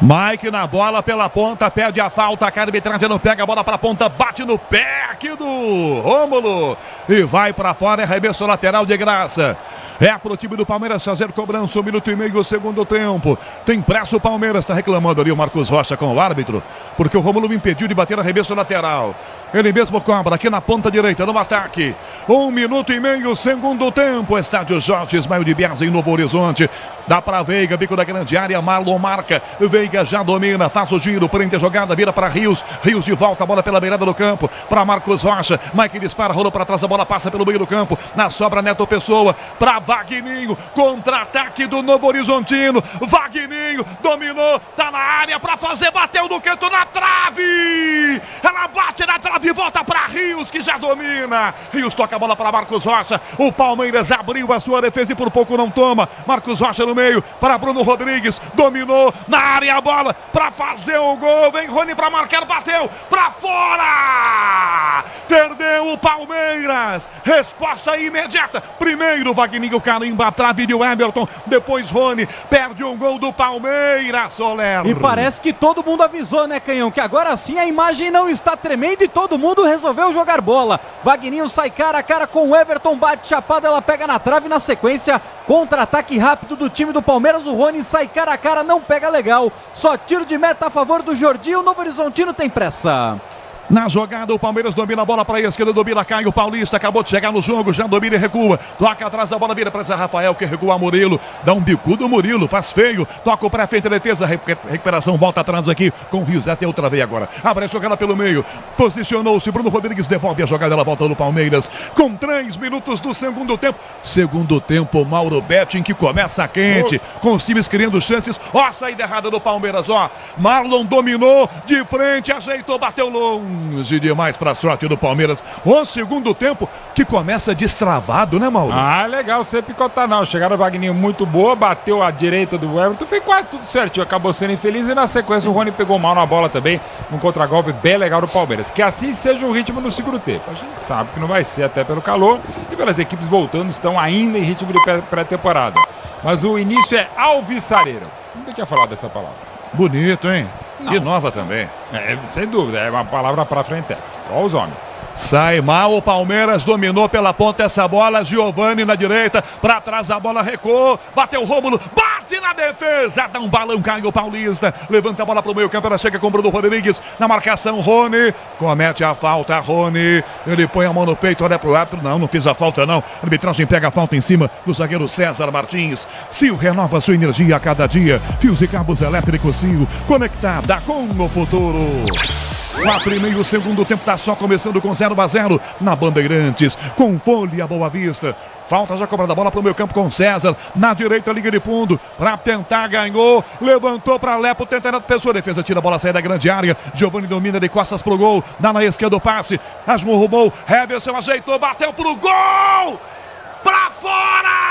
Mike na bola pela ponta, pede a falta, a arbitragem não pega a bola para a ponta, bate no pé aqui do Rômulo e vai para fora, arremesso lateral de graça. É pro time do Palmeiras fazer cobrança, 1 minuto e meio, segundo tempo. Tem pressa o Palmeiras, está reclamando ali o Marcos Rocha com o árbitro, porque o Rômulo me impediu de bater arremesso lateral. Ele mesmo cobra aqui na ponta direita, no ataque. 1 minuto e meio, segundo tempo. Estádio Jorge Ismael de Biase em Novo Horizonte. Dá para Veiga, bico da grande área. Marlon marca. Veiga já domina, faz o giro, prende a jogada, vira para Rios. Rios de volta, a bola pela beirada do campo. Para Marcos Rocha. Mike dispara, rolou para trás, a bola passa pelo meio do campo. Na sobra, Neto Pessoa. Para Vagninho. Contra-ataque do Novo Horizontino. Vagninho dominou, tá na área para fazer, bateu no canto, na trave. Ela bate na trave. De volta para Rios, que já domina. Rios toca a bola para Marcos Rocha. O Palmeiras abriu a sua defesa e por pouco não toma. Marcos Rocha no meio para Bruno Rodrigues. Dominou na área a bola para fazer o gol. Vem Rony para marcar, bateu para fora. Perdeu o Palmeiras. Resposta imediata. Primeiro Vagninho carimba a trave de Everton. Depois Rony perde um gol do Palmeiras, Soler. E parece que todo mundo avisou, né, Canhão? Que agora sim a imagem não está tremendo e todo mundo resolveu jogar bola. Vagninho sai cara a cara com o Everton, bate chapado, ela pega na trave. Na sequência, contra-ataque rápido do time do Palmeiras. O Rony sai cara a cara, não pega legal. Só tiro de meta a favor do Jordi. O Novo Horizontino tem pressa. Na jogada, o Palmeiras domina a bola para a esquerda, domina Caio Paulista, acabou de chegar no jogo, já domina e recua, toca atrás da bola, vira para Zé Rafael, que recua Murilo, dá um bicudo Murilo, faz feio, toca o pré-feito, defesa, recuperação, volta atrás aqui com o Rios, até outra vez agora, abre a jogada pelo meio, posicionou-se, Bruno Rodrigues devolve a jogada, ela volta no Palmeiras, com 3 minutos do segundo tempo, Mauro Betting que começa quente, com os times criando chances, ó a saída errada do Palmeiras, ó, Marlon dominou, de frente, ajeitou, bateu longe. E demais para a sorte do Palmeiras. O segundo tempo que começa destravado, né, Mauro? Ah, legal, sem picotar não. Chegaram o Vagninho muito boa, bateu à direita do Everton, fez quase tudo certinho, acabou sendo infeliz e na sequência o Rony pegou mal na bola também, um contragolpe bem legal do Palmeiras. Que assim seja o ritmo no segundo tempo. A gente sabe que não vai ser até pelo calor e pelas equipes voltando, estão ainda em ritmo de pré-temporada. Mas o início é alvissareiro. Nunca tinha falado dessa palavra. Bonito, hein? Não. E nova também. Sem dúvida, é uma palavra para frentex. Olha os homens. Sai mal, o Palmeiras dominou pela ponta essa bola, Giovani na direita, para trás a bola recuou, bateu o Rômulo, bate na defesa, dá um balão, Caio Paulista, levanta a bola pro meio campo, ela chega com o Bruno Rodrigues, na marcação, Rony, comete a falta, Rony, ele põe a mão no peito, olha pro árbitro, não fiz a falta não, a arbitragem pega a falta em cima do zagueiro César Martins. Sil renova sua energia a cada dia, fios e cabos elétricos Sil, conectada com o futuro. 4,5, segundo tempo, tá só começando com 0-0 na Bandeirantes, com Folha Boa Vista. Falta já cobrada a bola pro meio campo com César, na direita, liga de fundo, pra tentar, ganhou, levantou pra Lepo, tenta na pessoa, defesa tira a bola, sai da grande área, Giovani domina de costas pro gol, dá na esquerda o passe, Asmo rumou, Heverson ajeitou, bateu pro gol, pra fora!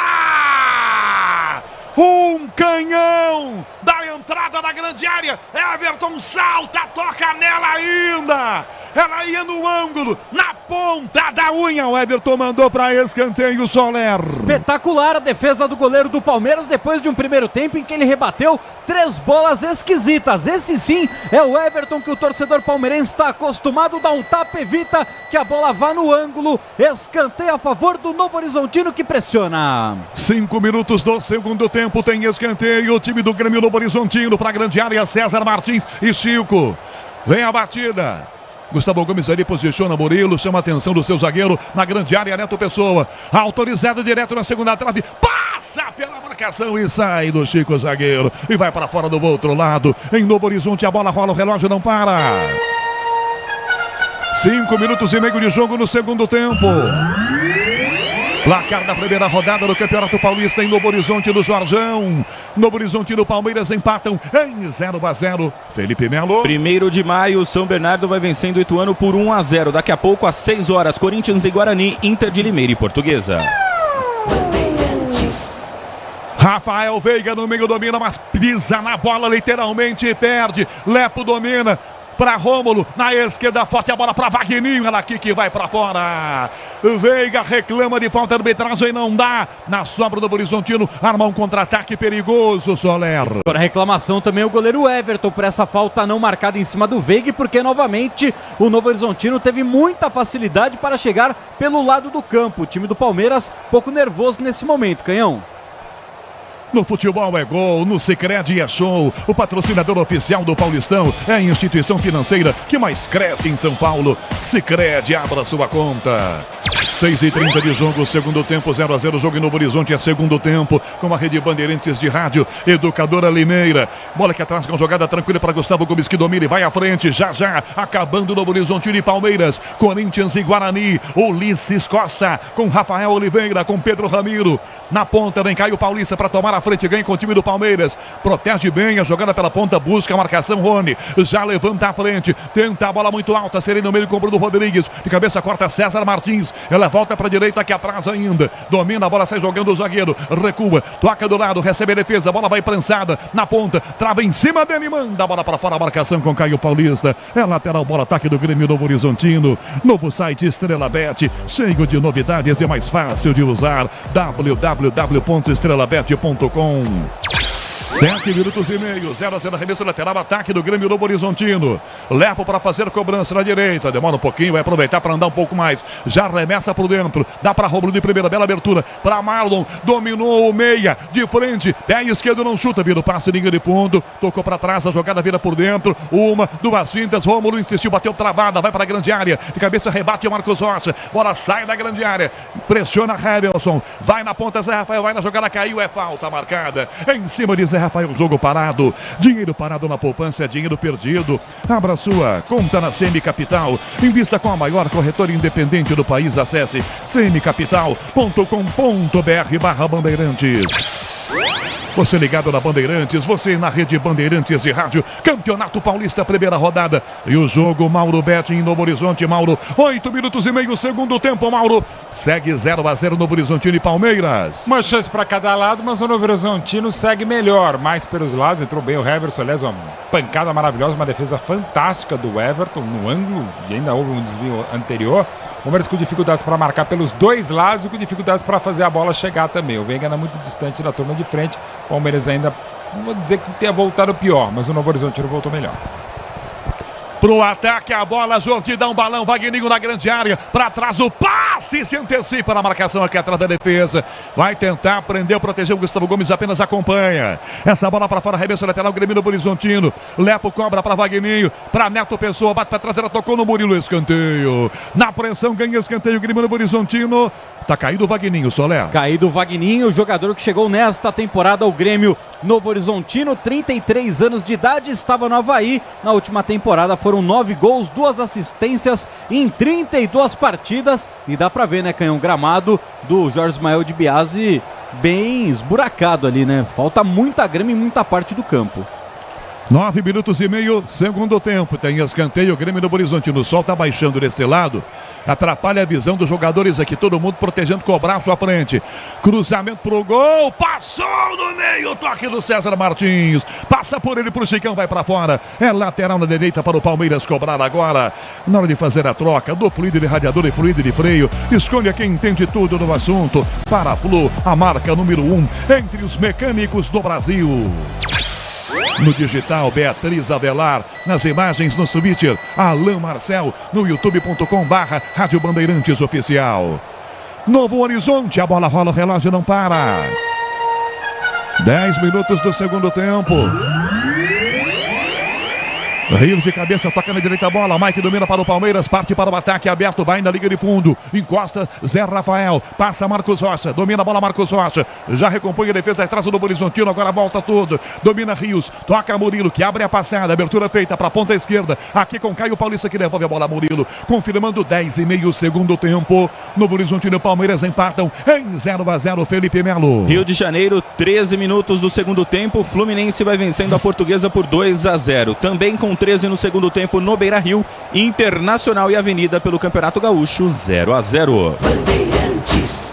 Um canhão da entrada da grande área. Everton salta, toca nela ainda. Ela ia no ângulo, na ponta da unha. O Everton mandou para escanteio, Soler. Espetacular a defesa do goleiro do Palmeiras depois de um primeiro tempo em que ele rebateu 3 bolas esquisitas. Esse sim é o Everton que o torcedor palmeirense está acostumado. Dá um tapa, evita que a bola vá no ângulo. Escanteio a favor do Novo Horizontino que pressiona. 5 minutos do segundo tempo. Tem escanteio, o time do Grêmio Novo Horizontino para a grande área, César Martins e Chico. Vem a batida. Gustavo Gomes ali posiciona Murilo, chama a atenção do seu zagueiro na grande área, Neto Pessoa. Autorizado direto na segunda trave, passa pela marcação e sai do Chico zagueiro. E vai para fora do outro lado. Em Novo Horizonte a bola rola, o relógio não para. 5 minutos e meio de jogo no segundo tempo. Placar da primeira rodada do Campeonato Paulista em Novo Horizonte do Jorjão. Novo Horizonte e do Palmeiras empatam em 0-0. Felipe Melo. 1º de maio, São Bernardo vai vencendo o Ituano por 1-0. Daqui a pouco, às 6 horas, Corinthians e Guarani, Inter de Limeira e Portuguesa. Rafael Veiga no meio domina, mas pisa na bola literalmente e perde. Lepo domina. Para Rômulo, na esquerda, forte a bola para Vagninho, ela aqui que vai para fora. Veiga reclama de falta de arbitragem, não dá. Na sobra do Horizontino, arma um contra-ataque perigoso, Soler. Agora a reclamação também o goleiro Everton por essa falta não marcada em cima do Veiga, porque novamente o Novo Horizontino teve muita facilidade para chegar pelo lado do campo. O time do Palmeiras pouco nervoso nesse momento, Canhão. No futebol é gol, no Sicredi é show. O patrocinador oficial do Paulistão é a instituição financeira que mais cresce em São Paulo. Sicredi, abra sua conta. 6h30 de jogo, segundo tempo, 0-0, jogo em Novo Horizonte, é segundo tempo, com a Rede Bandeirantes de Rádio, Educadora Limeira. Bola aqui atrás com jogada tranquila para Gustavo Gomes, que domina e vai à frente, já, acabando Novo Horizonte e Palmeiras, Corinthians e Guarani, Ulisses Costa, com Rafael Oliveira, com Pedro Ramiro. Na ponta vem Caio Paulista para tomar a frente, ganha com o time do Palmeiras, protege bem a jogada pela ponta, busca a marcação, Rony, já levanta à frente, tenta a bola muito alta, Sereno no meio com o Bruno Rodrigues, de cabeça corta César Martins, ela volta para a direita, aqui atrás ainda, domina a bola, sai jogando o zagueiro, recua, toca do lado, recebe a defesa, a bola vai prensada, na ponta, trava em cima dele, manda a bola para fora, a marcação com Caio Paulista, é lateral, bola, ataque do Grêmio Novo Horizontino, novo site Estrela Bet, cheio de novidades e mais fácil de usar, www.estrelabet.com. 7 minutos e meio, 0-0, arremesso lateral, ataque do Grêmio Novo Horizontino. Lepo para fazer cobrança na direita, demora um pouquinho, vai aproveitar para andar um pouco mais. Já arremessa por dentro, dá para Romulo de primeira, bela abertura para Marlon, dominou o meia, de frente, pé esquerdo não chuta, vira o passe, linha de fundo, tocou para trás, a jogada vira por dentro, uma, duas fintas, Romulo insistiu, bateu travada, vai para a grande área, de cabeça rebate o Marcos Rocha, bola sai da grande área, pressiona Heverson, vai na ponta Zé Rafael, vai na jogada, caiu, é falta marcada, em cima de Zé Rafael, jogo parado, dinheiro parado na poupança é dinheiro perdido. Abra sua conta na CM Capital, invista com a maior corretora independente do país, acesse cmcapital.com.br/Bandeirantes. Você ligado na Bandeirantes, você na Rede Bandeirantes de Rádio, Campeonato Paulista, primeira rodada. E o jogo, Mauro Betti em Novo Horizonte, Mauro, 8 minutos e meio, segundo tempo, Mauro. Segue 0-0 Novo Horizontino e Palmeiras. Uma chance para cada lado, mas o Novo Horizontino segue melhor, mais pelos lados, entrou bem o Heverson, aliás, uma pancada maravilhosa, uma defesa fantástica do Everton no ângulo, e ainda houve um desvio anterior. O Palmeiras com dificuldades para marcar pelos dois lados e com dificuldades para fazer a bola chegar também. O Veiga anda muito distante da turma de frente. O Palmeiras ainda, não vou dizer que tenha voltado pior, mas o Novo Horizontino voltou melhor. Pro ataque, a bola, Jordi dá um balão, Wagninho na grande área, para trás o passe, se antecipa na marcação aqui atrás da defesa, vai tentar prender, proteger o Gustavo Gomes, apenas acompanha, essa bola para fora, arremesso lateral, Grêmio Novo Horizontino, Lepo cobra para Wagninho, para Neto Pessoa, bate para trás, ela tocou no Murilo, escanteio, na pressão, ganha escanteio, Grêmio Novo Horizontino. Tá caído o Wagninho, Solé. Caído o Wagninho, jogador que chegou nesta temporada ao Grêmio Novo Horizontino, 33 anos de idade, estava no Avaí. Na última temporada foram 9 gols, 2 assistências em 32 partidas. E dá pra ver, né, Canhão, gramado do Jorge Ismael de Biasi bem esburacado ali, né? Falta muita grama em muita parte do campo. 9 minutos e meio, segundo tempo. Tem escanteio, o Grêmio Novo Horizontino. O sol tá baixando desse lado. Atrapalha a visão dos jogadores aqui. Todo mundo protegendo com o braço à frente. Cruzamento pro gol. Passou no meio. Toque do César Martins. Passa por ele pro Chicão. Vai pra fora. É lateral na direita para o Palmeiras cobrar agora. Na hora de fazer a troca do fluido de radiador e fluido de freio. Escolha quem entende tudo no assunto. Paraflu, a marca número 1 entre os mecânicos do Brasil. No digital, Beatriz Avelar. Nas imagens, no Twitter, Alain Marcel. No youtube.com/Rádio Bandeirantes Oficial. Novo Horizonte, a bola rola, o relógio não para. 10 minutos do segundo tempo. Rio de cabeça, toca na direita a bola, Mike domina para o Palmeiras, parte para o ataque aberto, vai na liga de fundo, encosta Zé Rafael, passa Marcos Rocha, domina a bola Marcos Rocha, já recompõe a defesa atrás do Novo Horizontino, agora volta tudo, domina Rios, toca Murilo, que abre a passada, abertura feita para a ponta esquerda, aqui com Caio Paulista que devolve a bola a Murilo, confirmando 10,5 segundo tempo, Novo Horizontino e Palmeiras empatam em 0-0, Felipe Melo. Rio de Janeiro, 13 minutos do segundo tempo, Fluminense vai vencendo a Portuguesa por 2-0, também com 13 no segundo tempo no Beira-Rio, Internacional e Avenida pelo Campeonato Gaúcho, 0-0.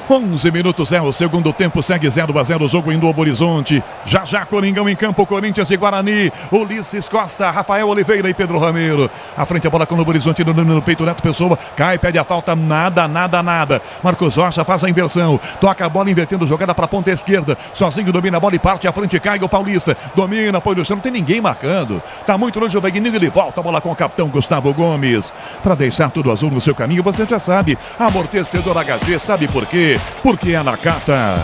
11 minutos é o segundo tempo, segue 0-0 o jogo em Novo Horizonte. Já Coringão em campo, Corinthians e Guarani. Ulisses Costa, Rafael Oliveira e Pedro Ramiro. À frente a bola com o Novo Horizonte no peito, Neto Pessoa. Cai, pede a falta, nada. Marcos Rocha faz a inversão. Toca a bola, invertendo jogada para a ponta esquerda. Sozinho domina a bola e parte à frente, cai o Paulista. Domina, põe no chão, não tem ninguém marcando. Tá muito longe o Wagninho, ele volta a bola com o capitão Gustavo Gomes. Para deixar tudo azul no seu caminho, você já sabe. Amortecedor HG, sabe por quê? Porque é Nakata.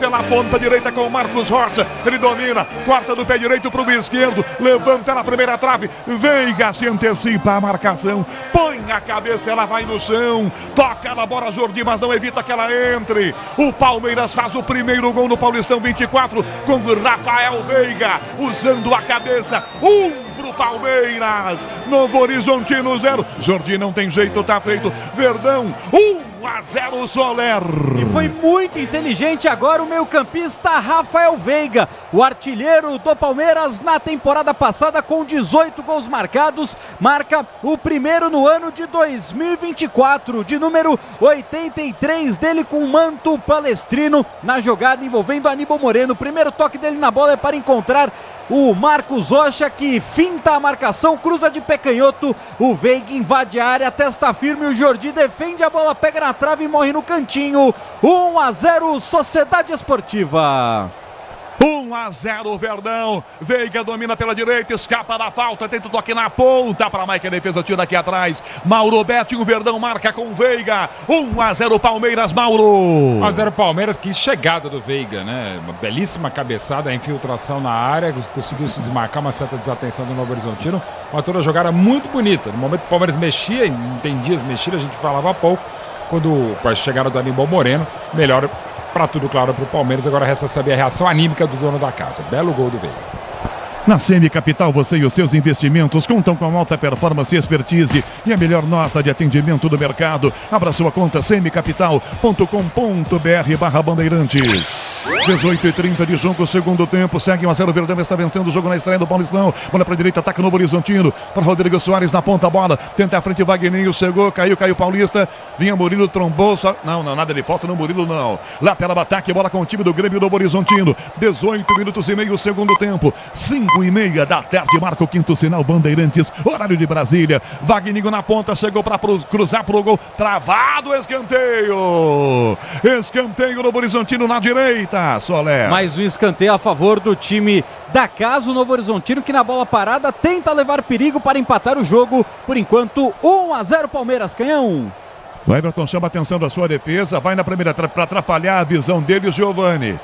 pela ponta direita com o Marcos Rocha. Ele domina, corta do pé direito para o esquerdo, levanta na primeira trave. Veiga se antecipa a marcação, põe a cabeça, ela vai no chão, toca na bola Jordi, mas não evita que ela entre. O Palmeiras faz o primeiro gol no Paulistão 24 com Rafael Veiga, usando a cabeça. Pro Palmeiras, Novo Horizontino 0. Jordi não tem jeito, tá feito. Verdão 1-0 Soler. E foi muito inteligente agora o meio-campista Rafael Veiga, o artilheiro do Palmeiras na temporada passada com 18 gols marcados, marca o primeiro no ano de 2024, de número 83 dele com o manto palestrino na jogada envolvendo Aníbal Moreno. O primeiro toque dele na bola é para encontrar o Marcos Rocha, que finta a marcação, cruza de pé canhoto, o Veiga invade a área, testa firme, o Jordi defende a bola, pega na trave e morre no cantinho. 1-0 Sociedade Esportiva. 1-0 Verdão. Veiga domina pela direita, escapa da falta, tenta o toque na ponta para Mike, a defesa tira aqui atrás. Mauro Betinho, Verdão marca com Veiga. 1-0 Palmeiras, Mauro. 1-0 Palmeiras, que chegada do Veiga, né? Uma belíssima cabeçada, a infiltração na área, conseguiu se desmarcar, uma certa desatenção do Novo Horizontino. Uma toda jogada muito bonita. No momento que o Palmeiras mexia, entendia as mexidas, a gente falava há pouco, quando com a chegada do Aníbal Moreno, melhor para tudo claro para o Palmeiras. Agora resta saber a reação anímica do dono da casa. Belo gol do Veiga. Na CM Capital, você e os seus investimentos contam com alta performance e expertise e a melhor nota de atendimento do mercado. Abra sua conta cmcapital.com.br/bandeirantes. 18h30 de jogo, segundo tempo, segue 1-0, Verdão está vencendo o jogo na estreia do Paulistão. Bola para a direita, ataca o Novo Horizontino, para Rodrigo Soares na ponta, bola, tenta a frente, Wagninho, chegou, caiu Paulista, vinha Murilo, trombou, só... não, nada de falta no Murilo não. Lateral ataque, bola com o time do Grêmio do Novo Horizontino, 18 minutos e meio, segundo tempo, 5h30 da tarde, marca o quinto sinal, Bandeirantes, horário de Brasília. Wagninho na ponta, chegou para cruzar pro gol, travado, escanteio Novo Horizontino na direita. Soler. Mais um escanteio a favor do time da casa, o Novo Horizontino, que na bola parada tenta levar perigo para empatar o jogo. Por enquanto, 1-0 Palmeiras, Canhão. O Everton chama a atenção da sua defesa, vai na primeira para atrapalhar a visão dele, o Giovani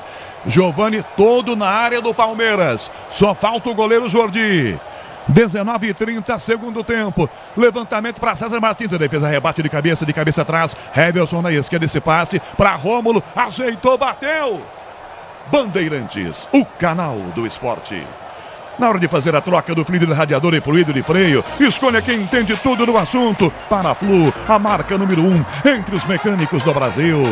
todo na área do Palmeiras, só falta o goleiro Jordi. 19h30, segundo tempo. Levantamento para César Martins. A defesa rebate de cabeça atrás. Heverson na esquerda, esse passe para Rômulo. Ajeitou, bateu. Bandeirantes, o canal do esporte. Na hora de fazer a troca do fluido de radiador e fluido de freio, escolha quem entende tudo no assunto. Paraflu, a marca número 1 entre os mecânicos do Brasil.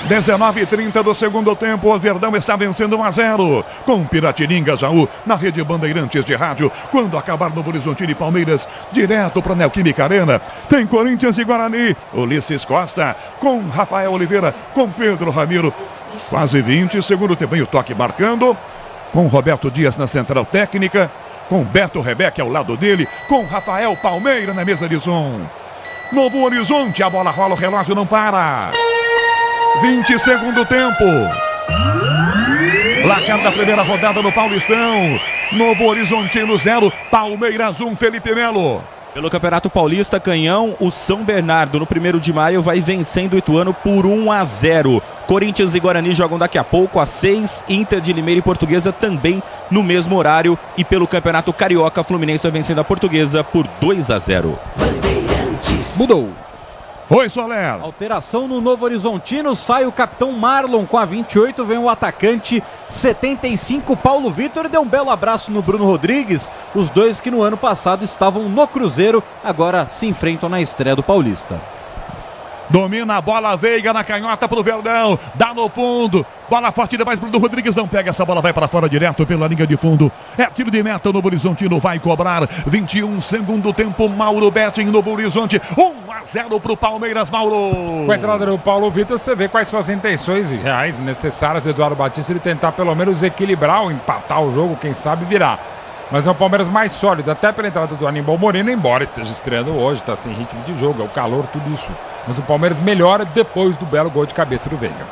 19h30 do segundo tempo, o Verdão está vencendo 1-0 com Piratininga Jaú na rede Bandeirantes de rádio. Quando acabar Novo Horizontino e Palmeiras, direto para a Neoquímica Arena, tem Corinthians e Guarani. Ulisses Costa com Rafael Oliveira, com Pedro Ramiro. Quase 20, segundo tempo, e o toque marcando, com Roberto Dias na central técnica, com Beto Rebeque ao lado dele, com Rafael Palmeira na mesa de som. Novo Horizonte, a bola rola, o relógio não para. 20 segundo tempo. Placar da primeira rodada no Paulistão. Novo Horizontino 0, Palmeiras 1, Felipe Melo. Pelo Campeonato Paulista, Canhão, o São Bernardo no 1º de maio vai vencendo o Ituano por 1-0. Corinthians e Guarani jogam daqui a pouco às 6, Inter de Limeira e Portuguesa também no mesmo horário. E pelo Campeonato Carioca, Fluminense vai vencendo a Portuguesa por 2-0. Mudou. Oi, Soler. Alteração no Novo Horizontino, sai o capitão Marlon com a 28, vem o atacante 75, Paulo Vitor, deu um belo abraço no Bruno Rodrigues, os dois que no ano passado estavam no Cruzeiro, agora se enfrentam na estreia do Paulista. Domina a bola, Veiga na canhota pro Verdão, dá no fundo, bola forte demais, Bruno Rodrigues não pega, essa bola vai para fora direto pela linha de fundo, é tiro de meta, Novo Horizontino vai cobrar, 21 segundo tempo, Mauro Betting, Novo Horizonte, 1-0 pro Palmeiras, Mauro. Com a entrada do Paulo Vitor, você vê quais são as intenções reais necessárias do Eduardo Batista, ele tentar pelo menos equilibrar ou empatar o jogo, quem sabe virar. Mas é um Palmeiras mais sólido, até pela entrada do Aníbal Moreno, embora esteja estreando hoje, está sem ritmo de jogo, é o calor, tudo isso. Mas o Palmeiras melhora depois do belo gol de cabeça do Veiga.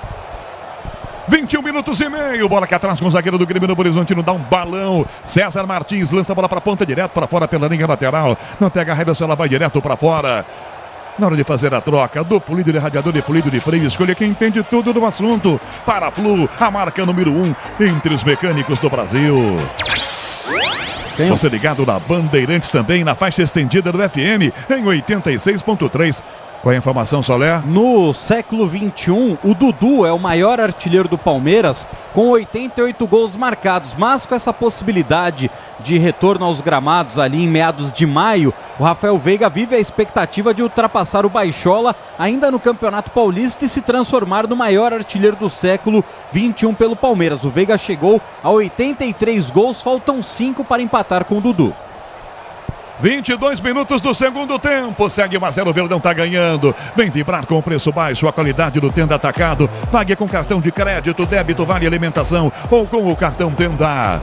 21 minutos e meio, bola aqui atrás com o zagueiro do Grêmio Novo Horizontino, dá um balão, César Martins lança a bola para a ponta, direto para fora pela linha lateral, não pega a raiva, ela vai direto para fora. Na hora de fazer a troca do fluido de radiador e fluido de freio, escolha quem entende tudo do assunto. Paraflu, a marca número 1 entre os mecânicos do Brasil. Você ligado na Bandeirantes também, na faixa estendida do FM, em 86.3. Qual é a informação, Soler? No século XXI, o Dudu é o maior artilheiro do Palmeiras, com 88 gols marcados. Mas com essa possibilidade de retorno aos gramados ali em meados de maio, o Rafael Veiga vive a expectativa de ultrapassar o Baixola ainda no Campeonato Paulista e se transformar no maior artilheiro do século XXI pelo Palmeiras. O Veiga chegou a 83 gols, faltam 5 para empatar com o Dudu. 22 minutos do segundo tempo. Segue 1-0, o Verdão tá ganhando. Vem vibrar com preço baixo, a qualidade do Tenda Atacado. Pague com cartão de crédito, débito, vale alimentação ou com o cartão Tenda.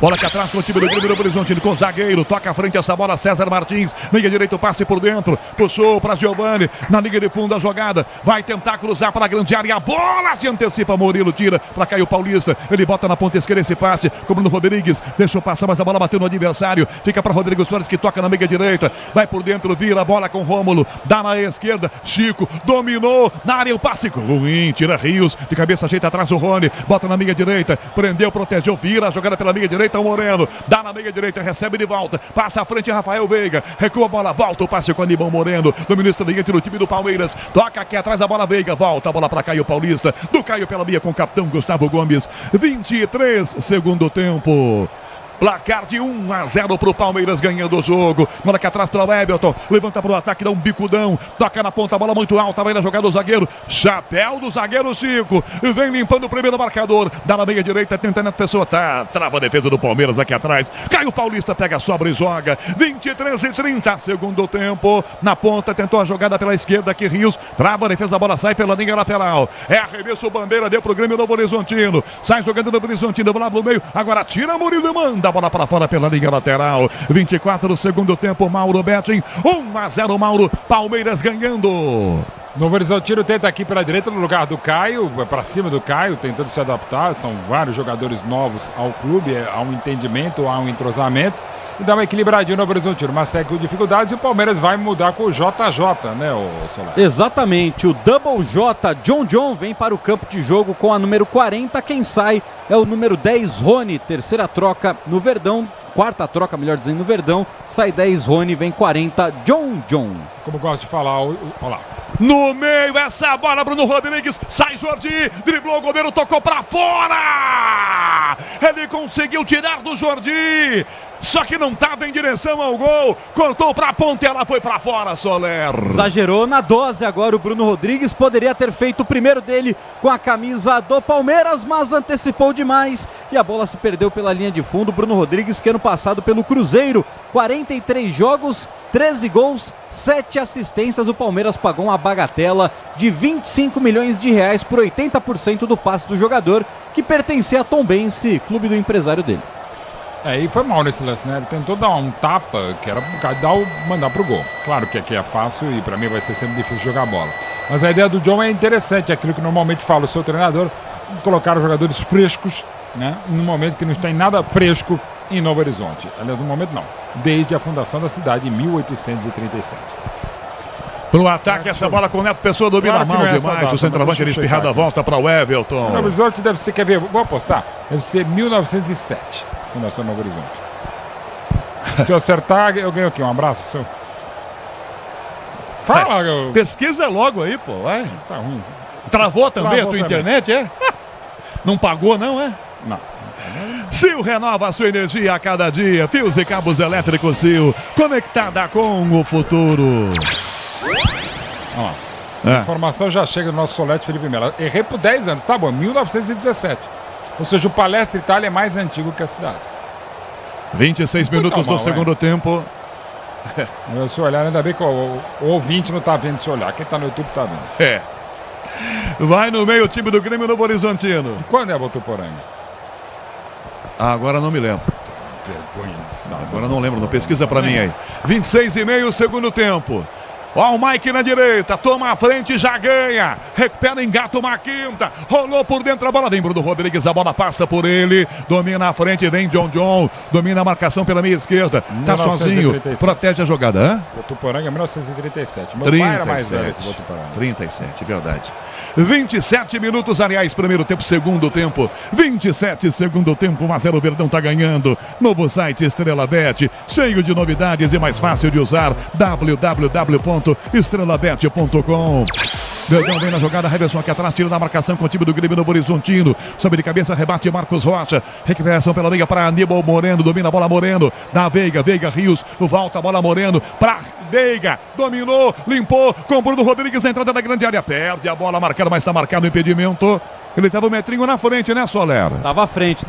Bola aqui atrás com o time do Grêmio Novo Horizontino com o zagueiro. Toca à frente essa bola, César Martins. Meia direito, passe por dentro. Puxou para Giovani. Na linha de fundo a jogada. Vai tentar cruzar para a grande área. A bola se antecipa. Murilo tira para Caio Paulista. Ele bota na ponta esquerda esse passe. Com Bruno Rodrigues. Deixou passar, mas a bola bateu no adversário. Fica para Rodrigo Soares que toca na meia direita. Vai por dentro, vira a bola com Rômulo. Dá na esquerda. Chico dominou. Na área o passe. Ruim, tira Rios. De cabeça ajeita atrás o Rony. Bota na meia direita. Prendeu, protegeu. Vira a jogada pela meia direita. O Moreno, dá na meia direita, recebe de volta, passa à frente Rafael Veiga, recua a bola, volta o passe com Aníbal Moreno, do ministro Liente no time do Palmeiras, toca aqui atrás a bola Veiga, volta a bola para Caio Paulista, do Caio pela meia com o capitão Gustavo Gomes, 23, segundo tempo. Placar de 1-0 pro Palmeiras ganhando o jogo. Bola aqui atrás para o Everton. Levanta pro ataque, dá um bicudão. Toca na ponta, bola muito alta. Vai na jogada do zagueiro. Chapéu do zagueiro Chico. Vem limpando o primeiro marcador. Dá na meia direita, tentando a pessoa. Trava a defesa do Palmeiras aqui atrás. Caio Paulista pega, sobra e joga. 23:30, segundo tempo. Na ponta, tentou a jogada pela esquerda aqui. Rios. Trava a defesa, a bola sai pela linha lateral. É arremesso, Bandeira deu pro Grêmio Novo Horizontino. Sai jogando no Horizontino. Bola pro meio. Agora tira Murilo e manda. A bola para fora pela linha lateral. 24 do segundo tempo, Mauro Betting. 1-0, Mauro. Palmeiras ganhando. Novo Horizontino tenta aqui pela direita no lugar do Caio, para cima do Caio, tentando se adaptar. São vários jogadores novos ao clube, há um entendimento, há um entrosamento. E dá uma equilibradinha no Novo Horizontino, mas segue com dificuldades e o Palmeiras vai mudar com o JJ, né, o Solar? Exatamente, o Double J, John vem para o campo de jogo com a número 40, quem sai é o número 10, Rony, terceira troca no Verdão, quarta troca, melhor dizendo, no Verdão, sai 10, Rony, vem 40, John. Como eu gosto de falar, olha lá. No meio, essa bola, Bruno Rodrigues, sai Jordi, driblou o goleiro, tocou pra fora! Ele conseguiu tirar do Jordi, só que não estava em direção ao gol, cortou pra ponta e ela foi pra fora, Soler. Exagerou na dose agora o Bruno Rodrigues, poderia ter feito o primeiro dele com a camisa do Palmeiras, mas antecipou demais e a bola se perdeu pela linha de fundo. Bruno Rodrigues, que ano passado pelo Cruzeiro, 43 jogos, 13 gols, 7 assistências, o Palmeiras pagou uma bagatela de 25 milhões de reais por 80% do passe do jogador, que pertencia a Tombense, clube do empresário dele. E foi mal nesse lance, né? Ele tentou dar um tapa, que era mandar pro gol. Claro que aqui é fácil e pra mim vai ser sempre difícil jogar bola. Mas a ideia do John é interessante, aquilo que normalmente fala o seu treinador, colocar os jogadores frescos, né? No momento que não tem nada fresco em Novo Horizonte. Aliás, no momento não. Desde a fundação da cidade em 1837. Pro ataque, essa bola com o Neto Pessoa domina mal demais. O centroavante ele espirrada, volta para o Everton. Novo Horizonte deve ser, quer ver? Vou apostar. Deve ser 1907. Fundação Novo Horizonte. Se eu acertar, eu ganho aqui. Um abraço seu. Fala, pesquisa logo aí, pô. Vai. Tá ruim. Travou também a tua internet, é? Não pagou, não, é? Não. Sil renova a sua energia a cada dia. Fios e cabos elétricos Sil, conectada com o futuro. A informação já chega do nosso Solete Felipe Melo. Errei por 10 anos, tá bom, 1917. Ou seja, o Palestra Itália é mais antigo que a cidade. 26 minutos do segundo tempo. Se olhar, ainda bem que o ouvinte não tá vendo se olhar. Quem tá no YouTube tá vendo. Vai no meio o time do Grêmio Novo Horizontino. E quando é Botuporanga? Agora não me lembro. Vergonha. Agora não lembro, não pesquisa pra mim aí. 26,5 segundo tempo. Ó, o Mike na direita, toma a frente, já ganha. Recupera, engata uma quinta. Rolou por dentro a bola, vem Bruno Rodrigues, a bola passa por ele. Domina a frente, vem John. Domina a marcação pela meia esquerda. Tá sozinho, protege a jogada. Hã? Votuporanga 1937. Meu 37, pai era mais velho que Votuporanga. 37, verdade. 27 minutos, aliás, primeiro tempo, segundo tempo. 27, segundo tempo, 1-0, o Verdão tá ganhando. Novo site Estrela Bet, cheio de novidades e mais fácil de usar. www.estrelabet.com. Verdão vem na jogada, Reverson aqui atrás, tira da marcação com o time do Grêmio Novo Horizontino. Sobe de cabeça, rebate Marcos Rocha. Recuperação pela Veiga para Aníbal Moreno, domina a bola Moreno. Da Veiga Rios, volta a bola Moreno para Veiga. Dominou, limpou com Bruno Rodrigues na entrada da grande área. Perde a bola marcada, mas está marcado o impedimento. Ele estava um metrinho na frente, né, Soler? Tava à frente.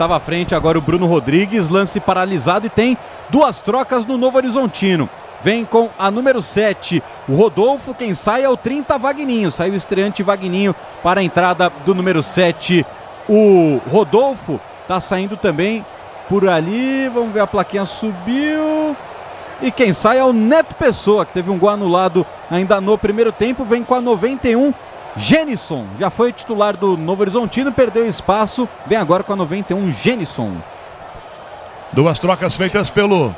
Agora o Bruno Rodrigues, lance paralisado e tem 2 trocas no Novo Horizontino. Vem com a número 7, o Rodolfo, quem sai é o 30, Vagninho. Sai o estreante Vagninho para a entrada do número 7. O Rodolfo tá saindo também por ali, vamos ver, a plaquinha subiu. E quem sai é o Neto Pessoa, que teve um gol anulado ainda no primeiro tempo. Vem com a 91, Genison. Já foi titular do Novo Horizontino, perdeu espaço. Vem agora com a 91, Genison. 2 trocas feitas pelo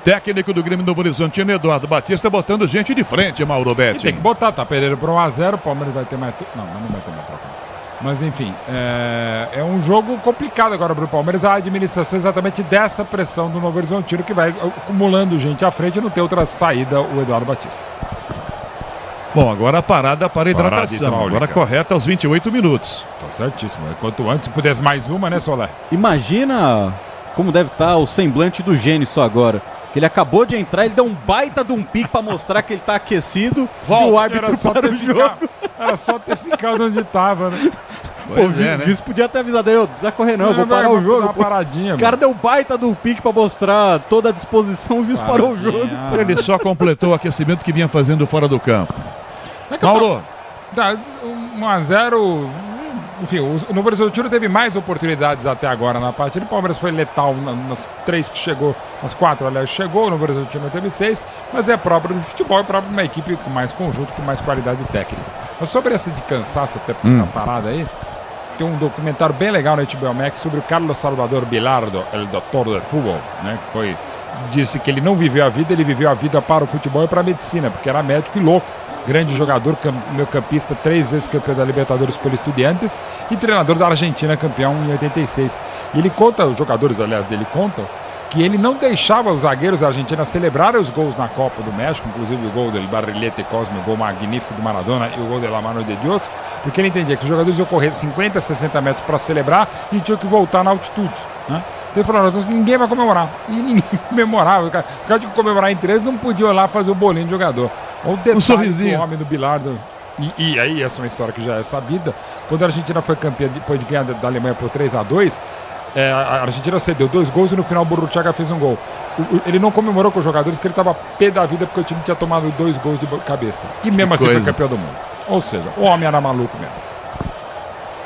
técnico do Grêmio Novo Horizontino, Eduardo Batista, botando gente de frente, Mauro Betti. Tem que botar, tá perdendo por 1-0, o Palmeiras vai ter mais... Não vai ter mais troca. Mas enfim, é um jogo complicado agora para o Palmeiras, a administração exatamente dessa pressão do Novo Horizontino, que vai acumulando gente à frente e não tem outra saída, o Eduardo Batista. Bom, agora a parada para a hidratação, agora correta aos 28 minutos. Tá certíssimo, quanto antes, se pudesse mais uma, né, Soler? Imagina como deve estar o semblante do Gênison agora. Que ele acabou de entrar, ele deu um baita de um pique para mostrar que ele tá aquecido. Volta, e o árbitro para o jogo. Era só ter ficado onde tava, né? Pô, o juiz podia ter avisado aí, não precisa correr não, vou parar o jogo. Uma paradinha, o cara deu um baita de um pique para mostrar toda a disposição, o juiz parou o jogo. Ele só completou o aquecimento que vinha fazendo fora do campo. Mauro. 1-0... Enfim, o Novo Horizontino teve mais oportunidades até agora na partida. O Palmeiras foi letal nas 3 que chegou, nas 4, aliás, chegou. O Novo Horizontino teve 6, mas é próprio do futebol, é próprio de uma equipe com mais conjunto, com mais qualidade técnica. Mas sobre essa de cansaço, até na parada aí, tem um documentário bem legal na HBO Max sobre o Carlos Salvador Bilardo, el doutor do futebol, né? Que disse que ele não viveu a vida, ele viveu a vida para o futebol e para a medicina, porque era médico e louco. Grande jogador, meio-campista, 3 vezes campeão da Libertadores pelo Estudiantes e treinador da Argentina, campeão em 86. E ele conta, os jogadores, aliás, dele contam, que ele não deixava os zagueiros da Argentina celebrarem os gols na Copa do México, inclusive o gol do Barrilete Cosme, o gol magnífico do Maradona e o gol de La Mano de Dios, porque ele entendia que os jogadores iam correr 50, 60 metros para celebrar e tinham que voltar na altitude, né? Então ele falou, ninguém vai comemorar. E ninguém comemorava. Os caras tinham que comemorar entre eles, não podiam ir lá fazer o bolinho de jogador. Olha o detalhe sorrisinho do homem do Bilardo. E aí, essa é uma história que já é sabida. Quando a Argentina foi campeã, depois de ganhar da Alemanha por 3-2, a Argentina cedeu 2 gols e no final o Burruchaga fez um gol. Ele não comemorou com os jogadores porque ele estava pé da vida porque o time tinha tomado 2 gols de cabeça. E mesmo assim foi campeão do mundo. Ou seja, o homem era maluco mesmo.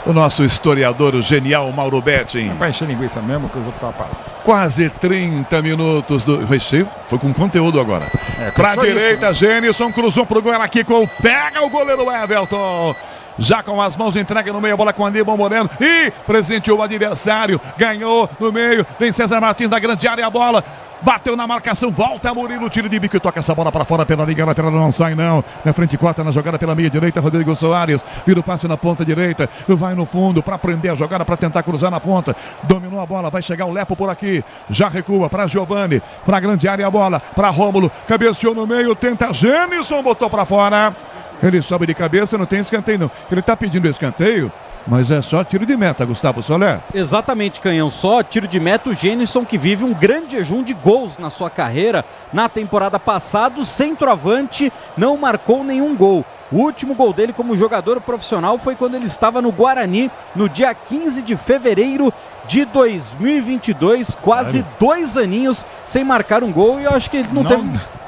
O nosso historiador, o genial Mauro Betting. É pra encher linguiça mesmo, que o jogo tava parado. Quase 30 minutos do recheio. Foi com conteúdo agora. Pra direita, isso, né? Genison cruzou pro gol aqui com... Pega o goleiro Everton. Já com as mãos, entrega no meio a bola com Aníbal Moreno. E presenteou o adversário. Ganhou no meio. Vem César Martins da grande área, a bola. Bateu na marcação, volta Murilo, tiro de bico e toca essa bola para fora pela liga lateral, não sai não. Na frente corta na jogada pela meia direita, Rodrigo Soares, vira o passe na ponta direita, vai no fundo para prender a jogada, para tentar cruzar na ponta. Dominou a bola, vai chegar o Lepo por aqui, já recua para Giovani, para a grande área a bola, para Rômulo, cabeceou no meio, tenta Genison, botou para fora. Ele sobe de cabeça, não tem escanteio não. Ele está pedindo escanteio, mas é só tiro de meta, Gustavo Soler. Exatamente, Canhão, só tiro de meta. O Genison, que vive um grande jejum de gols na sua carreira. Na temporada passada, o centroavante não marcou nenhum gol. O último gol dele como jogador profissional foi quando ele estava no Guarani, no dia 15 de fevereiro de 2022, quase 2 aninhos sem marcar um gol, e eu acho que ele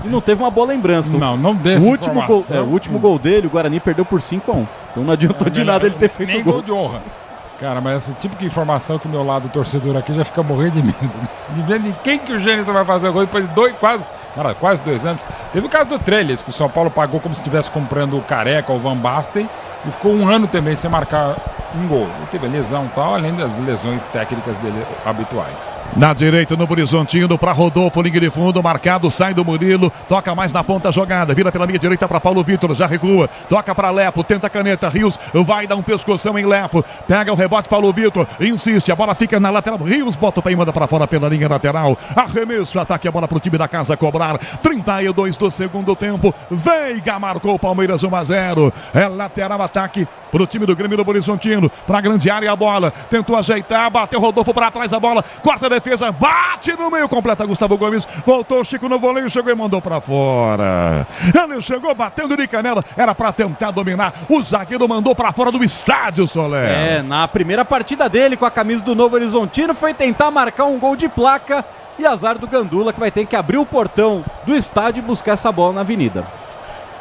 não teve uma boa lembrança. Não desse o último gol dele, o Guarani perdeu por 5-1. Então não adiantou de nada ele ter feito nem gol. De honra. Cara, mas esse tipo de informação que o meu lado torcedor aqui já fica morrendo de medo. De ver de quem que o Genison vai fazer o gol depois de Cara, quase 2 anos. Teve o caso do Trellis, que o São Paulo pagou como se estivesse comprando o Careca ou o Van Basten e ficou 1 ano também sem marcar um gol. Ele teve lesão e tal, além das lesões técnicas dele habituais. Na direita, Novo Horizontino, para Rodolfo, linha de fundo, marcado, sai do Murilo, toca mais na ponta jogada, vira pela linha direita para Paulo Vitor, já recua, toca para Lepo, tenta a caneta, Rios vai dar um pescoção em Lepo, pega o rebote, Paulo Vitor, insiste, a bola fica na lateral, Rios bota o pé e manda para fora pela linha lateral, arremesso, ataque, a bola para o time da casa cobrar, 32 do segundo tempo, Veiga marcou o Palmeiras 1-0, é lateral, ataque para o time do Grêmio Novo Horizontino, para a grande área a bola, tentou ajeitar, bateu Rodolfo para trás a bola, corta a defesa, bate no meio, completa Gustavo Gomes, voltou Chico no voleio, chegou e mandou para fora. Ele chegou batendo de canela, era para tentar dominar, o zagueiro mandou para fora do estádio, Soler. Na primeira partida dele com a camisa do Novo Horizontino foi tentar marcar um gol de placa e azar do Gandula, que vai ter que abrir o portão do estádio e buscar essa bola na avenida.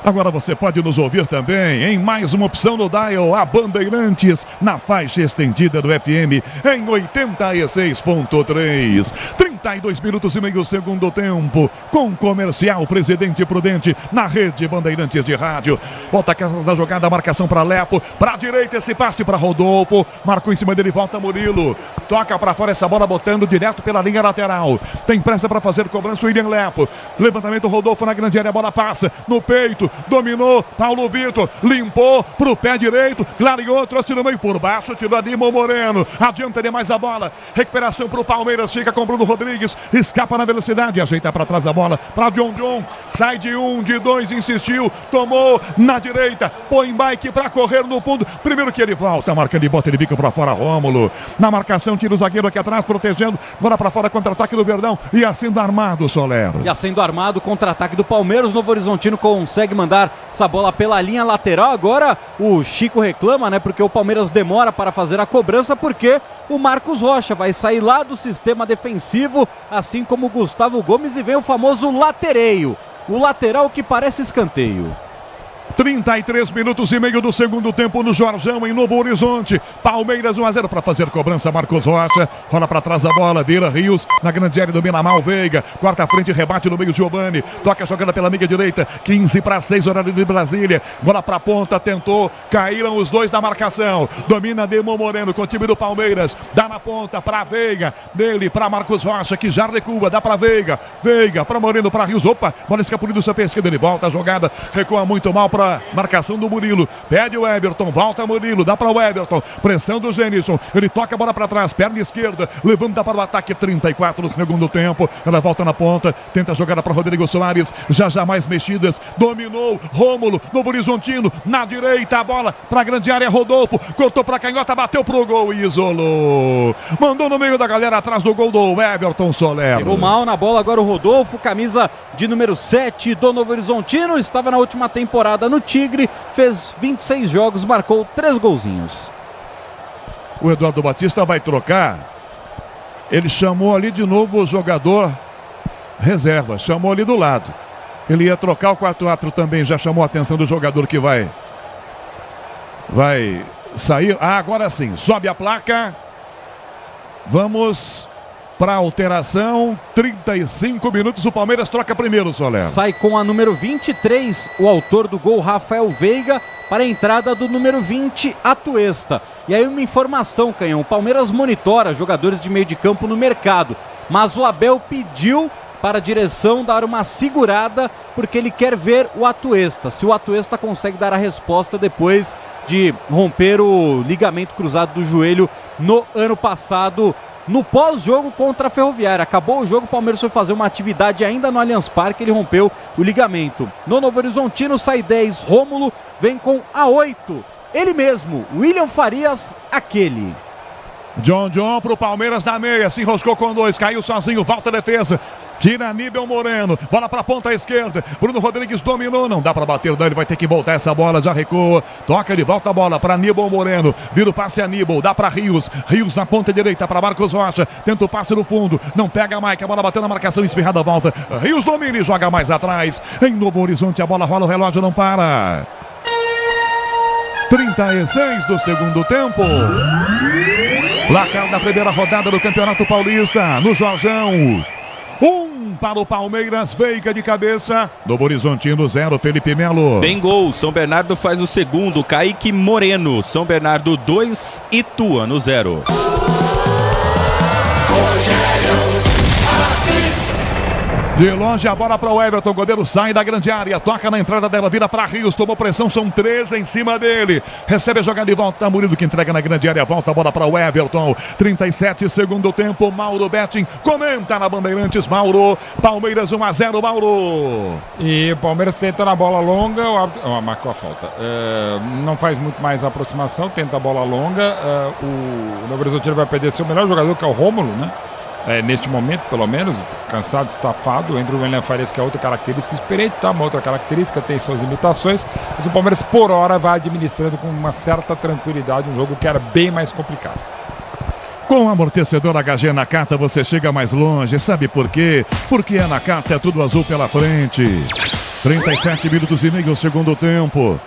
Agora você pode nos ouvir também em mais uma opção no dial, a Bandeirantes, na faixa estendida do FM, em 86.3. 32 minutos e meio segundo tempo, com comercial Presidente Prudente, na rede Bandeirantes de rádio. Volta a casa da jogada, marcação para Lepo, para a direita esse passe para Rodolfo, marcou em cima dele, volta Murilo, toca para fora essa bola, botando direto pela linha lateral. Tem pressa para fazer cobrança o William Lepo. Levantamento Rodolfo na grande área, a bola passa no peito, dominou, Paulo Vitor, limpou pro pé direito, clareou, trouxe no meio por baixo, tirou a Nimo Moreno, adianta demais a bola, recuperação pro Palmeiras, fica com Bruno Rodrigues, escapa na velocidade, ajeita para trás a bola, para John, sai de 1, de 2, insistiu, tomou na direita, põe bike para correr no fundo, primeiro que ele volta, marca, ele bota, ele bica para fora, Rômulo, na marcação, tira o zagueiro aqui atrás, protegendo, bola para fora, contra-ataque do Verdão, e sendo armado, Soler. E sendo armado, contra-ataque do Palmeiras, Novo Horizontino consegue mandar essa bola pela linha lateral. Agora o Chico reclama, né? Porque o Palmeiras demora para fazer a cobrança, porque o Marcos Rocha vai sair lá do sistema defensivo, assim como o Gustavo Gomes, e vem o famoso latereio. O lateral que parece escanteio. 33 minutos e meio do segundo tempo no Jorjão, em Novo Horizonte. Palmeiras 1-0 para fazer cobrança. Marcos Rocha rola para trás a bola, vira Rios na grande área, domina mal Veiga, quarta frente, rebate no meio Giovani, toca a jogada pela meia direita, 15-6, horário de Brasília, bola para ponta, tentou, caíram os dois na marcação, domina Nimo Moreno com o time do Palmeiras, dá na ponta para Veiga, dele para Marcos Rocha, que já recua, dá para Veiga para Moreno, para Rios, opa, bola escapulindo do seu pé esquerdo, ele volta a jogada, recua muito mal para marcação do Murilo, pede o Everton, volta Murilo, dá para o Everton, pressão do Gênison, ele toca a bola para trás, perna esquerda, levanta para o ataque, 34 no segundo tempo, ela volta na ponta, tenta a jogada para Rodrigo Soares, já mais mexidas, dominou, Rômulo, Novo Horizontino, na direita, a bola para a grande área, Rodolfo, cortou para a canhota, bateu pro gol e isolou, mandou no meio da galera, atrás do gol do Everton Soler. Pegou mal na bola agora o Rodolfo, camisa de número 7 do Novo Horizontino, estava na última temporada no Tigre, fez 26 jogos, marcou 3 golzinhos. O Eduardo Batista vai trocar. Ele chamou ali de novo o jogador reserva, chamou ali do lado. Ele ia trocar o 4-4 também, já chamou a atenção do jogador que vai sair. Agora sim, sobe a placa. Vamos para alteração, 35 minutos, o Palmeiras troca primeiro, Soler. Sai com a número 23, o autor do gol, Rafael Veiga, para a entrada do número 20, Atuesta. E aí uma informação, Canhão, o Palmeiras monitora jogadores de meio de campo no mercado, mas o Abel pediu para a direção dar uma segurada, porque ele quer ver o Atuesta, se o Atuesta consegue dar a resposta depois de romper o ligamento cruzado do joelho no ano passado, no pós-jogo contra a Ferroviária. Acabou o jogo, o Palmeiras foi fazer uma atividade ainda no Allianz Parque, ele rompeu o ligamento. No Novo Horizontino sai 10, Rômulo vem com a 8, ele mesmo, William Farias, aquele. John pro Palmeiras na meia, se enroscou com 2, caiu sozinho, volta a defesa. Tira Aníbal Moreno, bola para a ponta esquerda, Bruno Rodrigues dominou, não dá para bater, ele vai ter que voltar essa bola, já recua, toca, ele volta a bola para Aníbal Moreno, vira o passe Aníbal, dá para Rios na ponta direita para Marcos Rocha, tenta o passe no fundo, não pega a Mike, a bola bateu na marcação, espirrada, volta, Rios domina e joga mais atrás, em Novo Horizonte a bola rola, o relógio não para. 36 do segundo tempo. Placar da primeira rodada do Campeonato Paulista, no Jorjão. para o Palmeiras, Veiga de cabeça. Novo Horizontino 0, Felipe Melo. Tem gol, São Bernardo faz o segundo, Kaique Moreno. São Bernardo 2, Ituano 0. De longe a bola para o Everton, o goleiro sai da grande área, toca na entrada dela, vira para Rios, tomou pressão, são 13 em cima dele, recebe a jogada de volta, Murilo que entrega na grande área, volta a bola para o Everton, 37 segundo tempo, Mauro Betting comenta na Bandeirantes, Mauro, Palmeiras 1-0, Mauro. E o Palmeiras tenta na bola longa, o árbitro marcou a falta, não faz muito mais a aproximação, tenta a bola longa, o Novo Horizontino vai perder seu melhor jogador, que é o Rômulo, né? Neste momento, pelo menos, cansado, estafado, entre o William Farias, que é outra característica experiente, tá? Uma outra característica, tem suas limitações, mas o Palmeiras, por hora, vai administrando com uma certa tranquilidade um jogo que era bem mais complicado. Com o amortecedor HG Nakata você chega mais longe, sabe por quê? Porque a Nakata é tudo azul pela frente. 37 minutos e meio, segundo tempo.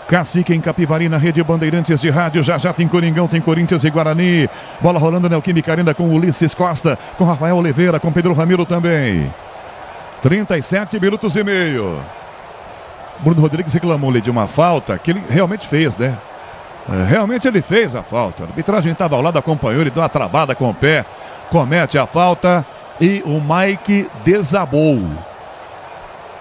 Cacique em Capivari na rede Bandeirantes de rádio, já tem Coringão, tem Corinthians e Guarani. Bola rolando na Neoquímica Arena com Ulisses Costa, com Rafael Oliveira, com Pedro Ramiro também. 37 minutos e meio. Bruno Rodrigues reclamou-lhe de uma falta que ele realmente fez, né? Realmente ele fez a falta. A arbitragem estava ao lado, acompanhou, ele deu uma travada com o pé, comete a falta e o Mike desabou.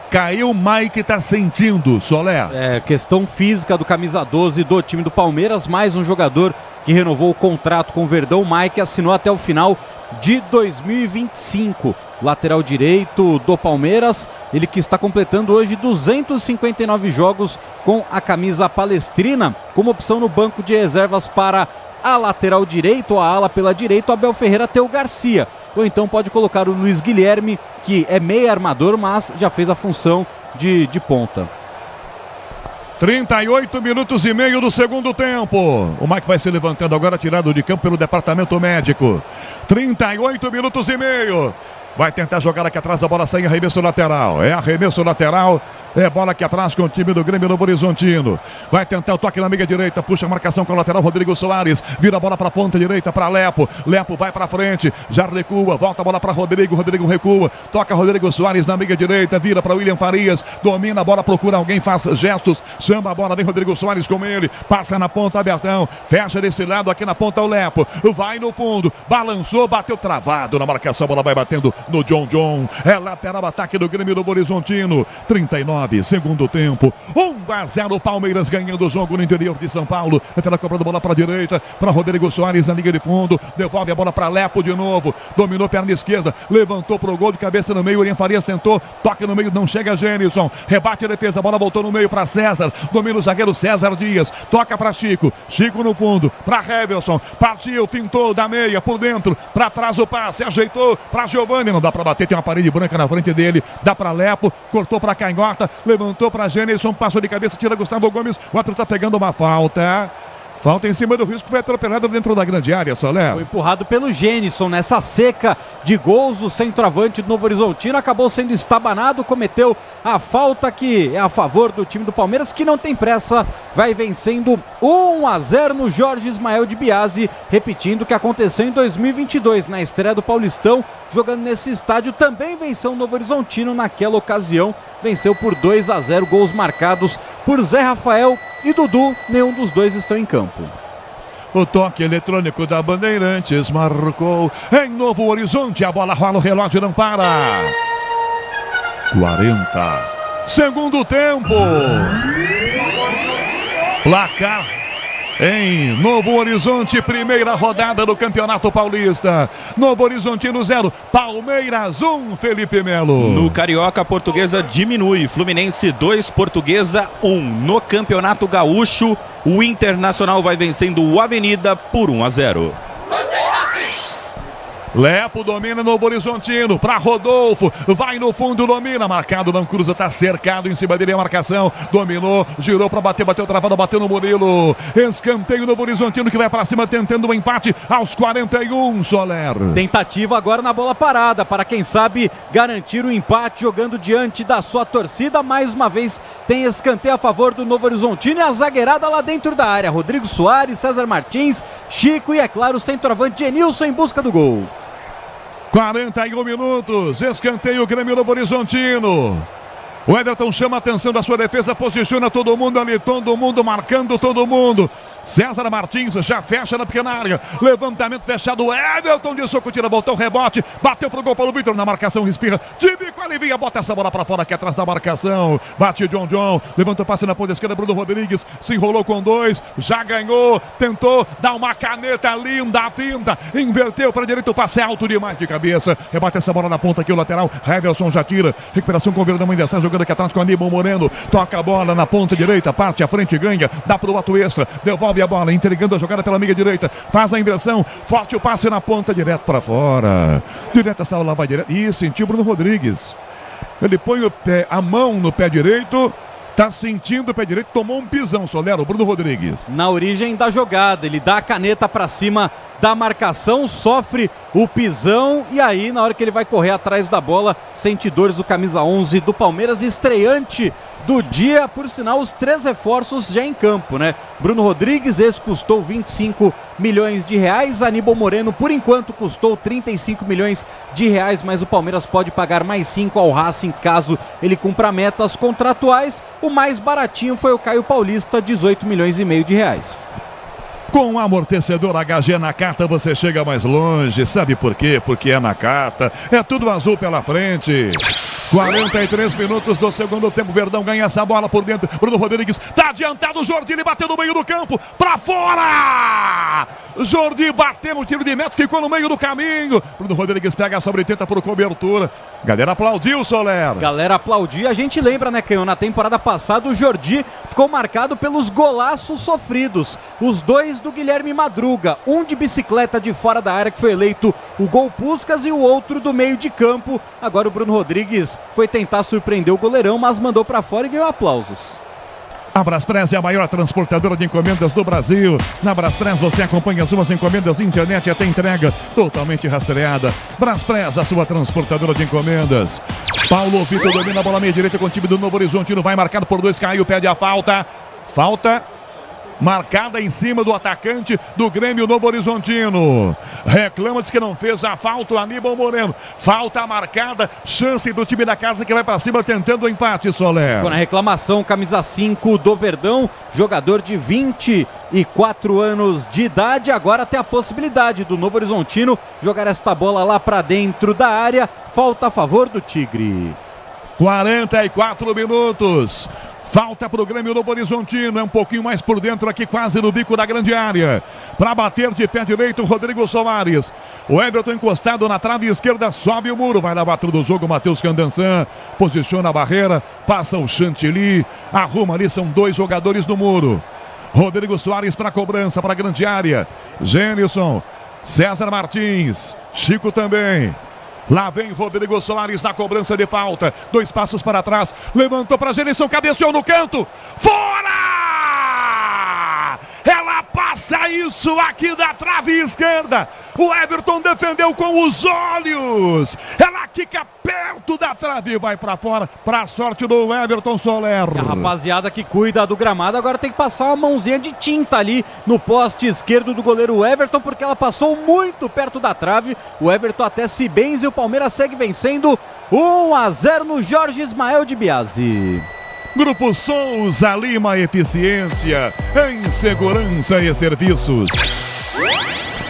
Caiu, o Mike tá sentindo, Soler. Questão física do camisa 12 do time do Palmeiras, mais um jogador que renovou o contrato com o Verdão. O Mike assinou até o final de 2025. Lateral direito do Palmeiras, ele que está completando hoje 259 jogos com a camisa palestrina, como opção no banco de reservas para a lateral direito, ou a ala pela direita, o Abel Ferreira tem o Garcia. Ou então pode colocar o Luiz Guilherme, que é meio armador, mas já fez a função de ponta. 38 minutos e meio do segundo tempo. O Mike vai se levantando agora, tirado de campo pelo departamento médico. 38 minutos e meio. Vai tentar jogar aqui atrás, a bola sai em arremesso lateral. É arremesso lateral, é bola aqui atrás com o time do Grêmio Novo Horizontino. Vai tentar o toque na meia direita, puxa a marcação com o lateral Rodrigo Soares. Vira a bola para a ponta direita para Lepo. Lepo vai para frente, já recua, volta a bola para Rodrigo. Rodrigo recua, toca Rodrigo Soares na meia direita, vira para William Farias. Domina a bola, procura alguém, faz gestos, chama a bola, vem Rodrigo Soares com ele. Passa na ponta, Abertão, fecha desse lado aqui na ponta o Lepo. Vai no fundo, balançou, bateu travado na marcação, a bola vai batendo no John. É lateral, ataque do Grêmio Novo Horizontino. 39, segundo tempo. 1-0, Palmeiras ganhando o jogo no interior de São Paulo. Entra cobrando bola para a direita, para Rodrigo Soares na linha de fundo. Devolve a bola para Lepo de novo. Dominou perna esquerda, levantou pro gol de cabeça no meio. William Farias tentou, toque no meio, não chega Gênison. Rebate a defesa, a bola voltou no meio para César. Domina o zagueiro César Dias. Toca para Chico. Chico no fundo, para Heverson. Partiu, fintou da meia por dentro. Para trás o passe, ajeitou para Giovani. Não dá para bater, tem uma parede branca na frente dele, dá para Lepo, cortou para Canhota, levantou para Gênison, passou de cabeça, tira Gustavo Gomes, o outro tá pegando uma falta. Falta em cima do risco, foi atropelado dentro da grande área, Soler. Foi empurrado pelo Gênison nessa seca de gols. O centroavante do Novo Horizontino acabou sendo estabanado, cometeu a falta que é a favor do time do Palmeiras, que não tem pressa, vai vencendo 1-0 no Jorge Ismael de Biasi, repetindo o que aconteceu em 2022, na estreia do Paulistão, jogando nesse estádio, também venceu o Novo Horizontino naquela ocasião, venceu por 2-0, gols marcados por Zé Rafael e Dudu, nenhum dos dois estão em campo. O toque eletrônico da Bandeirantes marcou em Novo Horizonte. A bola rola, o relógio não para. 40. Segundo tempo. Placar em Novo Horizonte, primeira rodada do Campeonato Paulista. Novo Horizontino 0, Palmeiras 1, Felipe Melo. No Carioca, a Portuguesa diminui. Fluminense 2, Portuguesa 1. No Campeonato Gaúcho, o Internacional vai vencendo o Avenida por 1-0. Lepo domina no Horizontino, para Rodolfo, vai no fundo, domina, marcado, não cruza, tá cercado em cima dele a marcação, dominou, girou para bater, bateu travado, bateu no Murilo, escanteio no Horizontino que vai para cima tentando um empate aos 41, Soler. Tentativa agora na bola parada, para quem sabe garantir o empate jogando diante da sua torcida, mais uma vez tem escanteio a favor do Novo Horizontino e a zagueirada lá dentro da área, Rodrigo Soares, César Martins, Chico e é claro o centroavante Genilson em busca do gol. 41 minutos, escanteio Grêmio Novo Horizontino. O Everton chama a atenção da sua defesa, posiciona todo mundo ali, todo mundo marcando todo mundo. César Martins já fecha na pequena área. Levantamento fechado. Everton de soco, tira, botou o rebote. Bateu pro gol Paulo Vitor na marcação, respira. De bico, alivia, bota essa bola pra fora aqui atrás da marcação. Bate John. Levantou passe na ponta esquerda. Bruno Rodrigues se enrolou com 2. Já ganhou. Tentou dar uma caneta linda, finta. Inverteu para direita. O passe alto demais de cabeça. Rebate essa bola na ponta aqui, o lateral. Heverson já tira. Recuperação com o Verdão ainda está jogando aqui atrás com o Aníbal Moreno. Toca a bola na ponta direita. Parte à frente, ganha. Dá pro ato extra. Devolve a bola, entregando a jogada pela amiga direita, faz a inversão, forte o passe na ponta, direto para fora, direto essa bola vai direto, e sentiu Bruno Rodrigues, ele põe a mão no pé direito, tá sentindo o pé direito, tomou um pisão, Solero, Bruno Rodrigues. Na origem da jogada, ele dá a caneta para cima da marcação, sofre o pisão e aí na hora que ele vai correr atrás da bola, sente dores do camisa 11 do Palmeiras, estreante do dia, por sinal, os 3 reforços já em campo, né? Bruno Rodrigues, esse custou 25 milhões de reais, Aníbal Moreno, por enquanto, custou 35 milhões de reais, mas o Palmeiras pode pagar mais 5 ao Racing, caso ele cumpra metas contratuais. O mais baratinho foi o Caio Paulista, 18 milhões e meio de reais. Com o amortecedor HG Nakata você chega mais longe, sabe por quê? Porque é Nakata, é tudo azul pela frente. 43 minutos do segundo tempo, Verdão ganha essa bola por dentro, Bruno Rodrigues tá adiantado, Jordi, ele bateu no meio do campo, pra fora! Jordi bateu no tiro de meta, ficou no meio do caminho, Bruno Rodrigues pega a sobre, tenta por cobertura, galera aplaudiu, Soler. Galera aplaudiu, a gente lembra, né, Canhão, na temporada passada o Jordi ficou marcado pelos golaços sofridos, os 2 do Guilherme Madruga, um de bicicleta de fora da área que foi eleito o gol Puskas e o outro do meio de campo. Agora o Bruno Rodrigues foi tentar surpreender o goleirão, mas mandou para fora e ganhou aplausos. A Braspress é a maior transportadora de encomendas do Brasil. Na Braspress você acompanha as suas encomendas internet e até entrega totalmente rastreada. Braspress, a sua transportadora de encomendas. Paulo Vitor domina a bola meia direita com o time do Novo Horizontino. Vai marcado por 2, caiu, pede a falta. Falta marcada em cima do atacante do Grêmio Novo Horizontino. Reclama, diz que não fez a falta o Aníbal Moreno. Falta marcada, chance do time da casa que vai para cima tentando o empate, Soler. Ficou na reclamação, camisa 5 do Verdão, jogador de 24 anos de idade. Agora tem a possibilidade do Novo Horizontino jogar esta bola lá para dentro da área. Falta a favor do Tigre. 44 minutos. Falta para o Grêmio Novo Horizontino, é um pouquinho mais por dentro aqui, quase no bico da grande área. Para bater de pé direito, Rodrigo Soares. O Everton encostado na trave esquerda, sobe o muro, vai levar tudo do jogo, Matheus Candançan. Posiciona a barreira, passa o Chantilly, arruma ali, são 2 jogadores do muro. Rodrigo Soares para a cobrança, para a grande área. Gênison, César Martins, Chico também. Lá vem Rodrigo Soares na cobrança de falta. 2 passos para trás. Levantou para Gênison, cabeceou no canto. Fora! Ela passa isso aqui da trave esquerda. O Everton defendeu com os olhos. Ela quica perto da trave e vai para fora. Para a sorte do Everton Soler. A rapaziada que cuida do gramado agora tem que passar uma mãozinha de tinta ali no poste esquerdo do goleiro Everton, porque ela passou muito perto da trave. O Everton até se benze e o Palmeiras segue vencendo 1-0 no Jorge Ismael de Biasi. Grupo Souza Lima, eficiência em segurança e serviços.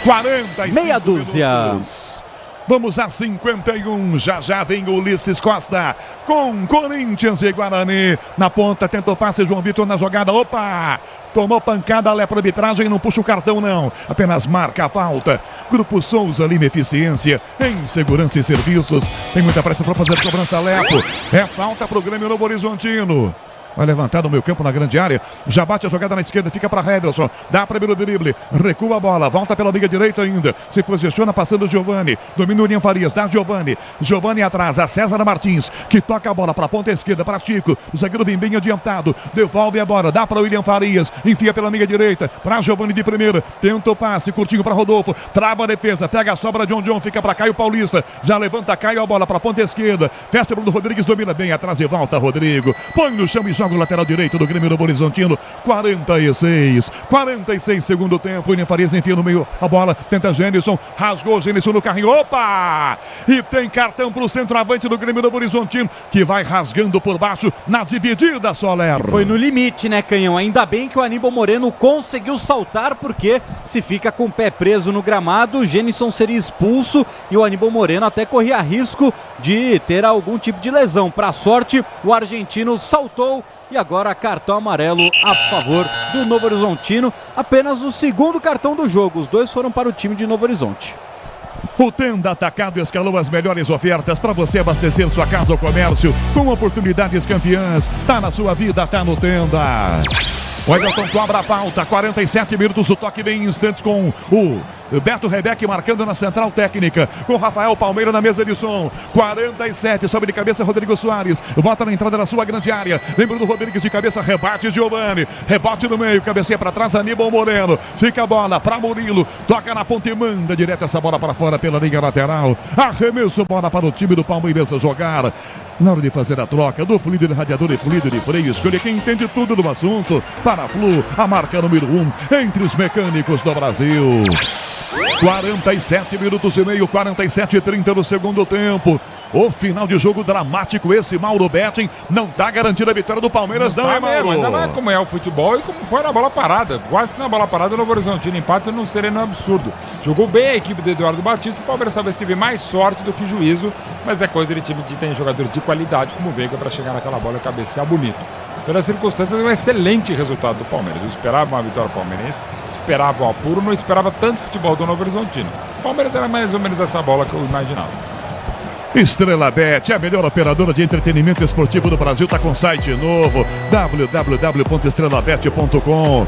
45 meia dúzia. Minutos. Vamos a 51, já vem o Ulisses Costa com Corinthians e Guarani. Na ponta, tentou passe, João Vitor na jogada, opa! Tomou pancada, leva para arbitragem, não puxa o cartão não, apenas marca a falta. Grupo Souza Lima, eficiência em segurança e serviços. Tem muita pressa para fazer cobrança, Lepo. É falta para o Grêmio Novo Horizontino. Vai levantar no meio campo na grande área. Já bate a jogada na esquerda, fica para Heverson. Dá primeiro drible, recua a bola, volta pela liga direita ainda. Se posiciona passando o Giovani. Domina o William Farias, dá Giovani. Giovani atrás, a César Martins, que toca a bola para a ponta esquerda, para Chico. O zagueiro vem bem adiantado. Devolve a bola, dá para o William Farias. Enfia pela liga direita, para Giovani de primeira. Tenta o passe, curtinho para Rodolfo. Trava a defesa, pega a sobra de John, fica para Caio Paulista. Já levanta Caio a bola para a ponta esquerda. Festa Bruno Rodrigues, domina bem atrás e volta Rodrigo. Põe no chão e joga o lateral direito do Grêmio Novo Horizontino. 46 segundo tempo. William Farias enfia no meio a bola. Tenta Gênison. Rasgou Gênison no carrinho. Opa! E tem cartão pro centroavante do Grêmio Novo Horizontino, que vai rasgando por baixo na dividida, Soler. Foi no limite, né, Canhão? Ainda bem que o Aníbal Moreno conseguiu saltar, porque se fica com o pé preso no gramado, o Gênison seria expulso e o Aníbal Moreno até corria risco de ter algum tipo de lesão. Para sorte, o argentino saltou e agora cartão amarelo a favor do Novo Horizontino, apenas no segundo cartão do jogo. Os dois foram para o time de Novo Horizonte. O Tenda Atacado escalou as melhores ofertas para você abastecer sua casa ou comércio com oportunidades campeãs. Tá na sua vida, tá no Tenda. O Everton cobra a pauta, 47 minutos, o toque vem em instantes com o Beto Rebeck marcando na central técnica, com Rafael Palmeira na mesa de som. 47, sobe de cabeça Rodrigo Soares, bota na entrada da sua grande área. Lembra do Rodrigues de cabeça, rebate Giovani, rebote no meio, cabeceia para trás Aníbal Moreno. Fica a bola para Murilo, toca na ponta e manda direto essa bola para fora pela linha lateral. Arremesso, bola para o time do Palmeiras jogar. Na hora de fazer a troca do fluido de radiador e fluido de freio, escolha quem entende tudo do assunto. Paraflu, a marca número 1 entre os mecânicos do Brasil. 47 minutos e meio, 47:30 no segundo tempo. O final de jogo dramático esse, Mauro Betting. Não tá garantida a vitória do Palmeiras, não é, Mauro? Ainda mais como é o futebol e como foi na bola parada. Quase que na bola parada o Novo Horizontino empate não seria um absurdo. Jogou bem a equipe do Eduardo Batista. O Palmeiras talvez teve mais sorte do que juízo, mas é coisa de time que tem jogadores de qualidade como o Veiga para chegar naquela bola e cabecear bonito. Pelas circunstâncias, é um excelente resultado do Palmeiras. Eu esperava uma vitória palmeirense, esperava o apuro, não esperava tanto futebol do Novo Horizontino. O Palmeiras era mais ou menos essa bola que eu imaginava. Estrela Bet, a melhor operadora de entretenimento esportivo do Brasil, está com site novo, www.estrelabet.com.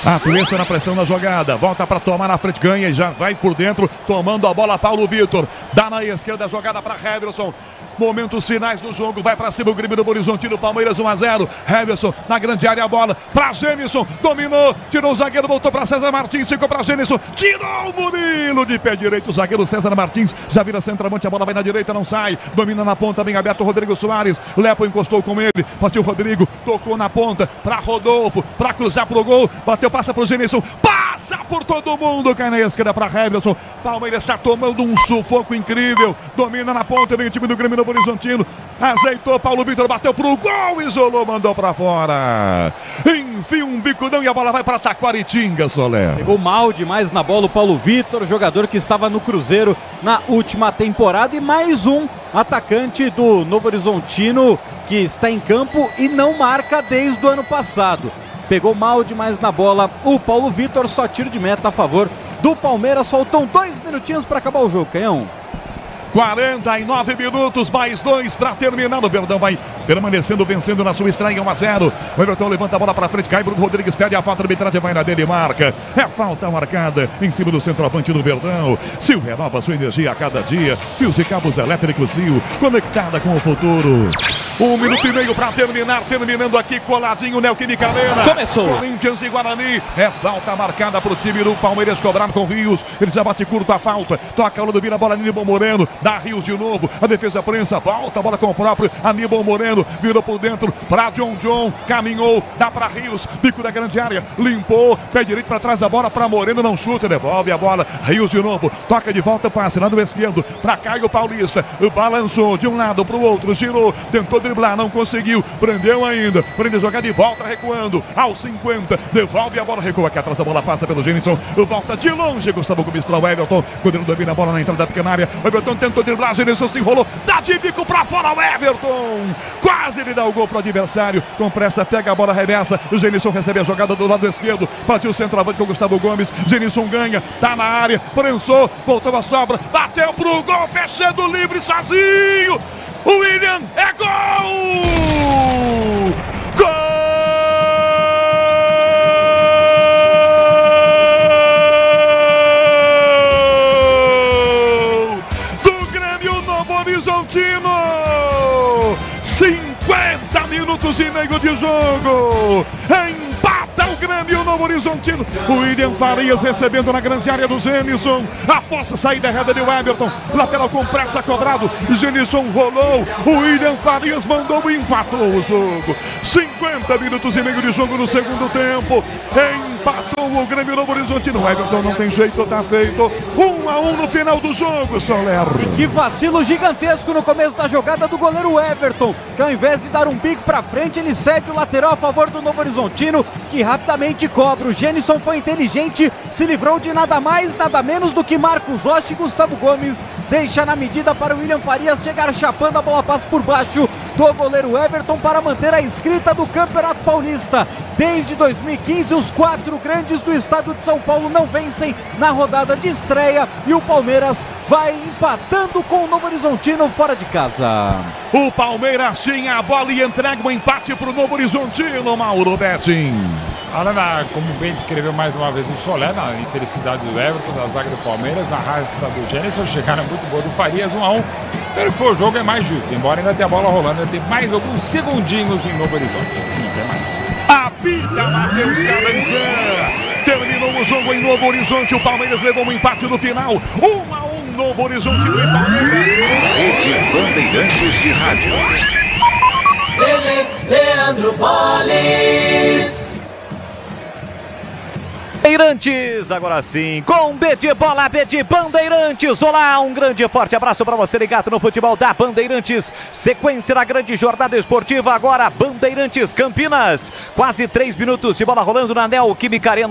Atuesta na pressão na jogada, volta para tomar na frente, ganha e já vai por dentro, tomando a bola Paulo Vitor. Dá na esquerda a jogada para Heverson. Momentos finais do jogo, vai para cima o Grêmio do Horizontino, Palmeiras 1-0. Heverson na grande área, a bola para Gênison, dominou, tirou o zagueiro, voltou para César Martins, ficou para Gênison, tirou o Murilo de pé direito, o zagueiro César Martins, já vira centroavante, a bola vai na direita, não sai, domina na ponta, bem aberto o Rodrigo Soares, Lepo encostou com ele, bateu o Rodrigo, tocou na ponta para Rodolfo, para cruzar pro gol, bateu, passa pro Gênison, passa por todo mundo, cai na esquerda para Heverson. Palmeiras está tomando um sufoco incrível, domina na ponta, vem o time do Grêmio do Horizontino, ajeitou, Paulo Vitor bateu pro gol, isolou, mandou pra fora, enfim um bicudão e a bola vai para Taquaritinga, Soler. Pegou mal demais na bola o Paulo Vitor, jogador que estava no Cruzeiro na última temporada, e mais um atacante do Novo Horizontino que está em campo e não marca desde o ano passado. Pegou mal demais na bola o Paulo Vitor, só tiro de meta a favor do Palmeiras. Faltam 2 minutinhos para acabar o jogo, Canhão. 49 minutos, mais 2 para terminar. O Verdão vai permanecendo, vencendo na sua estreia 1-0. O Everton levanta a bola para frente, cai Bruno Rodrigues, pede a falta, a arbitragem vai na dele e marca. É falta marcada em cima do centroavante do Verdão. Sil renova sua energia a cada dia. Fios e cabos elétricos Sil, conectada com o futuro. 1 minuto e meio para terminar, terminando aqui coladinho, Neoquímica Arena. Começou. Corinthians e Guarani. É falta marcada para o time do Palmeiras cobrar com Rios. Ele já bate curto a falta. Toca a Lula, vira a bola Aníbal Moreno. Dá Rios de novo. A defesa prensa, volta a bola com o próprio Aníbal Moreno. Virou por dentro para John. Caminhou, dá para Rios. Bico da grande área, limpou. Pé direito para trás da bola para Moreno. Não chuta, devolve a bola. Rios de novo. Toca de volta, passe lado esquerdo para Caio Paulista. Balançou de um lado para o outro. Girou, tentou driblar, não conseguiu, prendeu ainda, prende a jogada e volta recuando, aos 50, devolve a bola, recua aqui atrás, a bola passa pelo Gênison, volta de longe, Gustavo Gomes para o Everton, quando ele domina a bola na entrada da pequena área, o Everton tentou driblar, Gênison se enrolou, dá de bico para fora o Everton, quase ele dá o gol para o adversário, com pressa, pega a bola, arremessa, o Gênison recebe a jogada do lado esquerdo, bateu o centroavante com o Gustavo Gomes, Gênison ganha, tá na área, prensou, voltou a sobra, bateu pro gol, fechando livre sozinho, o William é gol! Gol! Do Grêmio Novo Horizontino! 50 minutos e meio de jogo! Empata o Grêmio! Grêmio Novo Horizontino. O William Farias recebendo na grande área do Genison. Após a saída errada de Everton. Lateral com pressa cobrado. Genison rolou. O William Farias mandou e empatou o jogo. 50 minutos e meio de jogo no segundo tempo. Empatou o Grêmio Novo Horizontino. O Everton não tem jeito, tá feito. 1-1 no final do jogo, Soler. Que vacilo gigantesco no começo da jogada do goleiro Everton, que ao invés de dar um bico pra frente, ele cede o lateral a favor do Novo Horizontino, que rapidamente cobra. O Genison foi inteligente, se livrou de nada mais, nada menos do que Marcos Rocha e Gustavo Gomes. Deixa na medida para o William Farias chegar chapando, a bola passa por baixo do goleiro Everton para manter a escrita do Campeonato Paulista. Desde 2015, os 4 grandes do estado de São Paulo não vencem na rodada de estreia e o Palmeiras vai empatando com o Novo Horizontino fora de casa. O Palmeiras tinha a bola e entrega o empate para o Novo Horizontino, Mauro Betting. Como bem descreveu mais uma vez o Soler, na infelicidade do Everton, da zaga do Palmeiras, na raça do Gênesis, chegaram muito boa do Farias, 1-1. Pelo que for o jogo, é mais justo, embora ainda tenha a bola rolando, ainda tem mais alguns segundinhos em Novo Horizonte. Não tem mais. Apita Matheus Calanzan. Terminou o jogo em Novo Horizonte. O Palmeiras levou um empate no final. 1-1 Novo Horizonte e Palmeiras. Rede Bandeirantes de Rádio. Leandro Boles. Bandeirantes, agora sim, com B de bola, B de Bandeirantes. Olá, um grande e forte abraço para você ligado no futebol da Bandeirantes. Sequência da grande jornada esportiva agora, Bandeirantes Campinas. Quase 3 minutos de bola rolando na Neoquímica Arena.